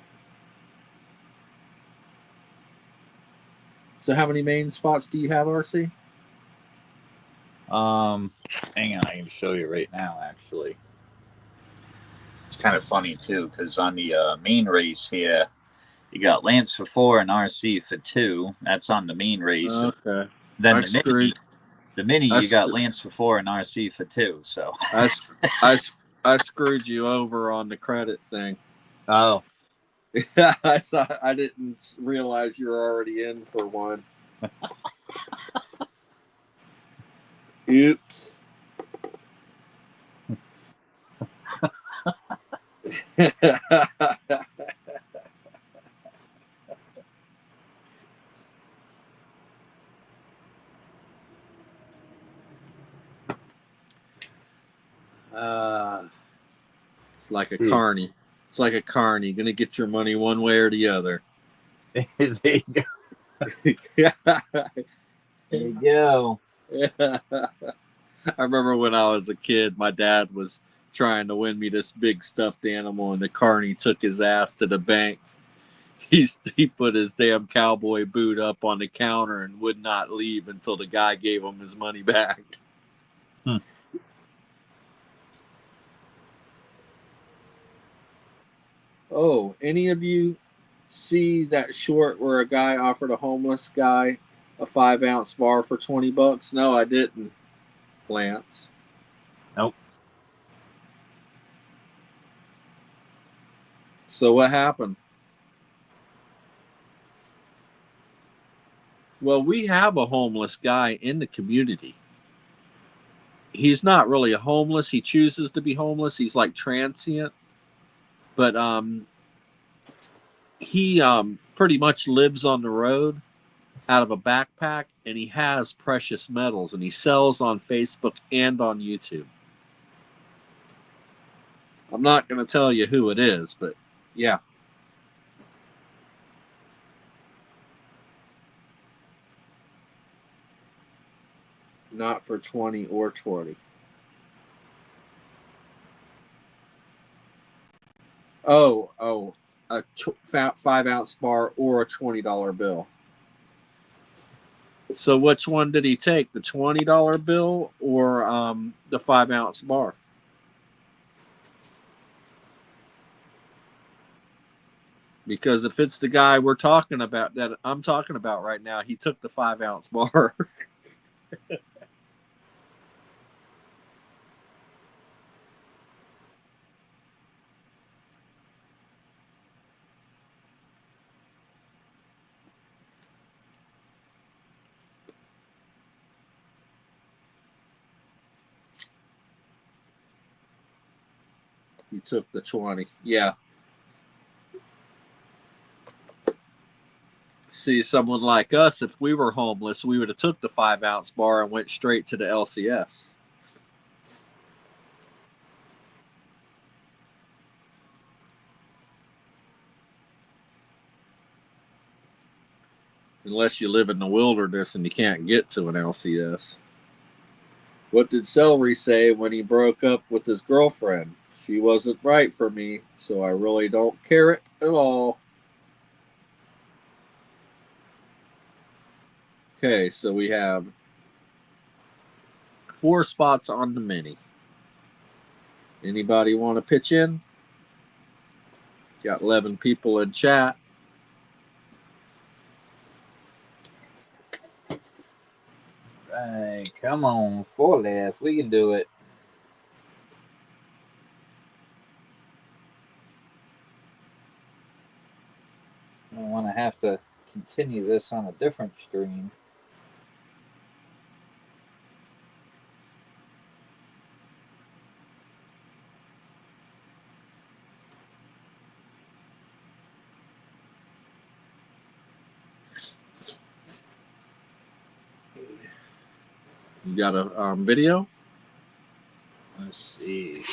So how many main spots do you have, RC? Hang on, I can show you right now, actually. It's kind of funny, too, because on the main race here, you got Lance for 4 and RC for 2. That's on the main race. Okay. Then the mini, you got Lance for 4 and RC for 2. So I screwed you over on the credit thing. Oh. I didn't realize you were already in for 1. Oops. It's like a carny. It's like a carny. Gonna get your money one way or the other. There you go. There you go. I remember when I was a kid, my dad was trying to win me this big stuffed animal, and the carny took his ass to the bank. He put his damn cowboy boot up on the counter and would not leave until the guy gave him his money back. Oh, any of you see that short where a guy offered a homeless guy a 5-ounce bar for $20? No, I didn't, Lance. Nope. So what happened? Well, we have a homeless guy in the community. He's not really a homeless. He chooses to be homeless. He's like transient, but he pretty much lives on the road out of a backpack, and he has precious metals, and he sells on Facebook and on YouTube. I'm not going to tell you who it is, but yeah. Not for 20 or 20. Oh, a 5-ounce bar or a $20 bill. So which one did he take? The $20 bill or the 5-ounce bar? Because if it's the guy we're talking about, that I'm talking about right now, he took the 5-ounce bar. He took the 20. Yeah. See, someone like us, if we were homeless, we would have took the 5-ounce bar and went straight to the LCS. Unless you live in the wilderness and you can't get to an LCS. What did Celery say when he broke up with his girlfriend? She wasn't right for me, so I really don't care it at all. Okay, so we have 4 spots on the mini. Anybody want to pitch in? Got 11 people in chat. Right, come on, 4 left. We can do it. I don't want to have to continue this on a different stream. You got a video? Let's see.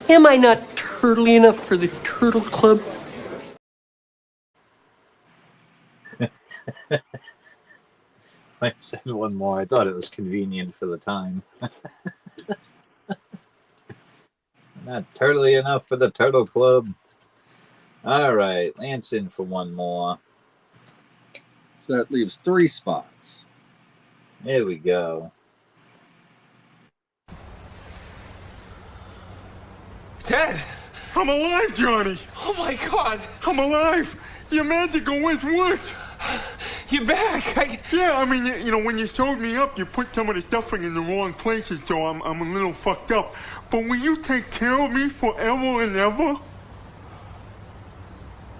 Am I not turtly enough for the Turtle Club? I said one more. I thought it was convenient for the time. Not turtly enough for the Turtle Club. All right, Lance in for one more. So that leaves 3 spots. There we go. Ted! I'm alive, Johnny. Oh my God! I'm alive. Your magical ways worked. You're back! Yeah, I mean, you know, when you sewed me up, you put some of the stuffing in the wrong places, so I'm a little fucked up. But will you take care of me forever and ever?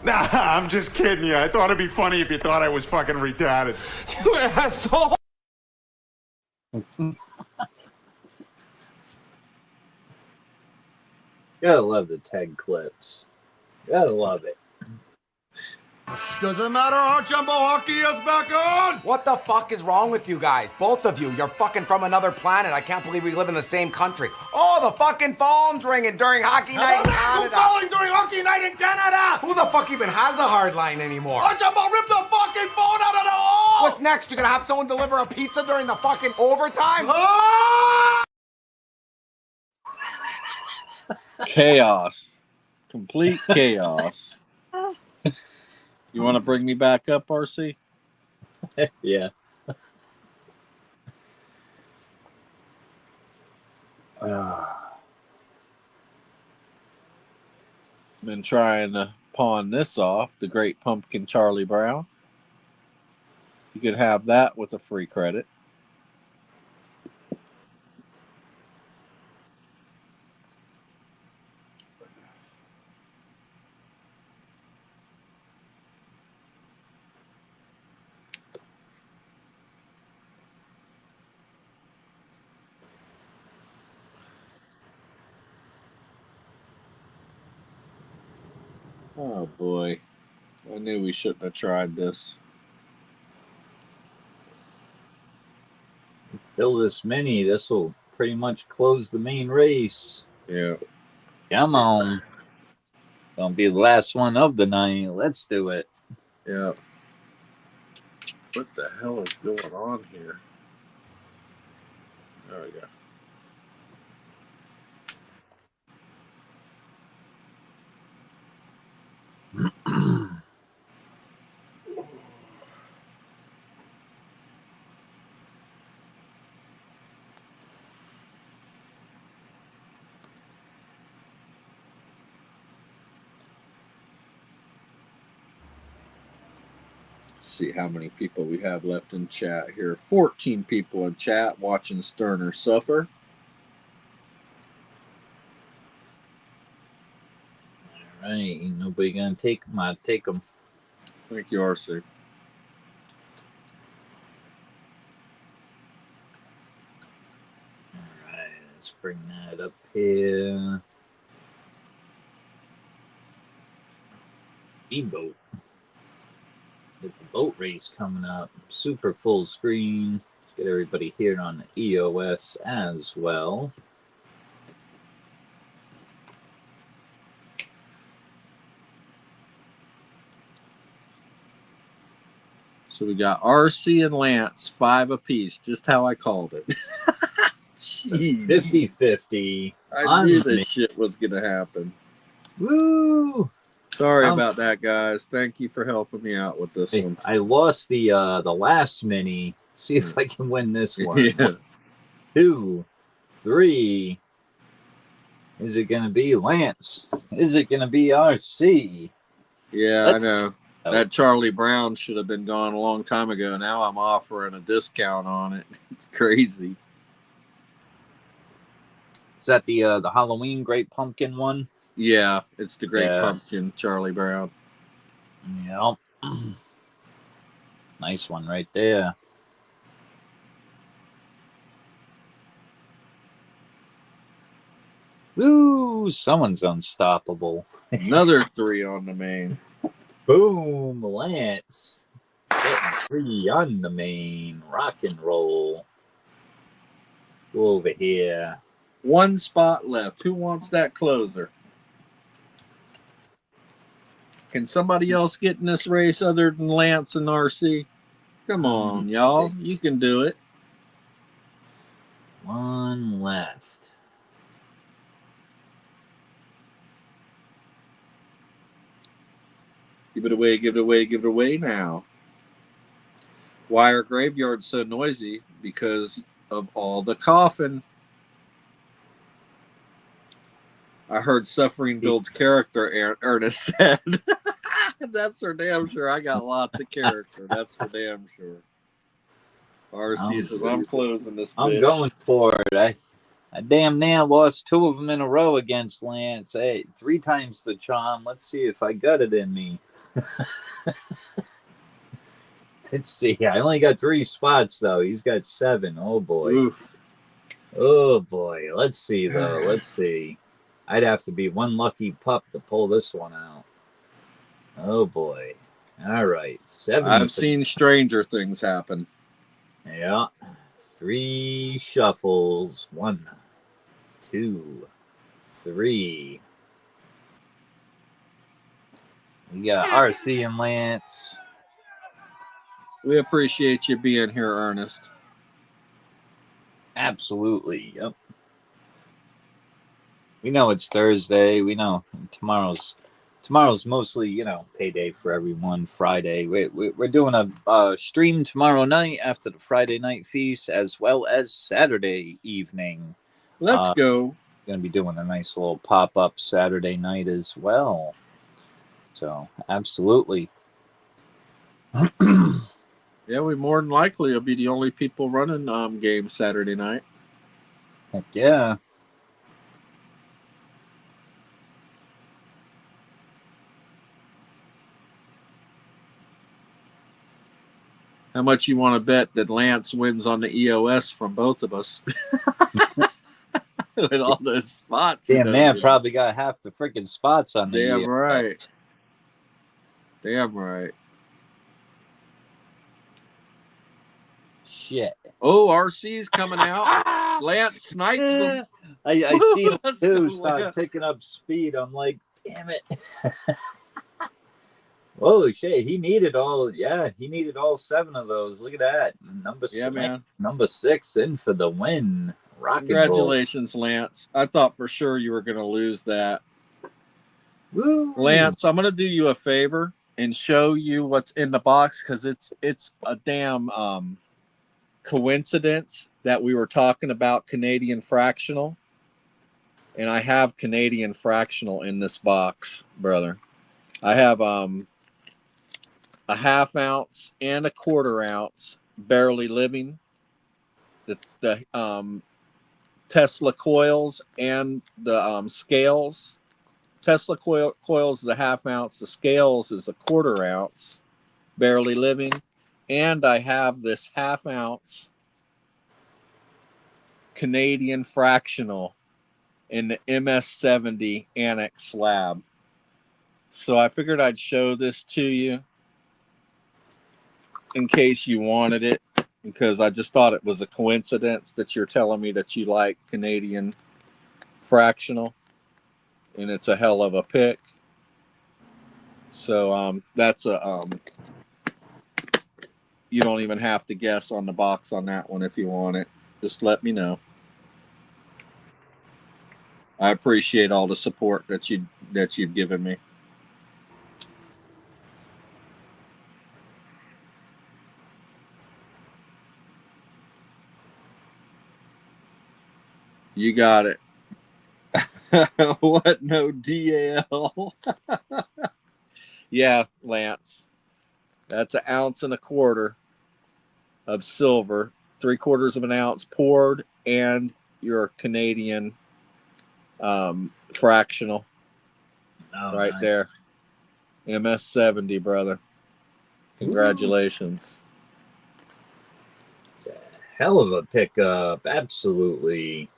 Nah, I'm just kidding you. I thought it'd be funny if you thought I was fucking retarded. You asshole! Gotta love the Ted clips. Gotta love it. Doesn't matter, our jumbo hockey is back on! What the fuck is wrong with you guys? Both of you. You're fucking from another planet. I can't believe we live in the same country. Oh, the fucking phone's ringing during hockey night in Canada. Who's calling during hockey night in Canada? Who the fuck even has a hard line anymore? Our jumbo ripped the fucking phone out of the wall! What's next? You gonna have someone deliver a pizza during the fucking overtime? Ah! Chaos. Complete chaos. You want to bring me back up, RC? Yeah. Been trying to pawn this off, the Great Pumpkin Charlie Brown. You could have that with a free credit. Oh boy. I knew we shouldn't have tried this. Fill this mini. This will pretty much close the main race. Yeah. Come on. Don't be the last one of the night. Let's do it. Yeah. What the hell is going on here? There we go. See how many people we have left in chat here. 14 people in chat watching Sterner suffer. All right, ain't nobody gonna take them. I'll take them. Thank you, RC. All right, let's bring that up here. E-boat. With the boat race coming up. Super full screen. Let's get everybody here on the EOS as well. So we got RC and Lance, 5 apiece, just how I called it. 50-50. I knew this shit was going to happen. Woo! Sorry about that, guys. Thank you for helping me out with this one. I lost the last mini. See if I can win this one. Yeah. 1, 2, 3. Is it going to be Lance? Is it going to be RC? Yeah, I know. That Charlie Brown should have been gone a long time ago. Now I'm offering a discount on it. It's crazy. Is that the Halloween Great Pumpkin one? Yeah, it's the Great Pumpkin, Charlie Brown. Yep. Nice one right there. Woo! Someone's unstoppable. Another 3 on the main. Boom, Lance. Getting 3 on the main. Rock and roll. Go over here. 1 spot left. Who wants that closer? Can somebody else get in this race other than Lance and RC? Come on, y'all. You can do it. 1 left. Give it away, give it away, give it away now. Why are graveyards so noisy? Because of all the coughing. I heard suffering builds character, Ernest said. That's for damn sure. I got lots of character. That's for damn sure. RC says, I'm closing this bitch. I'm going for it. I damn near lost 2 of them in a row against Lance. Hey, 3 times the charm. Let's see if I got it in me. Let's see. I only got 3 spots, though. He's got 7. Oh, boy. Oof. Oh, boy. Let's see, though. Let's see. I'd have to be one lucky pup to pull this one out. Oh, boy. All right. 7. I've seen stranger things happen. Yeah. 3 shuffles. 1, 2, 3. We got RC and Lance. We appreciate you being here, Ernest. Absolutely. Yep. We know it's Thursday. We know tomorrow's mostly, payday for everyone. Friday. We're doing a stream tomorrow night after the Friday night feast, as well as Saturday evening. Let's go. Going to be doing a nice little pop-up Saturday night as well. So, absolutely. Yeah, we more than likely will be the only people running games Saturday night. Heck yeah. How much you want to bet that Lance wins on the EOS from both of us? With all those spots. Damn, man, probably got half the freaking spots on the Damn EOS. right. Damn right. Shit. Oh, RC's coming out. Lance snipes them. I see him Let's too go, start Lance. picking up speed. I'm like, damn it. Holy shit, he needed all 7 of those. Look at that. Yeah, man. Number 6 in for the win. Rock and roll. Congratulations, Lance. I thought for sure you were going to lose that. Woo. Lance, I'm going to do you a favor and show you what's in the box, because it's a damn coincidence that we were talking about Canadian fractional, and I have Canadian fractional in this box, brother. I have a 1/2 ounce and a 1/4 ounce barely living, the Tesla coils and the scales. Tesla coils is a 1/2 ounce, the scales is a 1/4 ounce barely living, and I have this 1/2 ounce Canadian fractional in the MS70 Annex slab. So I figured I'd show this to you in case you wanted it, because I just thought it was a coincidence that you're telling me that you like Canadian fractional, and it's a hell of a pick. So that's a you don't even have to guess on the box on that one if you want it. Just let me know. I appreciate all the support that you've given me. You got it. What? No DAL? Yeah, Lance. That's 1 1/4 ounces of silver, 3/4 of an ounce poured, and your Canadian fractional right there. MS70, brother. Congratulations. It's a hell of a pickup. Absolutely.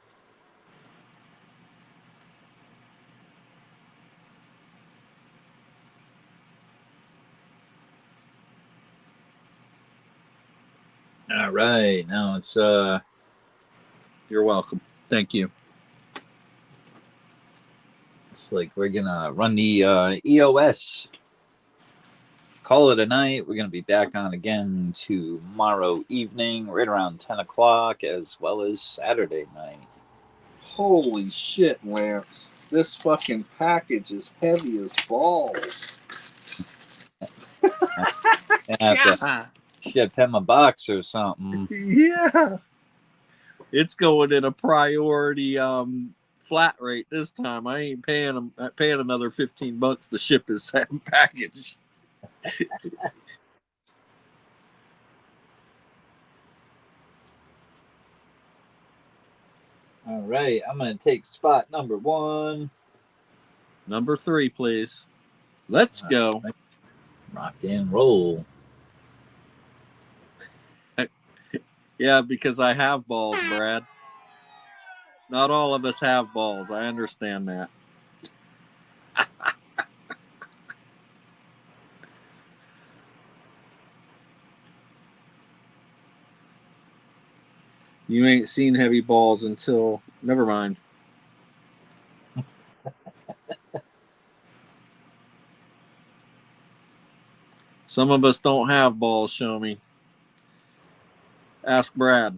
All right, now it's You're welcome. Thank you. It's like we're gonna run the EOS. Call it a night. We're gonna be back on again tomorrow evening, right around 10 o'clock, as well as Saturday night. Holy shit, Lance. This fucking package is heavy as balls. I have to ship him a box or something. Yeah. It's going in a priority flat rate this time. I ain't paying another $15 to ship his package. All right, I'm gonna take spot number 1. Number 3, please. Let's go. Rock and roll. Yeah, because I have balls, Brad. Not all of us have balls. I understand that. You ain't seen heavy balls until... Never mind. Some of us don't have balls, show me. Ask Brad.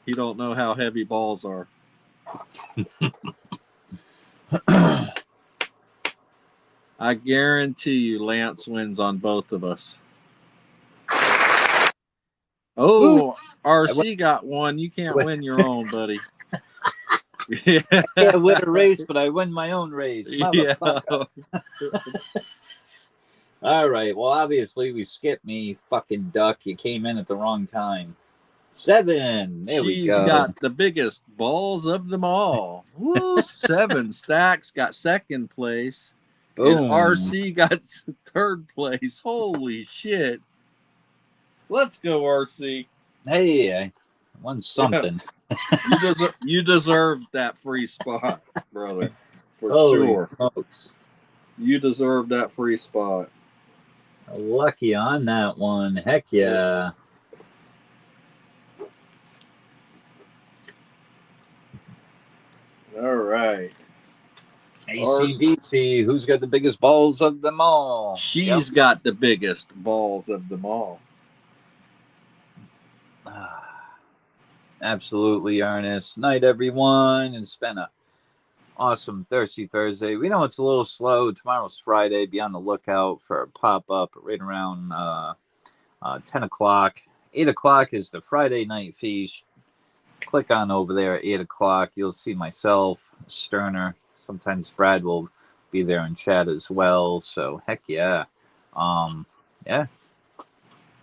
He don't know how heavy balls are. I guarantee you Lance wins on both of us. Oh, RC got one. You can't win your own, buddy. Yeah, I win a race, but I win my own race. Yeah. All right. Well, obviously, we skipped me, fucking duck. You came in at the wrong time. 7. There we go. She's got the biggest balls of them all. Woo, 7 stacks got second place. Boom. And RC got third place. Holy shit. Let's go, RC. Hey, I won something. You deserve that free spot, brother. For Holy sure. smokes. You deserve that free spot. Lucky on that one. Heck yeah. All right. ACDC, who's got the biggest balls of them all? She's got the biggest balls of them all. Absolutely, Ernest. Night, everyone. And it's been a awesome Thirsty Thursday. We know it's a little slow. Tomorrow's Friday. Be on the lookout for a pop-up right around 10 o'clock. 8 o'clock is the Friday night feast. Click on over there at 8 o'clock. You'll see myself, Sterner. Sometimes Brad will be there in chat as well. So, heck yeah. Yeah.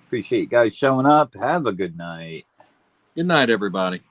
Appreciate you guys showing up. Have a good night. Good night, everybody.